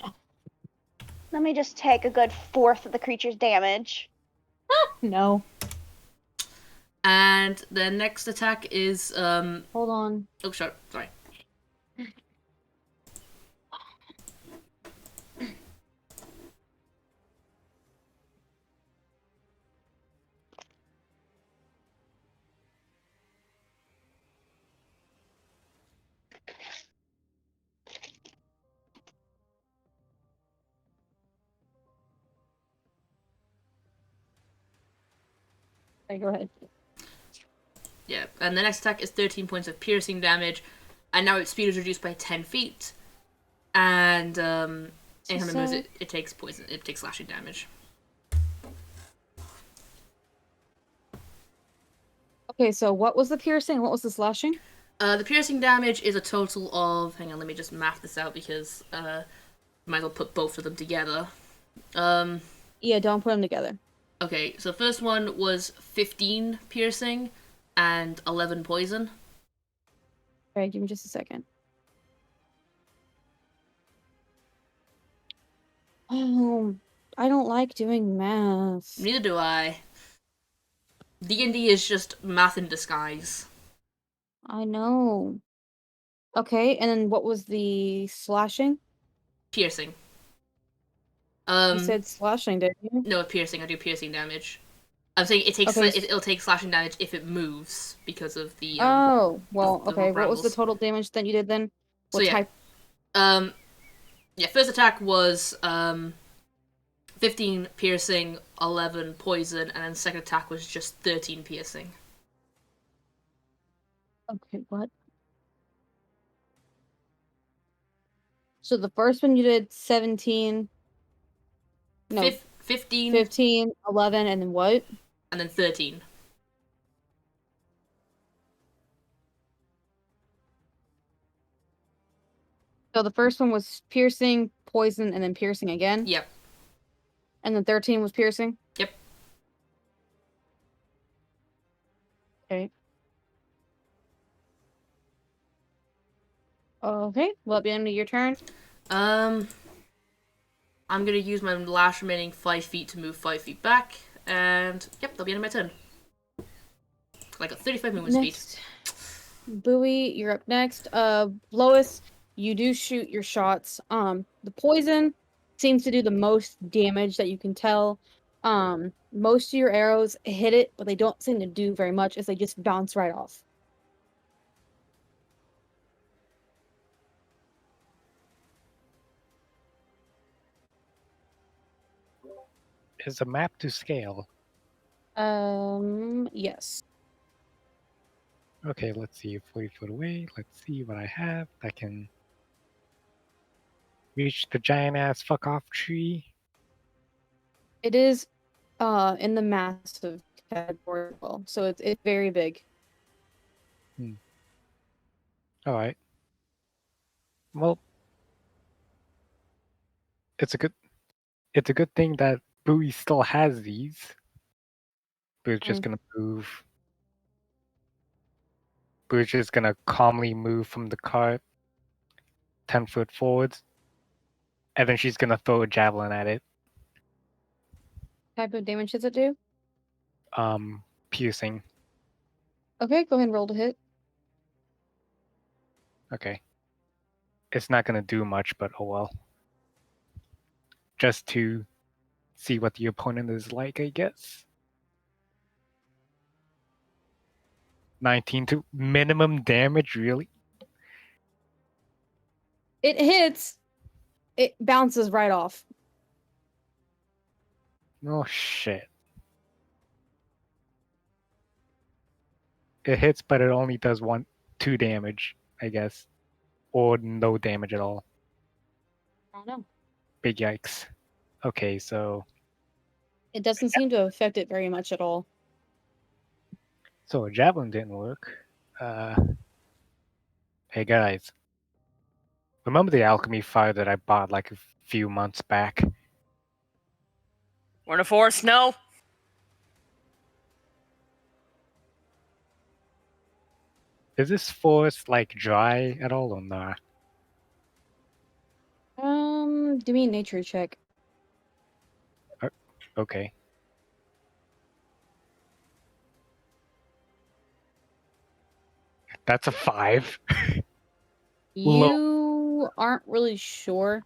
Let me just take a good fourth of the creature's damage. No. And the next attack is Hold on. oh, sorry. Okay, go ahead. Yeah, and the next attack is 13 points of piercing damage, and now its speed is reduced by 10 feet. And anytime it moves, it takes poison. It takes slashing damage. Okay, so what was the piercing? What was the slashing? The piercing damage is a total of... hang on, let me just math this out because might as well put both of them together. Yeah, don't put them together. Okay, so the first one was 15 piercing and 11 poison. Alright, give me just a second. Oh, I don't like doing math. Neither do I. D&D is just math in disguise. I know. Okay, and then what was the slashing? Piercing. You said slashing, didn't you? No, piercing. I do piercing damage. I'm saying it takes Okay, it'll take slashing damage if it moves because of the Oh, well, the okay. What was the brambles. total damage that you did then? So What yeah, type? yeah. First attack was 15 piercing, 11 poison, and then second attack was just 13 piercing. Okay, what? So the first one you did 17, no, 15, 15, 11, and then what? and then 13. So the first one was piercing, poison, and then piercing again? Yep. And then 13 was piercing? Yep. Okay. Okay, well, at the end of your turn? I'm gonna use my last remaining 5 feet to move 5 feet back, and yep, that'll be the end of my turn. I got 35 movement speed. Next. Bowie, you're up next. Lois, you do shoot your shots. The poison seems to do the most damage that you can tell. Most of your arrows hit it, but they don't seem to do very much as they just bounce right off. Is a map to scale? Yes. Okay, let's see. 40 foot away. Let's see what I have that can reach the giant ass fuck off tree. It is in the massive category as well. So it's very big. All right. Well, it's a good thing that Bowie still has these. But it's just gonna move. Boo's just gonna calmly move from the cart 10 foot forwards. And then she's gonna throw a javelin at it. Type of damage does it do? Piercing. Okay, go ahead and roll to hit. Okay. It's not gonna do much, but oh well. Just to see what the opponent is like, I guess. 19 to minimum damage, really? It hits. It bounces right off. Oh shit. It hits, but it only does 2 damage, I guess. Or no damage at all. I don't know. Big yikes. Okay, so It doesn't seem to affect it very much at all. a javelin didn't work. Hey guys. Remember the alchemy fire that I bought like a few months back? We're in a forest, no? Is this forest like dry at all or not? Do me a nature check. Okay. That's a 5. You aren't really sure.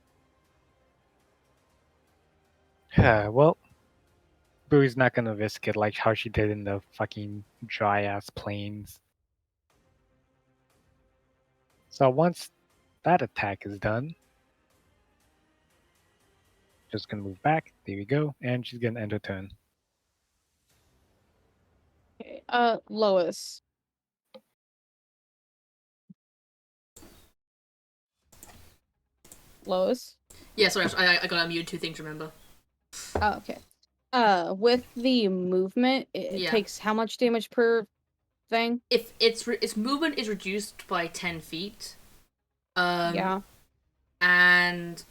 Well, Boo's not gonna risk it like how she did in the fucking dry ass plains. So once that attack is done, just gonna move back. There we go, and she's gonna end her turn. Okay. Lois. Lois? Yeah, sorry, I got unmuted. 2 things, remember. Oh, okay. With the movement, it Yeah. takes how much damage per thing? If its movement is reduced by 10 feet, Yeah. and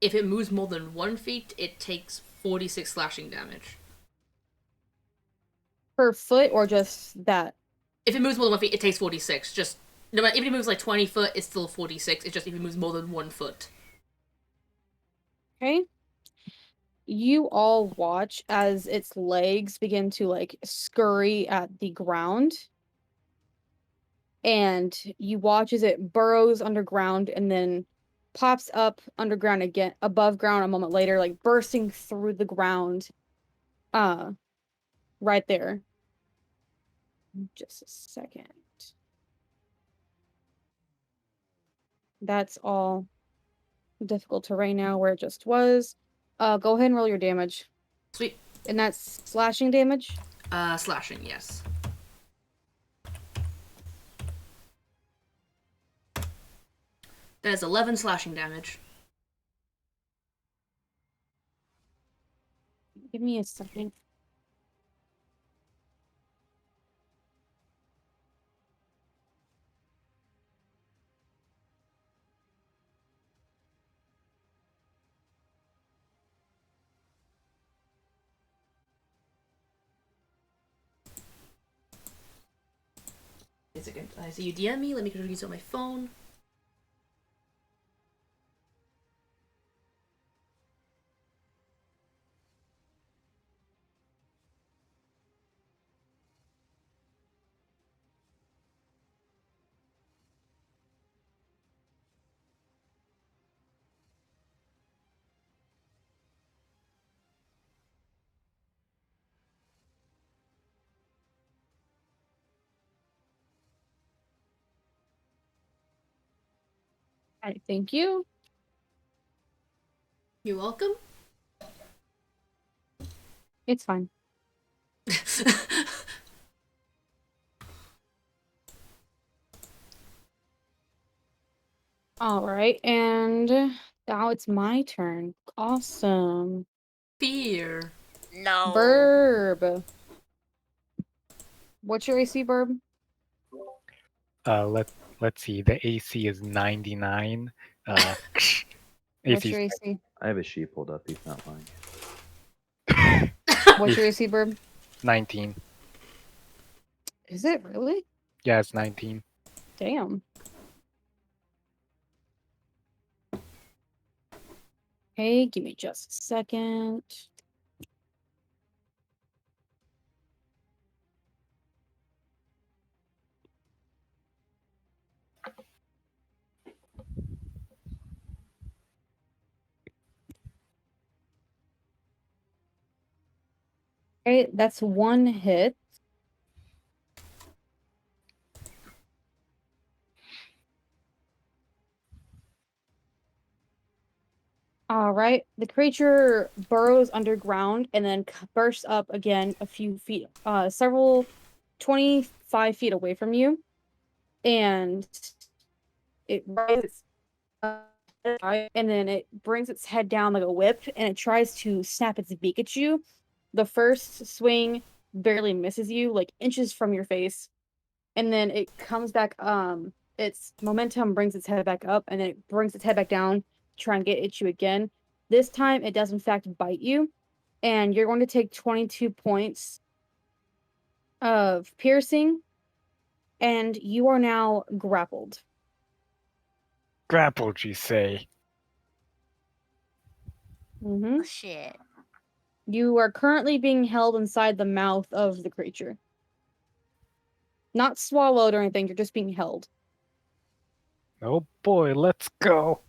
if it moves more than 1 feet, it takes 46 slashing damage. Per foot or just that? If it moves more than 1 feet, it takes 46. Just no matter if it moves like 20 foot, it's still 46. It's just if it moves more than 1 foot. Okay. You all watch as its legs begin to like scurry at the ground. and you watch as it burrows underground and then pops up underground again, above ground a moment later, like bursting through the ground. Right there. Just a second. That's all difficult terrain now where it just was. Go ahead and roll your damage. Sweet. And that's slashing damage? Slashing, yes. That is 11 slashing damage. Give me a second. Is it good? I see you DM me. Let me go use it on my phone. Alright, thank you. You're welcome. It's fine. Alright, and now it's my turn. Awesome. Fear. No. Burb. What's your AC, Burb? Let's see. The AC is 99. What's AC your is AC? I have his sheet pulled up. He's not lying. What's your AC, Burb? 19. Is it really? Yeah, it's 19. Damn. Hey, give me just a second. Okay, that's one hit. All right. The creature burrows underground and then bursts up again a few feet, several 25 feet away from you. And it rises and then it brings its head down like a whip and it tries to snap its beak at you. The first swing barely misses you, like inches from your face. And then it comes back, its momentum brings its head back up and then it brings its head back down to try and get at you again. This time it does in fact bite you, and you're going to take 22 points of piercing, and you are now grappled. Grappled, you say? Mm-hmm. Oh, shit. You are currently being held inside the mouth of the creature. Not swallowed or anything, you're just being held. Oh boy, let's go.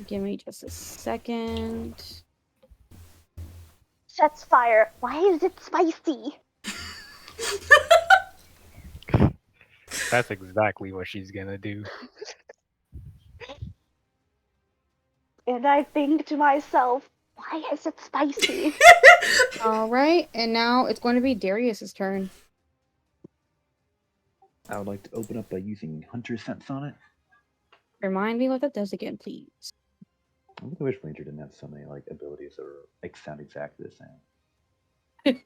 Give me just a second. Sets fire. Why is it spicy? That's exactly what she's gonna do. And I think to myself, why is it spicy? Alright, and now it's going to be Darius's turn. I would like to open up by using Hunter Sense on it. Remind me what that does again, please. I really wish Ranger didn't have so many like abilities that are like sound exactly the same.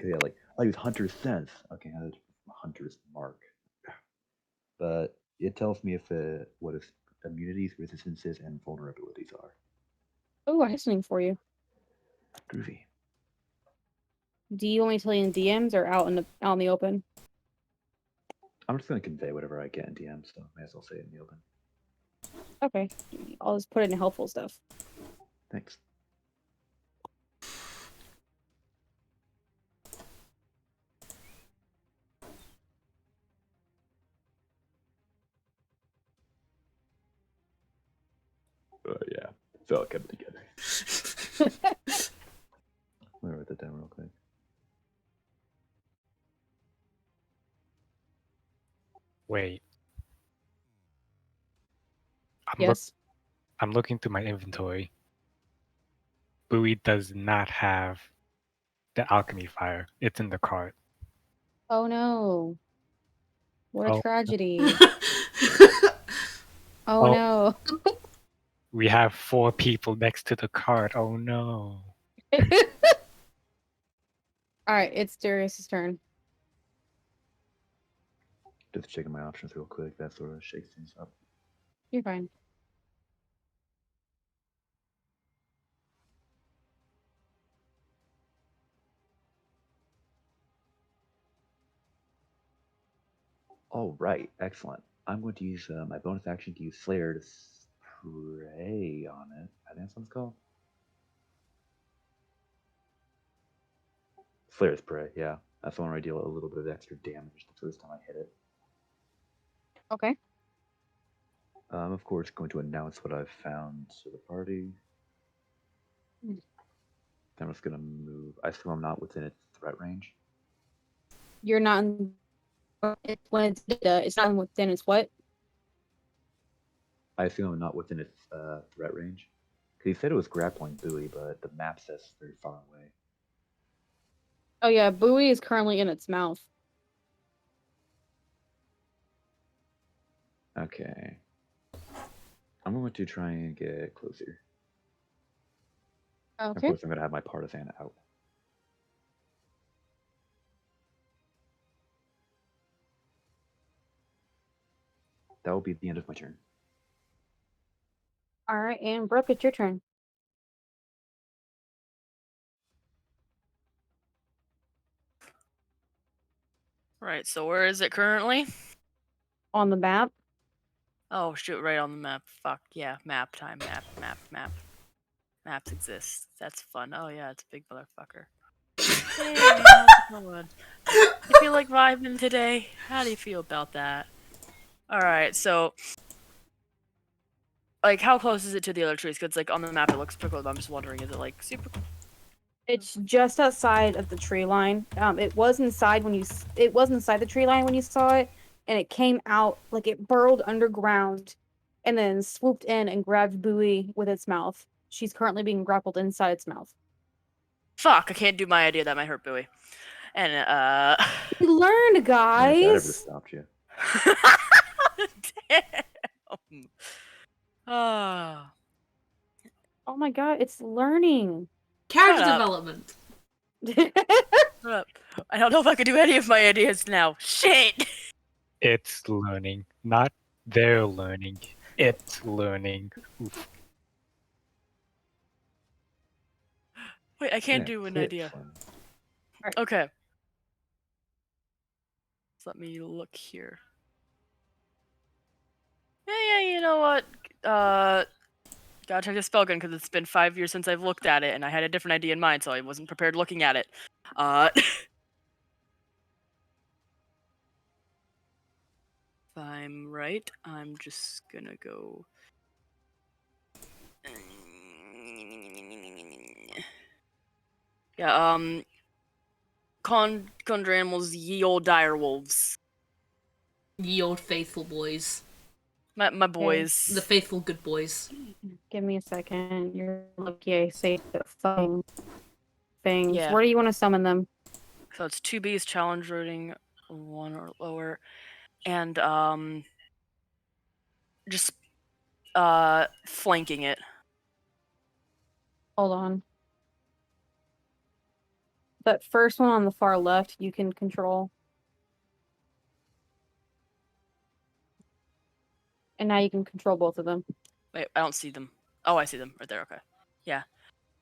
Yeah, like I use Hunter's Sense. Okay, now that's Hunter's Mark. But it tells me if what its immunities, resistances, and vulnerabilities are. Oh, I have something for you. Groovy. Do you want me to tell you in DMs or out in the open? I'm just gonna convey whatever I get in DM, so may as well say it in the open. Okay. I'll just put it in helpful stuff. Thanks. Yeah, it's all coming together. Let me write that down real quick. Wait. Yes. I'm looking through my inventory. Bowie does not have the alchemy fire. It's in the cart. Oh no. What a Oh. tragedy. Oh Oh. no. We have 4 people next to the cart. Oh no. Alright, it's Darius's turn. Just checking my options real quick. That sort of shakes things up. You're fine. All right, excellent. I'm going to use my bonus action to use Slayer to spray on it. I think that's what it's called. Slayer spray, yeah. That's the one where I deal a little bit of extra damage the first time I hit it. Okay. I'm, of course, going to announce what I've found to the party. Mm. I'm just going to move. I assume I'm not within its threat range. You're not in when it's not within its what? I assume I'm not within its threat range. Because he said it was grappling buoy, but the map says it's very far away. Oh yeah, Bowie is currently in its mouth. Okay. I'm going to try and get closer. Of Okay. course, I'm going to have my partisan out. That will be the end of my turn. Alright, and Brooke, it's your turn. Right, so where is it currently? On the map. Oh shoot, right on the map. Fuck yeah, map time, map. Maps exist. That's fun. Oh yeah, it's a big motherfucker. Hey, how's it going? You feel like vibing today? How do you feel about that? Alright, so like how close is it to the other trees? Cause like on the map it looks pretty close, but I'm just wondering, is it like super It's just outside of the tree line. It was inside it was inside the tree line when you saw it, and it came out like it burrowed underground, and then swooped in and grabbed Bowie with its mouth. She's currently being grappled inside its mouth. fuck, I can't do my idea, that might hurt Bowie. And We learned, I doubt it would have guys. stopped you. Damn. Ah. Oh my god, it's learning. Character Shut up. development. Shut up. I don't know if I can do any of my ideas now. Shit. It's learning, not they're learning. It's learning. Oof. Wait, I can't Yeah, do an it's idea. fun. Okay. So let me look here. Yeah, you know what? Gotta check the spell gun because it's been 5 years since I've looked at it, and I had a different idea in mind, so I wasn't prepared looking at it. If I'm right, I'm just gonna go. Yeah, conjure animals, ye old dire wolves. Ye old faithful boys. My boys. The faithful good boys. Give me a second. You're lucky I saved the fucking things. Yeah. Where do you want to summon them? So it's 2B's challenge rating 1 or lower, and just flanking it. Hold on. That first one on the far left, you can control. And now you can control both of them. Wait, I don't see them. Oh, I see them right there. Okay. Yeah.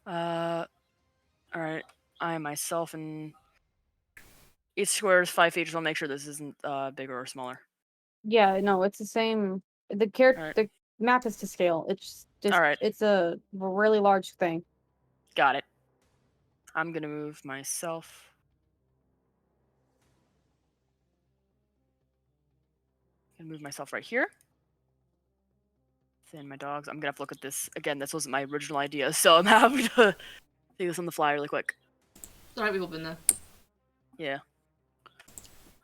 All right. I myself and each square is 5 feet, so I'll make sure this isn't bigger or smaller. Yeah, no, it's the same. The Alright. the map is to scale. It's just Alright. it's a really large thing. Got it. I'm gonna move myself. Gonna move myself right here. Thin my dogs. I'm gonna have to look at this again. This wasn't my original idea, so I'm happy to take this on the fly really quick. Alright, we've all been there. Yeah.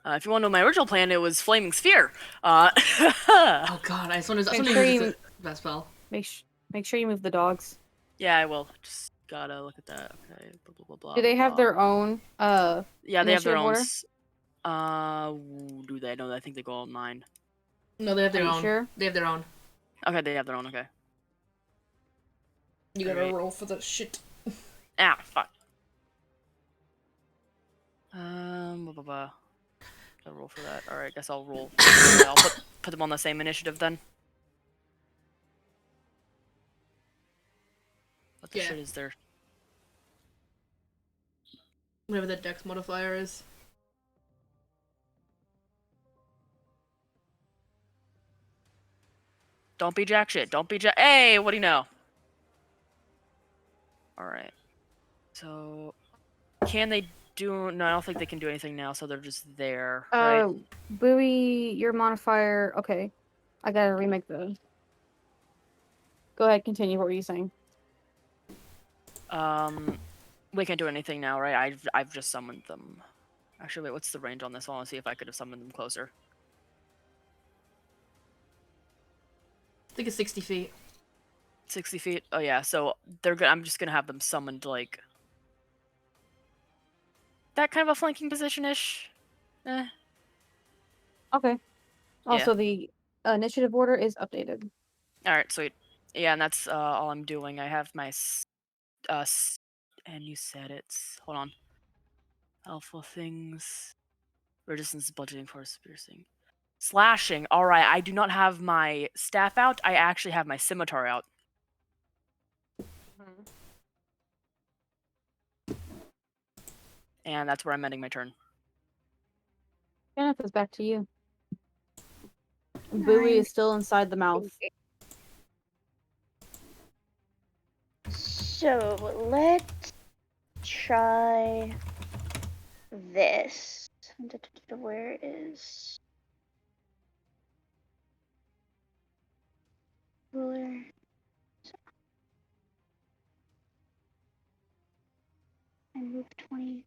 If you want to know my original plan, it was Flaming Sphere. Oh god, I just want to Make use sure it you- as a best spell. Make sure you move the dogs. Yeah, I will. Just gotta look at that. Okay. Blah, blah, blah, blah, Do they blah, have blah. their own Yeah, they have their initiative own. order? Do they? No, I think they go all 9. No, they have their Are you own. sure? They have their own. Okay, they have their own. Okay. You gotta Alright. roll for the shit. Ah, fuck. Blah, blah, blah. Gotta roll for that. All right, guess I'll roll. I'll put them on the same initiative then. What the Yeah. shit is there? Whatever the dex modifier is. Don't be jack shit. Don't be jack. Hey, what do you know? All right. So, can they do? No, I don't think they can do anything now. So they're just there, right? Buoy, your modifier. Okay, I gotta remake the. Go ahead, continue. What were you saying? We can't do anything now, right? I've just summoned them. Actually, wait. What's the range on this? I want to see if I could have summoned them closer. I think it's 60 feet. 60 feet. Oh yeah. So they're good. I'm just gonna have them summoned like that kind of a flanking position-ish. Okay. Also, the initiative order is updated. All right, sweet. Yeah, and that's all I'm doing. I have my and you said it's hold on. Alpha things. Resistance budgeting for piercing. Slashing. All right, I do not have my staff out. I actually have my scimitar out. And that's where I'm ending my turn. Kenneth, it's back to you. Buoy is still inside the mouth. So let's try this. Where is ruler? I moved 20.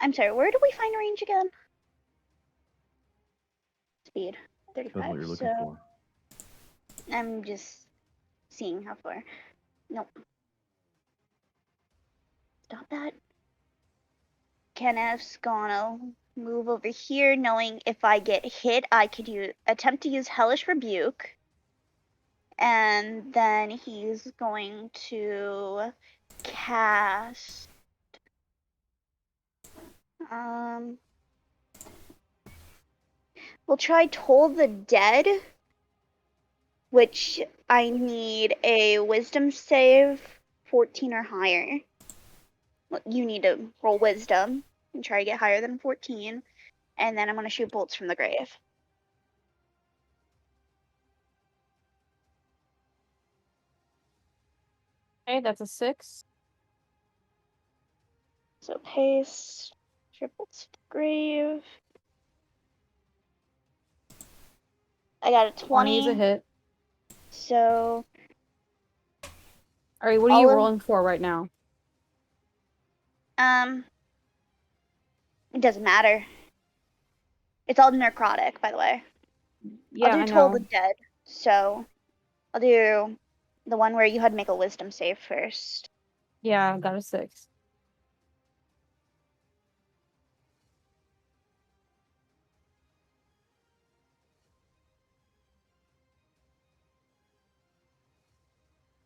I'm sorry, where do we find range again? Speed. Depends what 35. you're looking So for. I'm just seeing how far. Nope. Stop that. Kenneth's gonna move over here, knowing if I get hit, I could attempt to use Hellish Rebuke. And then he's going to cast we'll try Toll the Dead, which I need a wisdom save 14 or higher. Well, you need to roll wisdom and try to get higher than 14, and then I'm going to shoot bolts from the grave. Okay, that's a 6. So paste, shoot bolts to the grave. I got a 20 is a 20. hit. So Alright, what are you rolling for right now? it doesn't matter. It's all necrotic, by the way. Yeah, I'll I do Toll know. the Dead. So I'll do the one where you had to make a wisdom save first. Yeah, I got a 6.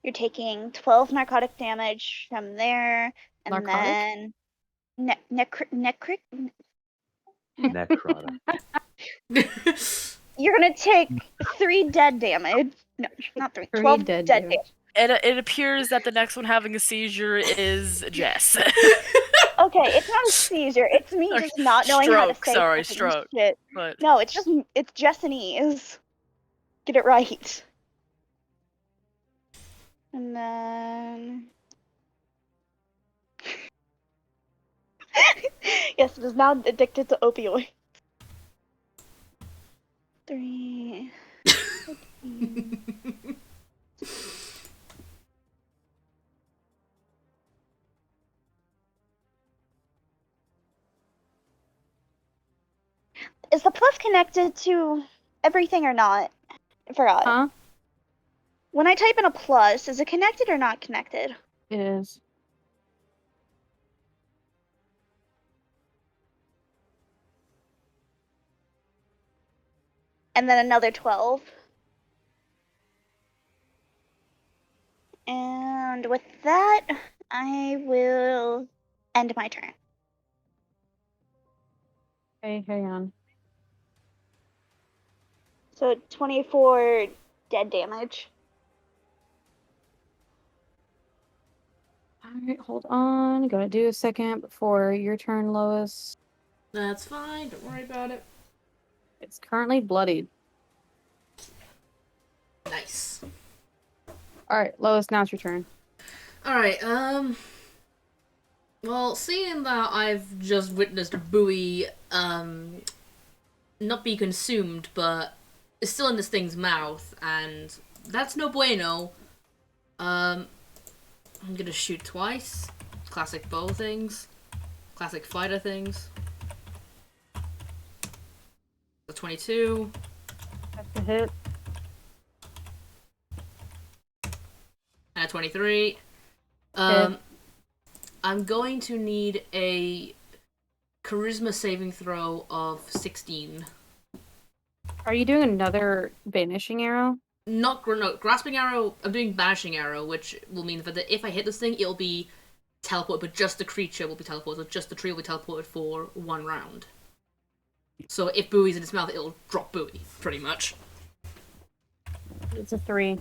You're taking 12 narcotic damage from there, and Narcotic? then necrotic. Necrota. You're gonna take 3 dead damage. No, not 3. 3 12 dead dead damage. damage. It appears that the next one having a seizure is Jess. Okay, it's not a seizure. It's me Or just not knowing how to stroke, say sorry, fucking stroke. shit. But No, it's Jessanese. Get it right. And then yes, it is now addicted to opioid. 3. Is the plus connected to everything or not? I forgot. Huh? When I type in a plus, is it connected or not connected? It is. And then another 12. And with that, I will end my turn. Okay, hang on. So 24 dead damage. Alright, hold on. Gotta do a second before your turn, Lois. That's fine. Don't worry about it. It's currently bloodied. Nice. Alright, Lois, now it's your turn. Alright, well, seeing that I've just witnessed Bowie, not be consumed, but is still in this thing's mouth, and that's no bueno, I'm gonna shoot twice. Classic bow things. Classic fighter things. The 22. That's a hit. And a 23. Hit. I'm going to need a charisma saving throw of 16. Are you doing another vanishing arrow? No, grasping arrow. I'm doing banishing arrow, which will mean that if I hit this thing, it'll be teleported, but just the creature will be teleported. So just the tree will be teleported for 1 round. So if Bowie's in its mouth, it'll drop Bowie, pretty much. It's a 3.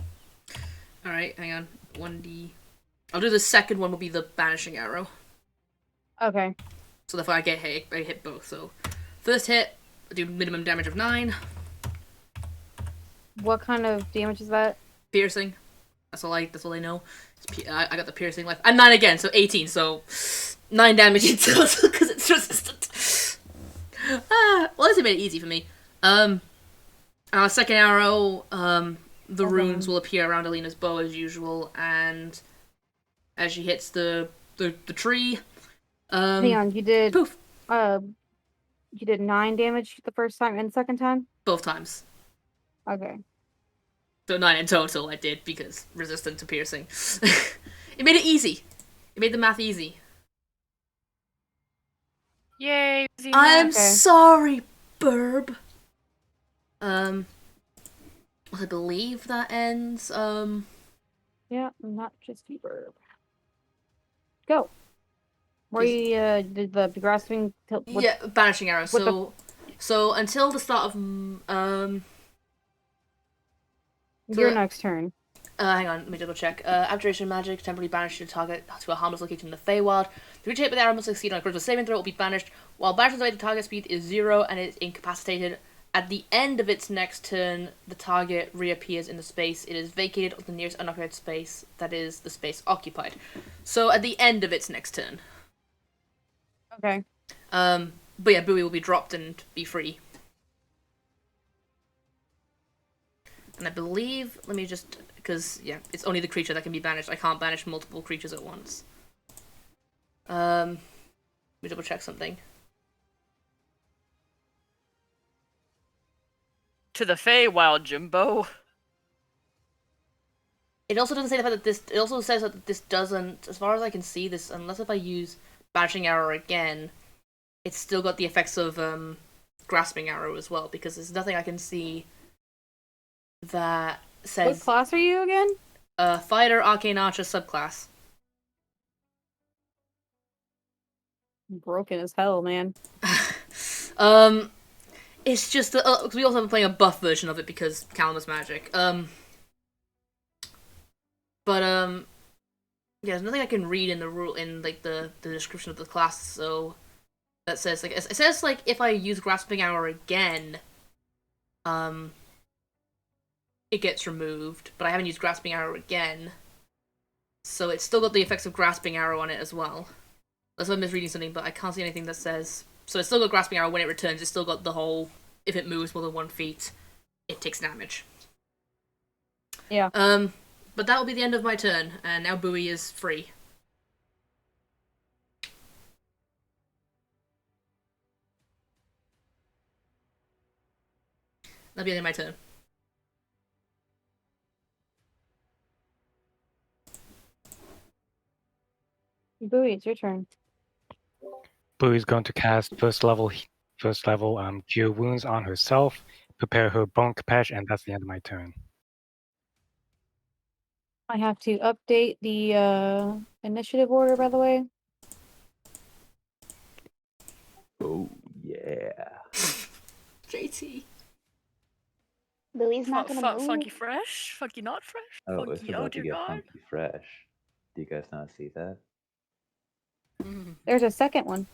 Alright, hang on. 1d. I'll do the second one will be the banishing arrow. Okay. So therefore I get hit, I hit both. So first hit, I do minimum damage of 9. What kind of damage is that? Piercing. That's all I know. I got the piercing life. And 9 again, so 18. So 9 damage in total because it's resistant. Well, this made it easy for me. Second arrow. The runes will appear around Alina's bow as usual, and as she hits the tree. Hang on, you did Poof. You did 9 damage the first time and second time? Both times. Okay. So 9 in total I did, because resistant to piercing. It made it easy. It made the math easy. Yay! easy I'm math. sorry, Burb. I believe that ends, Yeah, not just you, Burb. Go. Where you did the grasping yeah, banishing arrow. what So until the start of, your next turn. hang on, let me double check. Abjuration magic, temporarily banish your target to a harmless location in the Feywild. The creature hit with the arrow must succeed on a critical saving throw, it will be banished. While banishment's away, the target speed is 0 and it is incapacitated. At the end of its next turn, the target reappears in the space. It is vacated of the nearest unoccupied space, that is, the space occupied. So at the end of its next turn. Okay. But yeah, Bowie will be dropped and be free. And I believe, let me just, because, yeah, it's only the creature that can be banished. I can't banish multiple creatures at once. Let me double check something. To the Feywild, Jimbo. It also doesn't say the fact that this, it also says that this doesn't, as far as I can see, this, unless if I use banishing arrow again, it's still got the effects of, grasping arrow as well, because there's nothing I can see that says... What class are you again? Fighter, Arcane Archer, subclass. Broken as hell, man. It's just that, cause we also have been playing a buff version of it because Calamus magic. Yeah, there's nothing I can read in the rule, in, like, the description of the class, so... That says, like, it says, like, if I use Grasping Arrow again, it gets removed, but I haven't used Grasping Arrow again, so it's still got the effects of Grasping Arrow on it as well. That's why I'm misreading something, but I can't see anything that says... So it's still got Grasping Arrow when it returns, it's still got the whole, if it moves more than 1 feet, it takes damage. Yeah. But that will be the end of my turn, and now Bowie is free. That'll be the end of my turn. Bowie, it's your turn. Bowie's going to cast first level Cure Wounds on herself, prepare her Bone Capash, and that's the end of my turn. I have to update the initiative order, by the way. Oh yeah. JT. Louie's not gonna move. Funky fresh? Funky not fresh? Oh, it's Funky, about to dear get God. funky fresh. Do you guys not see that? There's a second one.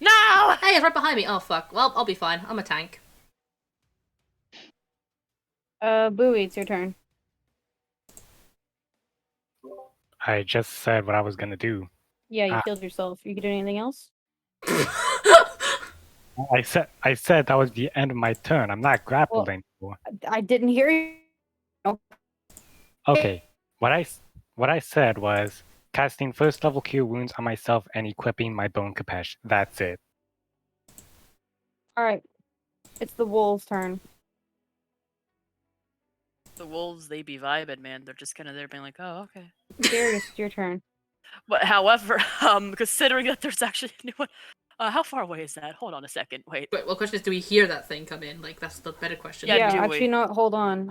No! Hey, it's right behind me. Oh, fuck. Well, I'll be fine. I'm a tank. Bowie, it's your turn. I just said what I was gonna do. Yeah, you killed yourself. You can do anything else? I said that was the end of my turn. I'm not grappled anymore. I didn't hear you. Okay. What I said was casting first level Cure Wounds on myself and equipping my Bone Capash. That's it. Alright. It's the wolf's turn. The wolves, they be vibing, man. They're just kind of there being like, oh, okay. Darius, it's your turn. But however, considering that there's actually a new one, how far away is that? Hold on a second. Wait. Wait, well, the question is, do we hear that thing come in? Like, that's the better question. Yeah, do actually, we? no, hold on.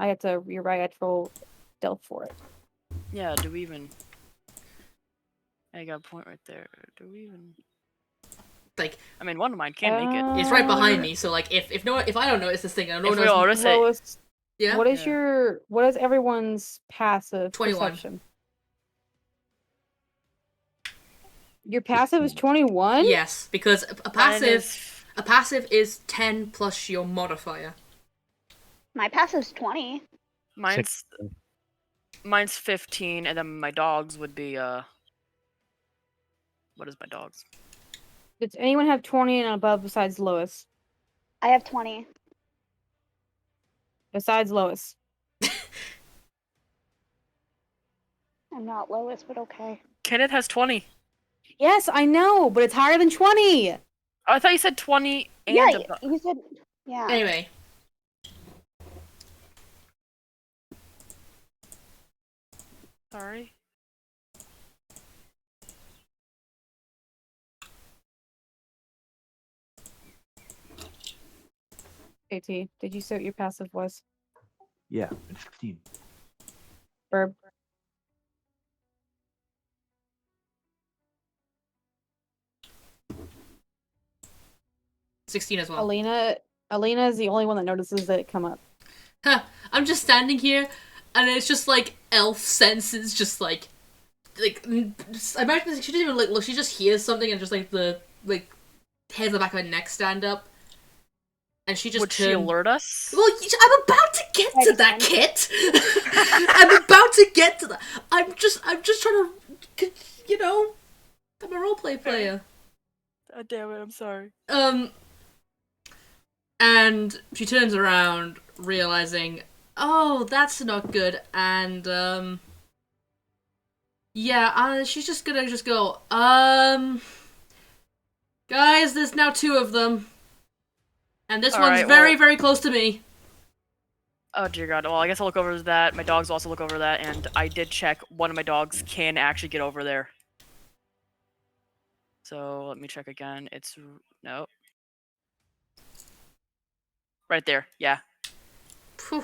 You're right, I had to roll stealth for it. Yeah, do we even... I got a point right there. Do we even... Like, I mean, one of mine can make it. it's right behind me, so, like, if I don't notice this thing, and no If one we all knows... notice it, Lois, Yeah? what is everyone's passive 21. perception? Your passive is 16. 21? Yes, because a passive is 10 plus your modifier. My passive's 20. Mine's 15, and then my dogs would be, what is my dogs? Does anyone have 20 and above besides Lois? I have 20. Besides Lois. I'm not Lois, but okay. Kenneth has 20. Yes, I know, but it's higher than 20! Oh, I thought you said 20 and Yeah, above. you said... Yeah. Anyway. Sorry. AT, did you say what your passive was? Yeah, it's 16. Verb. $16 as well. Alina is the only one that notices it come up. Huh, I'm just standing here, and it's just like elf senses, just like I imagine she didn't even like look. She just hears something, and just like the hairs on the back of her neck stand up, and she just Would she alert us? Well, I'm about to get to that, Kit. I'm about to get to that. I'm just trying to, I'm a roleplay player. Oh, damn it! I'm sorry. And she turns around, realizing, oh, that's not good, and, she's just gonna go, guys, there's now 2 of them, and this one's very, very close to me. Oh, dear God. Well, I guess I'll look over that. My dogs will also look over that, and I did check one of my dogs can actually get over there. So, let me check again. It's... no. Right there, yeah. Phew.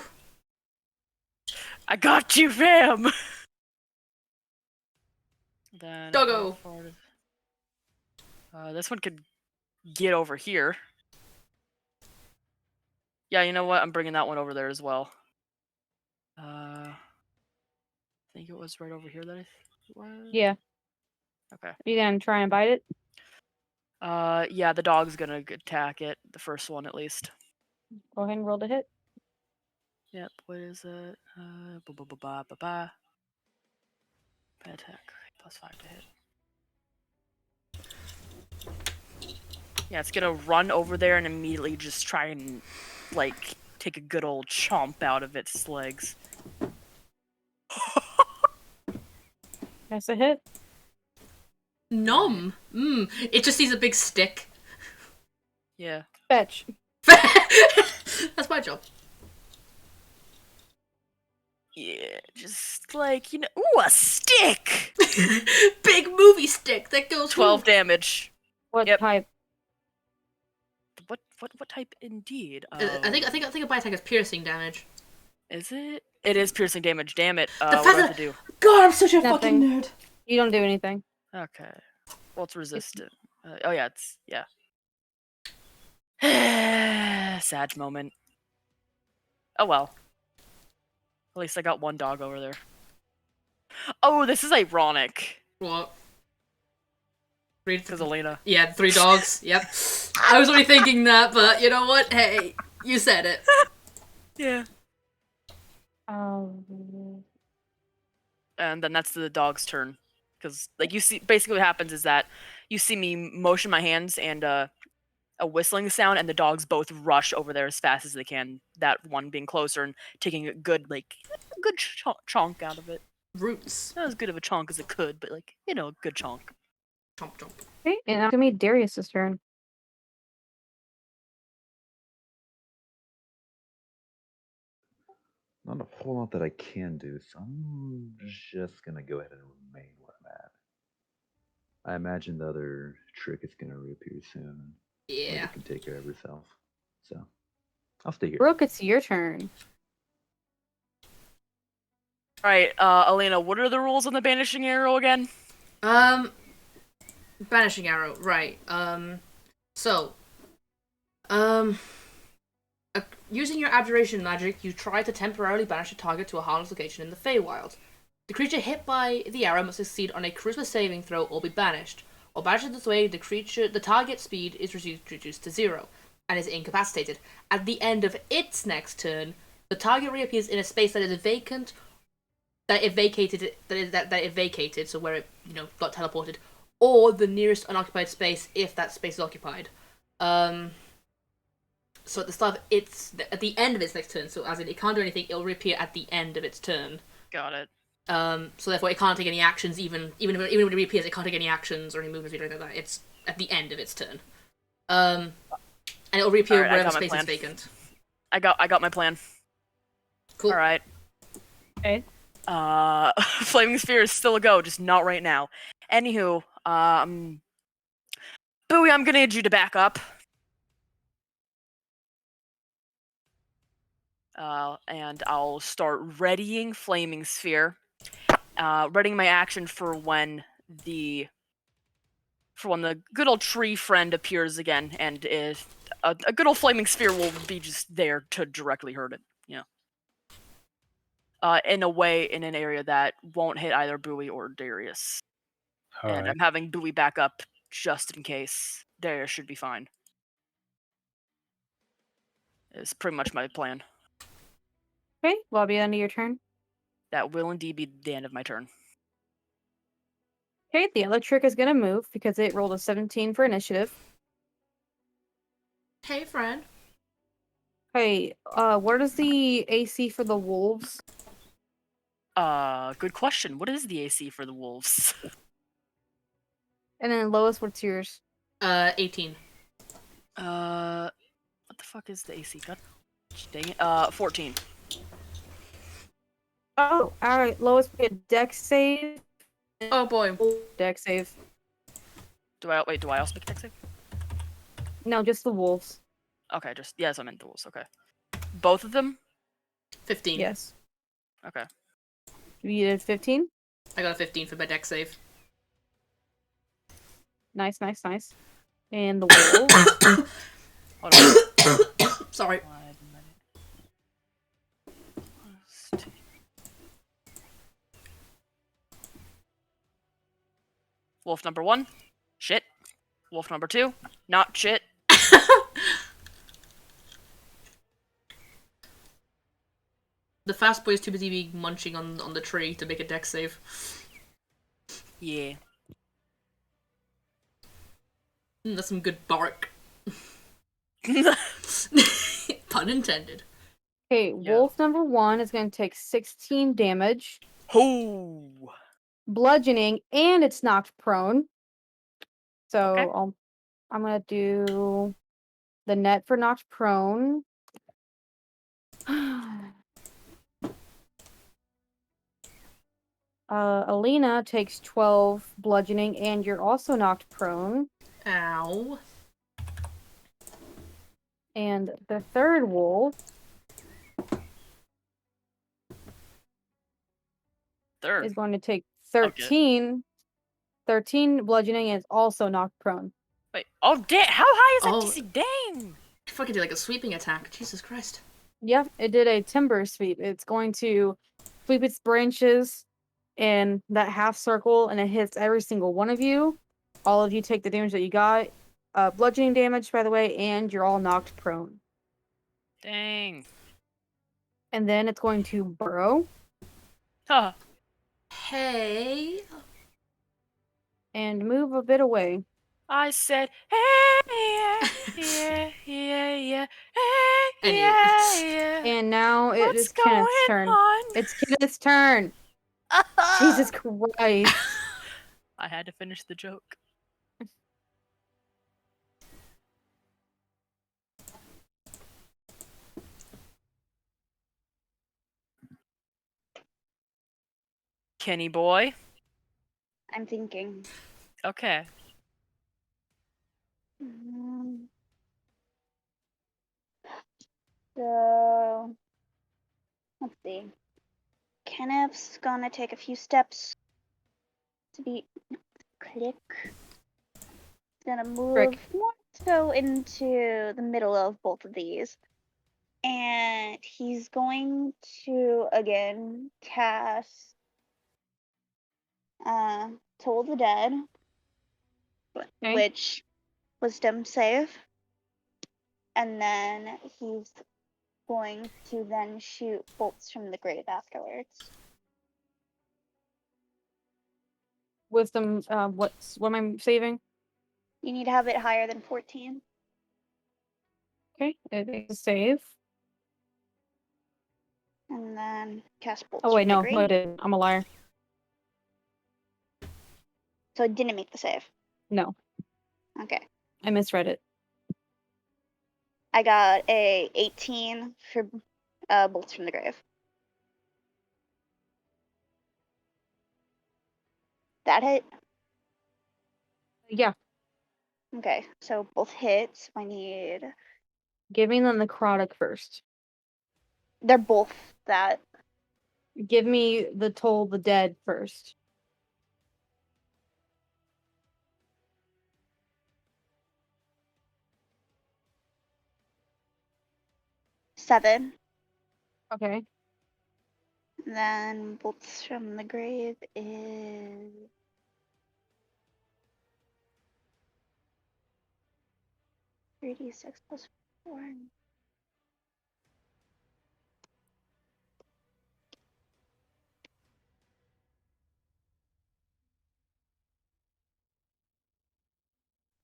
I got you, fam! Then Doggo! This one could get over here. Yeah, you know what? I'm bringing that one over there as well. I think it was right over here that I... was? Yeah. Okay. Are you gonna try and bite it? Yeah, the dog's gonna attack it. The first one, at least. Go ahead and roll to hit. Yep, what is it? Pet attack, +5 to hit. Yeah, it's gonna run over there and immediately just try and, like, take a good old chomp out of its legs. That's a hit. Nom. It just sees a big stick. Yeah. Fetch. That's my job. Yeah, just like, ooh, a stick! Big movie stick that goes 12 damage. What Yep. type? What type indeed? I think a bite attack is piercing damage. Is it? It is piercing damage, damn it. The What do I fact have that- to do? God, I'm such a Nothing. fucking nerd. You don't do anything. Okay. Well, it's resistant. Oh yeah, sad moment. Oh well. At least I got one dog over there. Oh, this is ironic. What? Read Because Elena. Yeah, 3 dogs. Yep. I was only thinking that, but you know what? Hey, you said it. Yeah. And then that's the dog's turn. Because, like, you see, basically what happens is that you see me motion my hands and a whistling sound, and the dogs both rush over there as fast as they can. That one being closer and taking a good chunk out of it. Roots. Not as good of a chunk as it could, but, like, a good chunk. Chomp chomp. Okay, and now it's gonna be Darius's turn. Not a whole lot that I can do, so I'm just gonna go ahead and remain where I'm at. I imagine the other trick is gonna reappear soon. Maybe Yeah. it can take care of herself. So I'll stay here. Brooke, it's your turn. Alright, Elena, what are the rules on the banishing arrow again? Banishing arrow, right. Using your abjuration magic, you try to temporarily banish a target to a harmless location in the Feywild. The creature hit by the arrow must succeed on a charisma saving throw or be banished. While banished this way, the target's speed is reduced to 0 and is incapacitated. At the end of its next turn, the target reappears in a space that is vacant, that it vacated, so where it got teleported, or the nearest unoccupied space if that space is occupied. So at the start, at the end of its next turn. So as in, it can't do anything. It'll reappear at the end of its turn. Got it. So therefore, it can't take any actions. Even when it reappears, it can't take any actions or any movements or anything like that. It's at the end of its turn. And it'll reappear Alright, I wherever got my space is plan. vacant. I got my plan. Cool. Alright. Okay. Flaming Sphere is still a go, just not right now. Anywho, Bowie, I'm gonna need you to back up. And I'll start readying Flaming Sphere. Readying my action for when the good old tree friend appears again, and a good old Flaming Sphere will be just there to directly hurt it. In an area that won't hit either Bowie or Darius. All And right. I'm having Bowie back up just in case. Darius should be fine. Is pretty much my plan. Okay, will it be the end of your turn? That will indeed be the end of my turn. Okay, the other trick is gonna move because it rolled a 17 for initiative. Hey, friend. Okay, what is the AC for the wolves? Good question. What is the AC for the wolves? And then Lois, what's yours? 18. What the fuck is the AC? God dang it. 14. Oh, alright, Lois, get a dex save. Oh boy. Dex save. Do I also make a dex save? No, just the wolves. Okay, yes, I meant the wolves. Okay. Both of them? 15. Yes. Okay. You did 15? I got a 15 for my dex save. Nice. And the wolves. Hold on. Sorry. Wolf number 1, shit. Wolf number 2, not shit. The fast boy is too busy munching on the tree to make a dex save. Yeah. That's some good bark. Pun intended. Okay, wolf number 1 is going to take 16 damage, Ho! bludgeoning, and it's knocked prone. So Okay. I'm going to do the net for knocked prone. Alina takes 12 bludgeoning, and you're also knocked prone. Ow. And the third wolf is going to take 13 bludgeoning, and is also knocked prone. Wait. Oh, how high is that Oh. DC? Dang! I fucking did like a sweeping attack. Jesus Christ. Yep, it did a timber sweep. It's going to sweep its branches in that half circle, and it hits every single one of you. All of you take the damage that you got. Bludgeoning damage, by the way, and you're all knocked prone. Dang. And then it's going to burrow Huh. Hey. and move a bit away. I said, hey, yeah, hey, Anyway. yeah. And now it What's is Kenneth's going turn. on? It's Kenneth's turn. Jesus Christ. I had to finish the joke. Kenny boy. I'm thinking. Okay. So let's see. Kenneth's gonna take a few steps to be click. He's gonna move Frick. more so into the middle of both of these. And he's going to again cast Toll the Dead, Okay. which wisdom save. And then he's going to then shoot bolts from the grave afterwards. Wisdom, what am I saving? You need to have it higher than 14. Okay, it is a save. And then cast bolts Oh wait, from the no, grave. I didn't. I'm a liar. So it didn't make the save. No, Okay. I misread it. I got a 18 for bolts from the grave. That hit? Yeah, Okay, so both hits. I need. give me the necrotic first. They're both that. Give me the Toll the Dead first. Seven. Okay. And then bolts from the grave is 36 plus 4.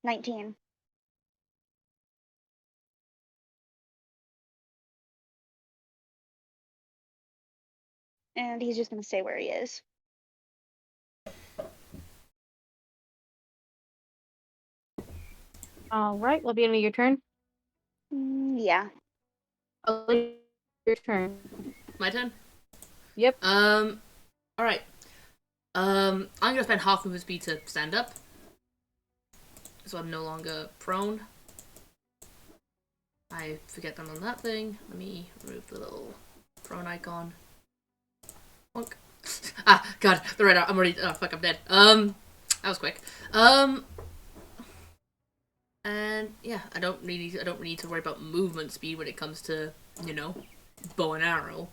$19. And he's just gonna stay where he is. All right, Lavinia, your turn. Yeah. Alina, your turn. My turn? Yep. Alright. I'm gonna spend half movement speed to stand up. So I'm no longer prone. I forget I'm on that thing. Let me remove the little prone icon. Bonk. Ah, god, the red. I'm already. Oh fuck, I'm dead. That was quick. And yeah, I don't really need to worry about movement speed when it comes to, you know, bow and arrow.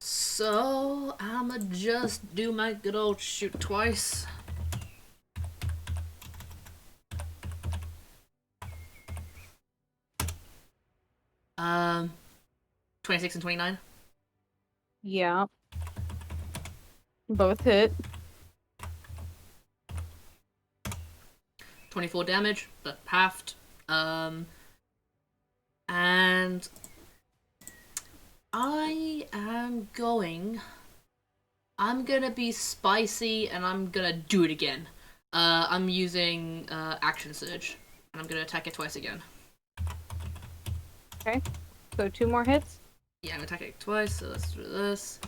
So I'ma just do my good old shoot twice. Um, 26 and 29. Yeah. Both hit. 24 damage, but halved. And I'm gonna be spicy and I'm gonna do it again. I'm using Action Surge, and I'm gonna attack it twice again. Okay. So 2 more hits. Yeah, I'm gonna attack it twice, so let's do this.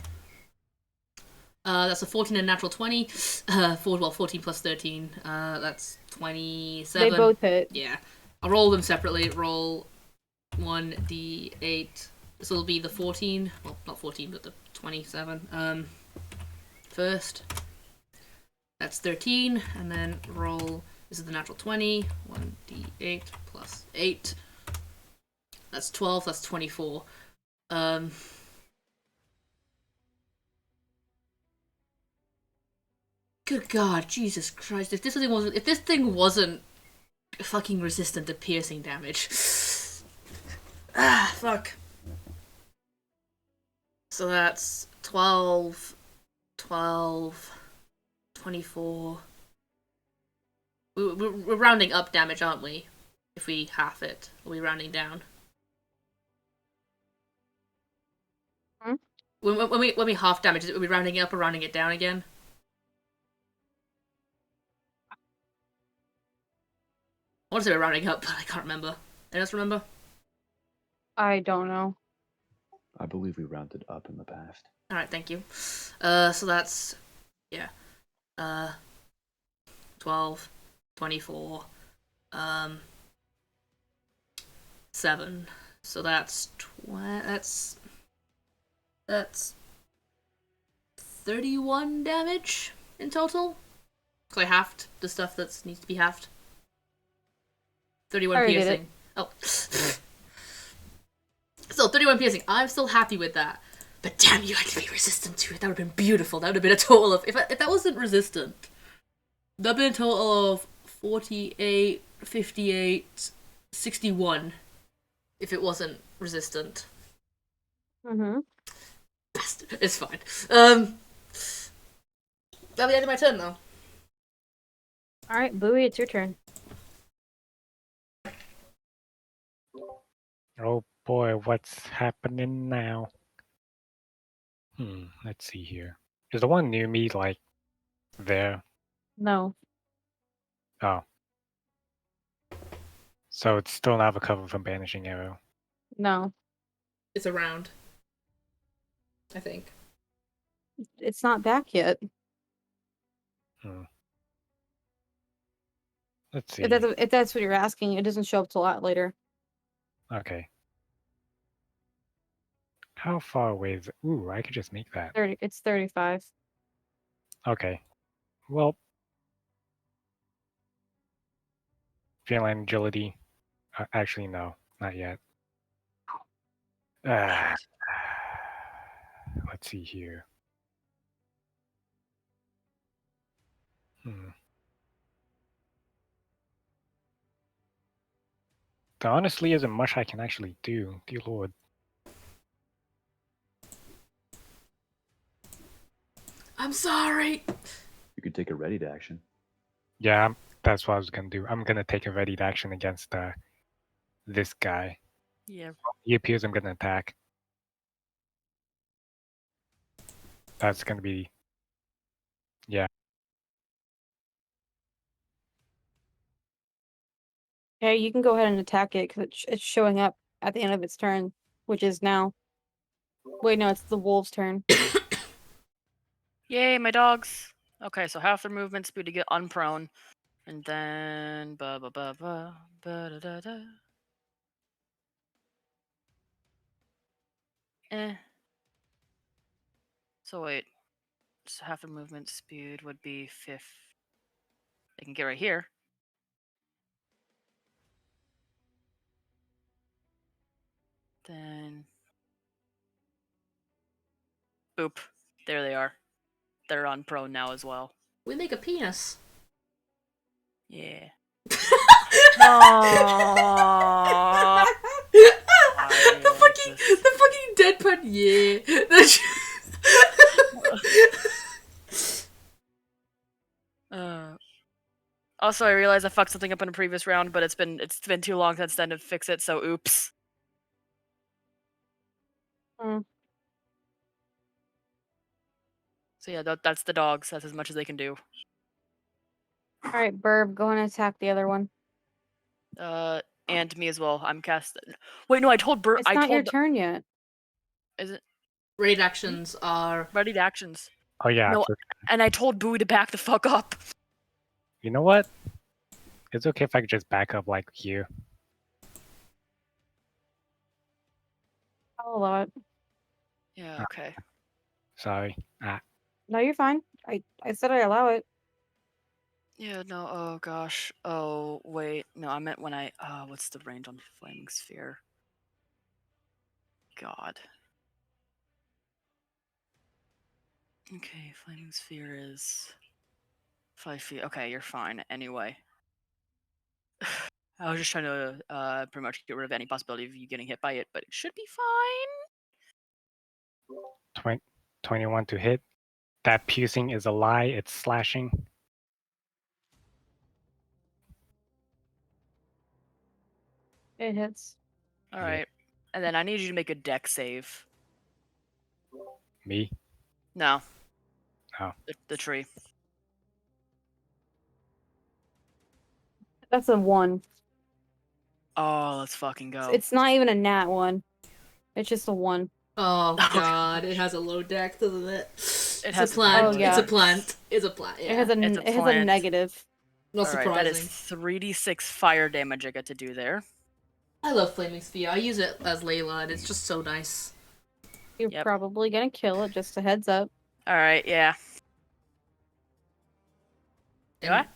That's a 14 and natural 20. 14 plus 13. That's 27. They both hit. Yeah. I'll roll them separately. Roll 1d8. This will be the 14. Well, not 14, but the 27. First. That's 13. And then roll. This is the natural 20. 1d8 plus 8. That's 12. That's 24. Good God, Jesus Christ! If this thing wasn't fucking resistant to piercing damage, fuck. So that's 12, 12, 24. We're rounding up damage, aren't we? If we half it, are we rounding down? Hmm? When we half damage, are we rounding it up or rounding it down again? I want to say we're rounding up, but I can't remember. Anyone else remember? I don't know. I believe we rounded up in the past. Alright, thank you. So that's, yeah. 12, 24, 7. So that's 31 damage in total. So I halved the stuff that needs to be halved. 31 Already did piercing. Oh. So 31 piercing. I'm still happy with that. But damn, you had to be resistant to it. That would have been beautiful. That would have been a total of... If that wasn't resistant, that would have been a total of 48, 58, 61. If it wasn't resistant. Mm-hmm. Bastard. It's fine. That'll be the end of my turn, though. Alright, Bowie, it's your turn. Oh boy, what's happening now? Let's see here. Is the one near me, like, there? No. Oh. So it's still not a cover from Banishing Arrow. No. It's around. I think. It's not back yet. Let's see. If that's what you're asking, it doesn't show up till a lot later. Okay. How far away is it? Ooh, I could just make that. 30. It's 35. Okay. Well, feline agility. Actually, no, not yet. Let's see here. There honestly isn't much I can actually do. Dear Lord. I'm sorry. You could take a ready to action. Yeah, that's what I was gonna do. I'm gonna take a ready action against this guy. Yeah. He appears. I'm gonna attack. That's gonna be. Yeah. Okay, you can go ahead and attack it because it's showing up at the end of its turn, which is now. Wait, no, it's the wolf's turn. Yay, my dogs. Okay, so half their movement speed to get unprone. And then ba ba ba ba ba da da da. So wait. So half their movement speed would be 5. They can get right here. Then boop. There they are. They're on prone now as well. We make a penis. Yeah. the fucking deadpan, yeah. Also, I realized I fucked something up in a previous round, but it's been too long since then to fix it. So oops. So yeah, that's the dogs. That's as much as they can do. All right, Burb, go and attack the other one. And me as well. I'm cast. Wait, no, I told Bert. It's I not told. your turn yet. Is it Raid actions are. ready actions? Oh yeah, No, and I told Bowie to back the fuck up. you know what? It's okay if I could just back up like here. I'll allow it. Yeah. Okay. Sorry. No, you're fine. I said I allow it. Yeah. No. Oh gosh. Oh wait. No, I meant when I. What's the range on flaming sphere? God. Okay, flaming sphere is 5 feet. Okay, you're fine. Anyway. I was just trying to pretty much get rid of any possibility of you getting hit by it, but it should be fine. 21 to hit. That piercing is a lie. It's slashing. It hits. All Yeah. right. And then I need you to make a deck save. Me. No. Oh. The tree. That's a 1. Oh, let's fucking go. It's not even a nat 1. It's just a 1. Oh Oh, god, it has a low deck, doesn't it? It It's has a plant. Oh, yeah. It's a plant. It's a plant. Yeah. It has a It's a it has a plant. negative. Not All right, that is surprising. 3d6 fire damage I get to do there. I love Flaming Sphere. I use it as Layla, and it's just so nice. You're Yep. probably gonna kill it. Just a heads up. All right, yeah. And, What?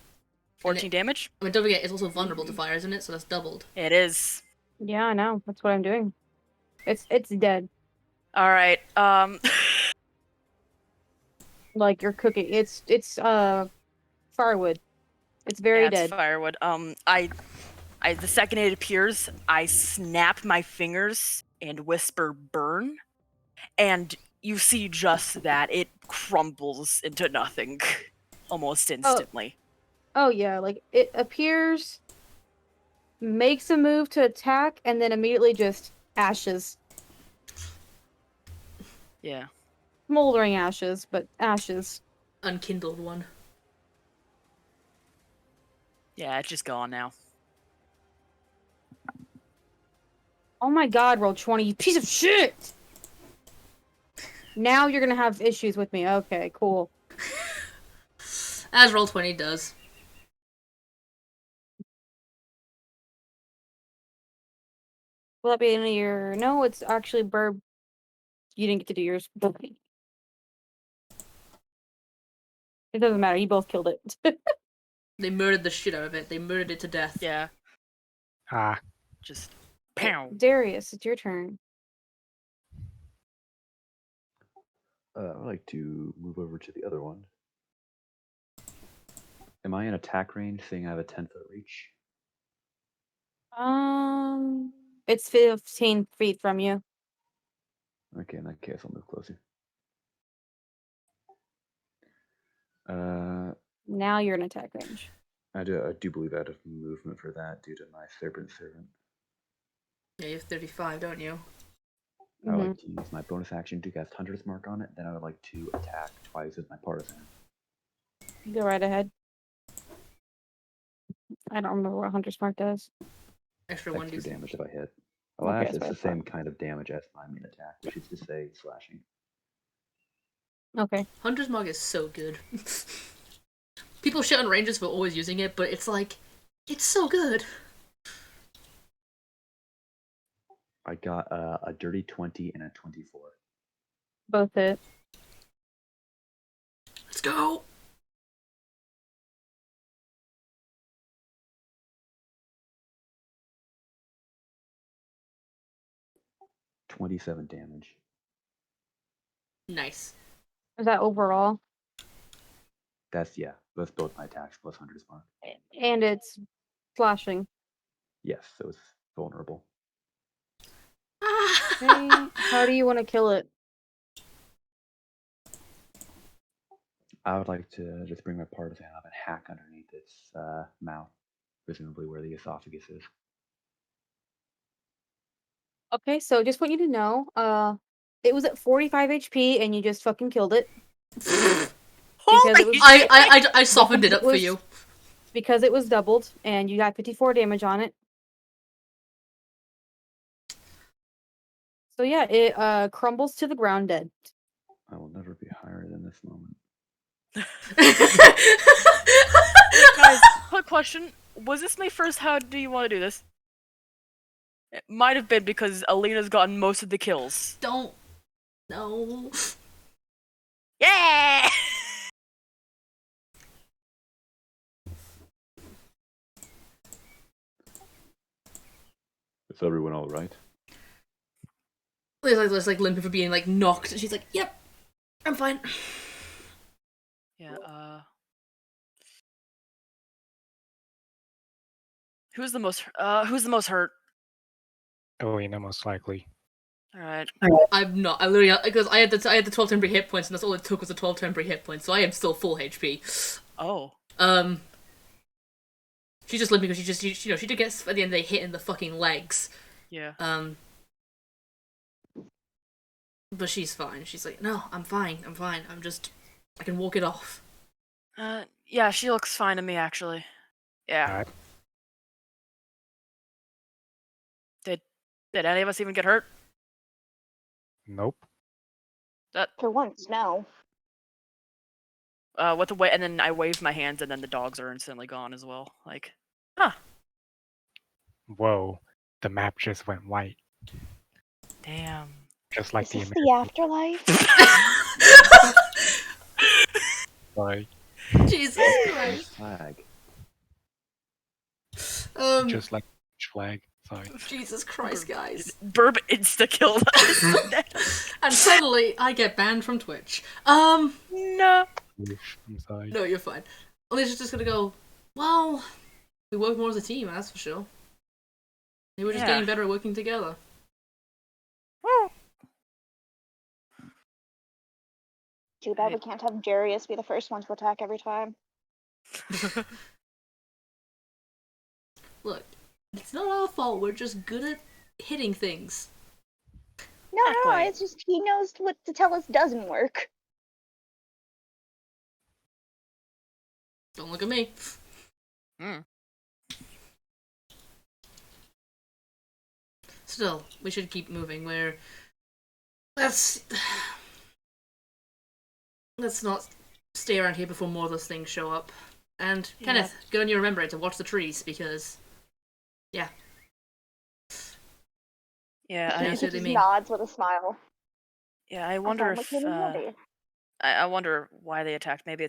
14 damage? I mean, don't forget, it's also vulnerable to fire, isn't it? So that's doubled. It is. Yeah, I know. That's what I'm doing. It's dead. All right. Like you're cooking. It's firewood. It's very yeah, it's dead. firewood. The second it appears, I snap my fingers and whisper burn, and you see just that. It crumbles into nothing almost instantly. Oh yeah, like it appears, makes a move to attack, and then immediately just ashes. Yeah. Smoldering ashes, but ashes. Unkindled one. Yeah, it's just gone now. Oh my god, roll 20, you piece of shit! Now you're gonna have issues with me. Okay, cool. As Roll20 does. Will that be in your... No, it's actually Burb. You didn't get to do yours. It doesn't matter, you both killed it. They murdered the shit out of it. They murdered it to death. Yeah. Just pow. Darius, it's your turn. I'd like to move over to the other one. Am I in attack range, seeing I have a 10-foot reach? It's 15 feet from you. Okay, in that case, I'll move closer. Now you're in attack range. I do believe I have movement for that due to my serpent. Yeah, you have 35, don't you? I would like to use my bonus action to cast Hunter's Mark on it. Then I would like to attack twice with my partisan. Go right ahead. I don't remember what Hunter's Mark does. Extra Extra 1d6. damage if I hit. Okay, Alas, that's it's what I the thought. same kind of damage as my main attack, which is to say slashing. Okay. Hunter's Mark is so good. People shit on Rangers for always using it, but it's like, it's so good. I got a dirty 20 and a 24. Both hit. Let's go! $27 damage. Nice. Is that overall? That's both my attacks plus Hunter's Mark. And it's slashing. Yes, so it's vulnerable. Okay. How do you want to kill it? I would like to just bring my partisan up and hack underneath its mouth, presumably where the esophagus is. Okay, so just want you to know, it was at 45 HP and you just fucking killed it. Because it was I softened it up for was- you. because it was doubled, and you got 54 damage on it. So yeah, it crumbles to the ground dead. I will never be higher than this moment. Guys, quick question. Was this my first how do you want to do this? It might have been because Alina's gotten most of the kills. Don't. No. Yeah! Is everyone all right? Liz like limping for being like knocked, and she's like, "Yep, I'm fine." Yeah, who's the most hurt? Elena, most likely. Alright. I'm not. I literally because I had the 12 temporary hit points, and that's all it took was the 12 temporary hit points. So I am still full HP. Oh. She's just limping because she did get at the end of the day hit in the fucking legs. Yeah. But she's fine. She's like, no, I'm fine. I can walk it off. Yeah, she looks fine to me, actually. Yeah. Alright. Did any of us even get hurt? Nope. For once, no. With the way, and then I waved my hands, and then the dogs are instantly gone as well. Like, Whoa. The map just went white. damn. Just like Is the this American the afterlife? flag. Jesus Christ. Flag. Just like the flag. Sorry. Jesus Christ, guys. Burb insta killed us. And suddenly, I get banned from Twitch. No. Oof, I'm sorry. No, you're fine. Alicia's just gonna go, well, we work more as a team, that's for sure. Maybe we're just Yeah. getting better at working together. Too bad we can't have Jarius be the first one to attack every time. Look, it's not our fault, we're just good at hitting things. No, Exactly. it's just he knows what to tell us doesn't work. Don't look at me. Mm. Still, we should keep moving. Let's not stay around here before more of those things show up. And Yeah. Kenneth, good on you remembering to watch the trees because, Yeah, He I just see what they mean. nods with a smile. I wonder sound like if Maybe Woody. I wonder why they attacked. Maybe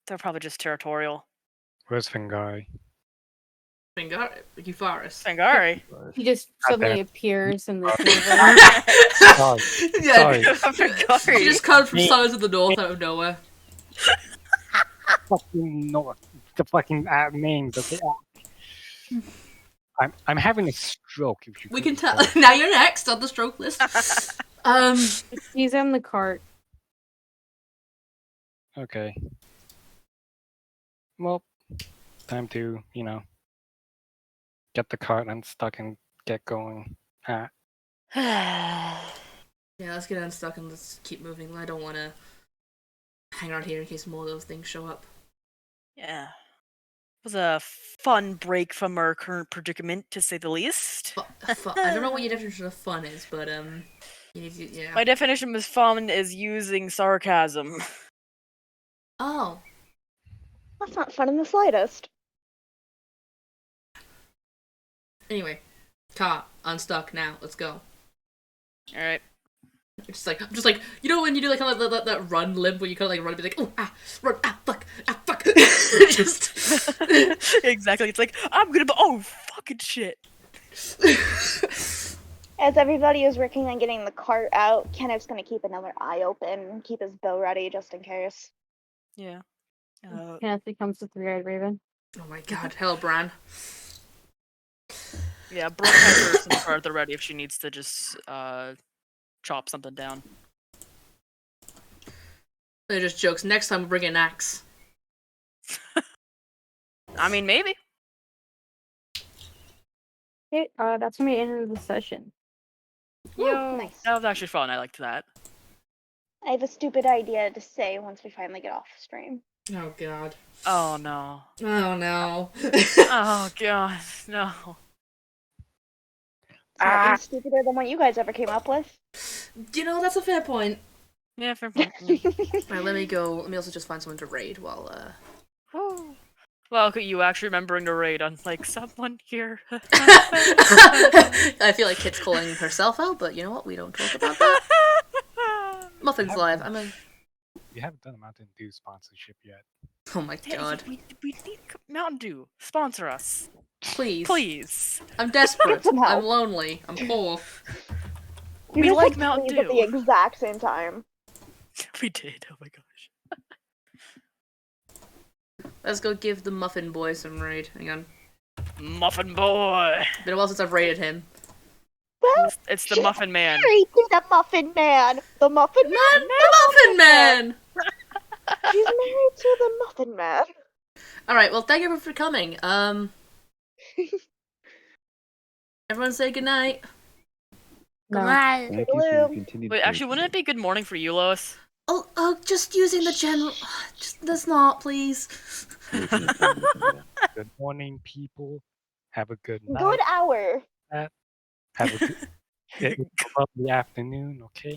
they're probably just territorial. Where's Fingari? Euphorus. Sangari. He just Not suddenly there. appears in this universe. Sorry. Yeah, Fingari. she just comes from sides of the north out of nowhere. Fucking no. The fucking names. Okay. I'm having a stroke. If you We couldn't can tell. tell. Now you're next on the stroke list. He's in the cart. Okay. Well, time to get the cart unstuck and get going. Yeah, let's get unstuck and let's keep moving. I don't want to hang around here in case more of those things show up. Yeah. It was a fun break from our current predicament, to say the least. I don't know what your definition of fun is, but you need to, yeah. My definition of fun is using sarcasm. Oh, That's not fun in the slightest. anyway, car unstuck now. Let's go. All right. It's I'm just like when you do like kind of that run limp where you kind of like run and be like, oh run fuck. Just Exactly. It's like I'm gonna. Oh fucking shit. As everybody is working on getting the cart out, Kenneth's gonna keep another eye open, keep his bow ready just in case. Yeah. Kenneth becomes the three-eyed raven. Oh my god, hello Bran. Yeah. Brooke has her some card at the ready if she needs to just chop something down. They're just jokes. Next time we bring an axe. I mean, maybe. Okay, that's gonna be the end of the session. Woo, Yo, nice. that was actually fun. I liked that. I have a stupid idea to say once we finally get off stream. Oh god. Oh no. Oh no. Oh god, no. It's nothing stupider than what you guys ever came up with. You know, that's a fair point. Yeah, fair point. Yeah. Alright, let me go. Let me also just find someone to raid while Whew. Well, look at you actually remembering to raid on like someone here. I feel like Kit's calling herself out, but you know what? We don't talk about that. Muffins live. I'm a. We haven't done a Mountain Dew sponsorship yet. Oh my god. We need Mountain Dew. Sponsor us. Please. Please. I'm desperate. Some help. I'm lonely. I'm poor. You We guys like said Mountain please at the Dew. exact same time. We did. Oh my gosh. Let's go give the Muffin Boy some raid. Hang on. Muffin Boy. Been a while since I've raided him. Well, It's the Muffin Man. married to the Muffin Man. The Muffin Man. The Muffin Man! She's married to the Muffin Man. Alright, well, thank you for coming. Everyone say goodnight. No. Thank you for your continued Wait, actually, wouldn't it be good morning for you, Lois? Oh, just using the general. Just let's not, please. Good morning, people. Have a good night. Good hour. Have a good, a lovely afternoon. Okay.